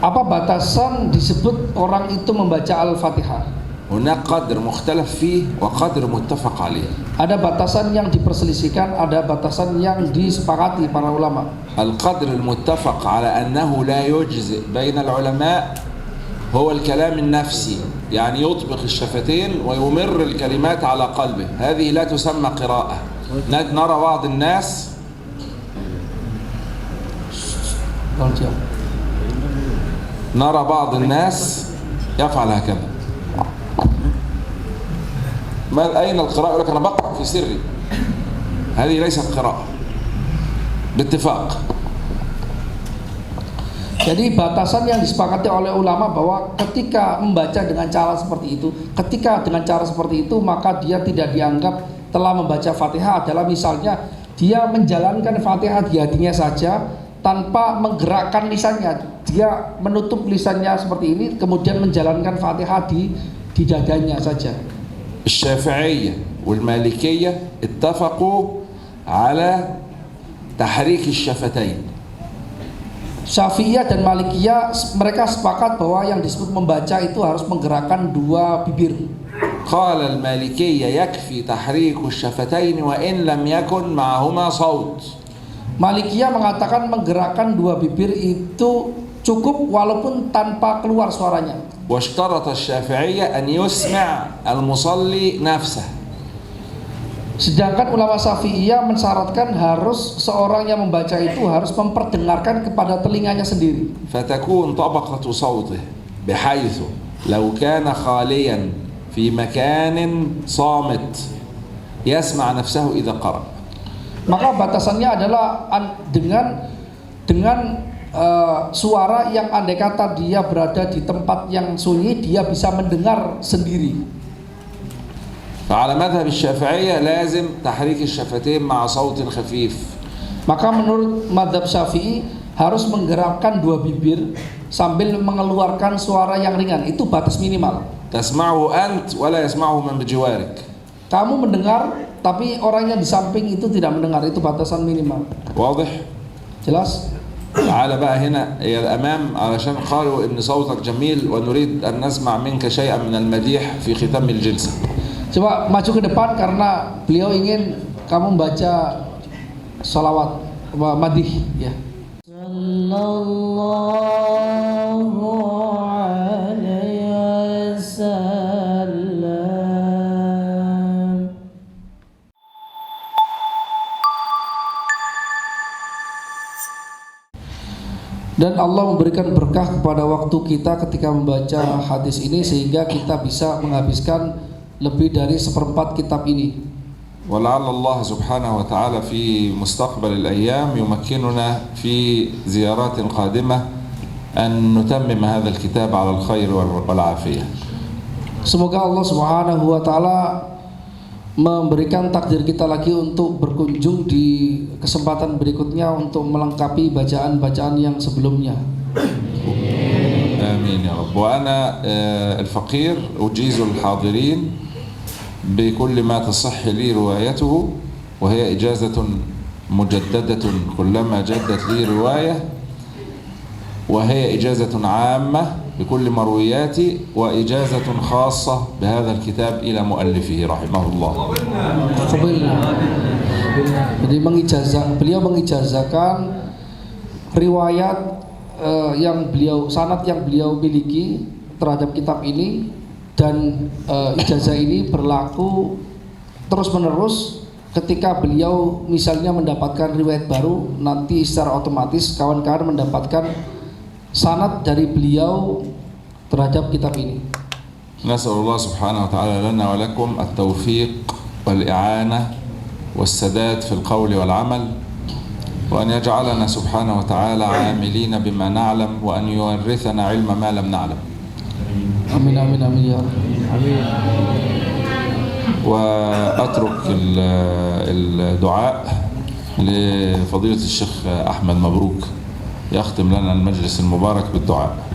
[SPEAKER 1] Apa batasan disebut orang itu membaca Al-Fatihah?
[SPEAKER 2] هناك قدر مختلف فيه وقدر متفق عليه.
[SPEAKER 1] Ada batasan yang diperselisihkan, ada batasan yang disepakati para ulama.
[SPEAKER 2] القدر المتفق على أنه لا يجزئ بين العلماء هو الكلام النفسي، يعني يطبق الشفتين ويمر الكلمات على قلبه، هذه لا تسمى قراءة. نرى بعض الناس يفعل هكذا. ما أين القراءة؟ يقول لك أنا بقرأ في سري. هذه ليست قراءة باتفاق.
[SPEAKER 1] Jadi batasan yang disepakati oleh ulama bahwa ketika membaca dengan cara seperti itu, maka dia tidak dianggap telah membaca Fatihah adalah misalnya dia menjalankan Fatihah di hatinya saja tanpa menggerakkan lisannya. Dia menutup lisannya seperti ini kemudian menjalankan Fatihah di dadanya saja.
[SPEAKER 2] الشافعية والمالكية اتفقوا على تحريك الشفتين.
[SPEAKER 1] Syafi'iyah dan Malikiyah mereka sepakat bahwa yang disebut membaca itu harus menggerakkan dua bibir.
[SPEAKER 2] قال المالكية يكفي تحريك الشفتين وإن لم يكن معهما صوت.
[SPEAKER 1] Malikiyah mengatakan menggerakkan dua bibir itu cukup walaupun tanpa keluar suaranya.
[SPEAKER 2] واشترط الشافعية أن يسمع المصلي نفسه.
[SPEAKER 1] Sedangkan ulama Syafi'iyah mensyaratkan harus seorang yang membaca itu harus memperdengarkan kepada telinganya sendiri.
[SPEAKER 2] فتكون طبقة صوته بحيث لو كان خاليا في مكان صامت يسمع نفسه إذا قرأ.
[SPEAKER 1] Maka batasannya adalah dengan suara yang andai kata dia berada di tempat yang sunyi dia bisa mendengar sendiri.
[SPEAKER 2] فعلى مذهب الشافعية لازم تحريك الشفتين مع صوت خفيف.
[SPEAKER 1] Maka menurut mazhab Syafi'i harus menggerakkan dua bibir sambil mengeluarkan suara yang ringan. Itu batas minimal.
[SPEAKER 2] تسمعه أنت ولا يسمعه من بجوارك.
[SPEAKER 1] Kamu mendengar tapi orang yang di samping itu tidak mendengar. Itu batasan minimal.
[SPEAKER 2] واضح؟
[SPEAKER 1] Jelas?
[SPEAKER 2] تعال بقى هنا إلى الأمام علشان قالوا إن صوتك جميل ونريد أن نسمع منك شيئا من المديح في ختام الجلسة.
[SPEAKER 1] Coba maju ke depan karena beliau ingin kamu baca salawat madih ya. Sallallahu alaihi wasallam. Dan Allah memberikan berkah kepada waktu kita ketika membaca hadis ini sehingga kita bisa menghabiskan lebih dari 1/4 kitab ini.
[SPEAKER 2] ولعل الله سبحانه وتعالى في مستقبل الأيام يمكننا في زيارات قادمة أن نتمم هذا الكتاب على الخير والعافية.
[SPEAKER 1] Semoga Allah Subhanahu wa taala memberikan takdir kita lagi untuk berkunjung di kesempatan berikutnya untuk melengkapi bacaan-bacaan yang sebelumnya.
[SPEAKER 2] آمين يا رب. وأنا الفقير أجيز الحاضرين بكل ما تصح لي روايته، وهي إجازة مجددة كلما جدت لي رواية، وهي إجازة عامة بكل مروياتي، وإجازة خاصة بهذا الكتاب إلى مؤلفه رحمه الله.
[SPEAKER 1] Jadi beliau mengijazahkan riwayat sanad yang beliau miliki terhadap kitab ini, dan ijazah ini berlaku terus menerus. Ketika beliau misalnya mendapatkan riwayat baru, nanti secara otomatis kawan-kawan mendapatkan sanad dari beliau terhadap kitab ini.
[SPEAKER 2] نسأل الله سبحانه وتعالى لنا ولكم التوفيق والإعانة والسداد في القول والعمل، وأن يجعلنا سبحانه وتعالى عاملين بما نعلم، وأن يورثنا علم ما لم نعلم.
[SPEAKER 1] آمين آمين آمين يا رب.
[SPEAKER 2] وأترك الدعاء لفضيلة الشيخ أحمد مبروك يختم لنا المجلس المبارك بالدعاء.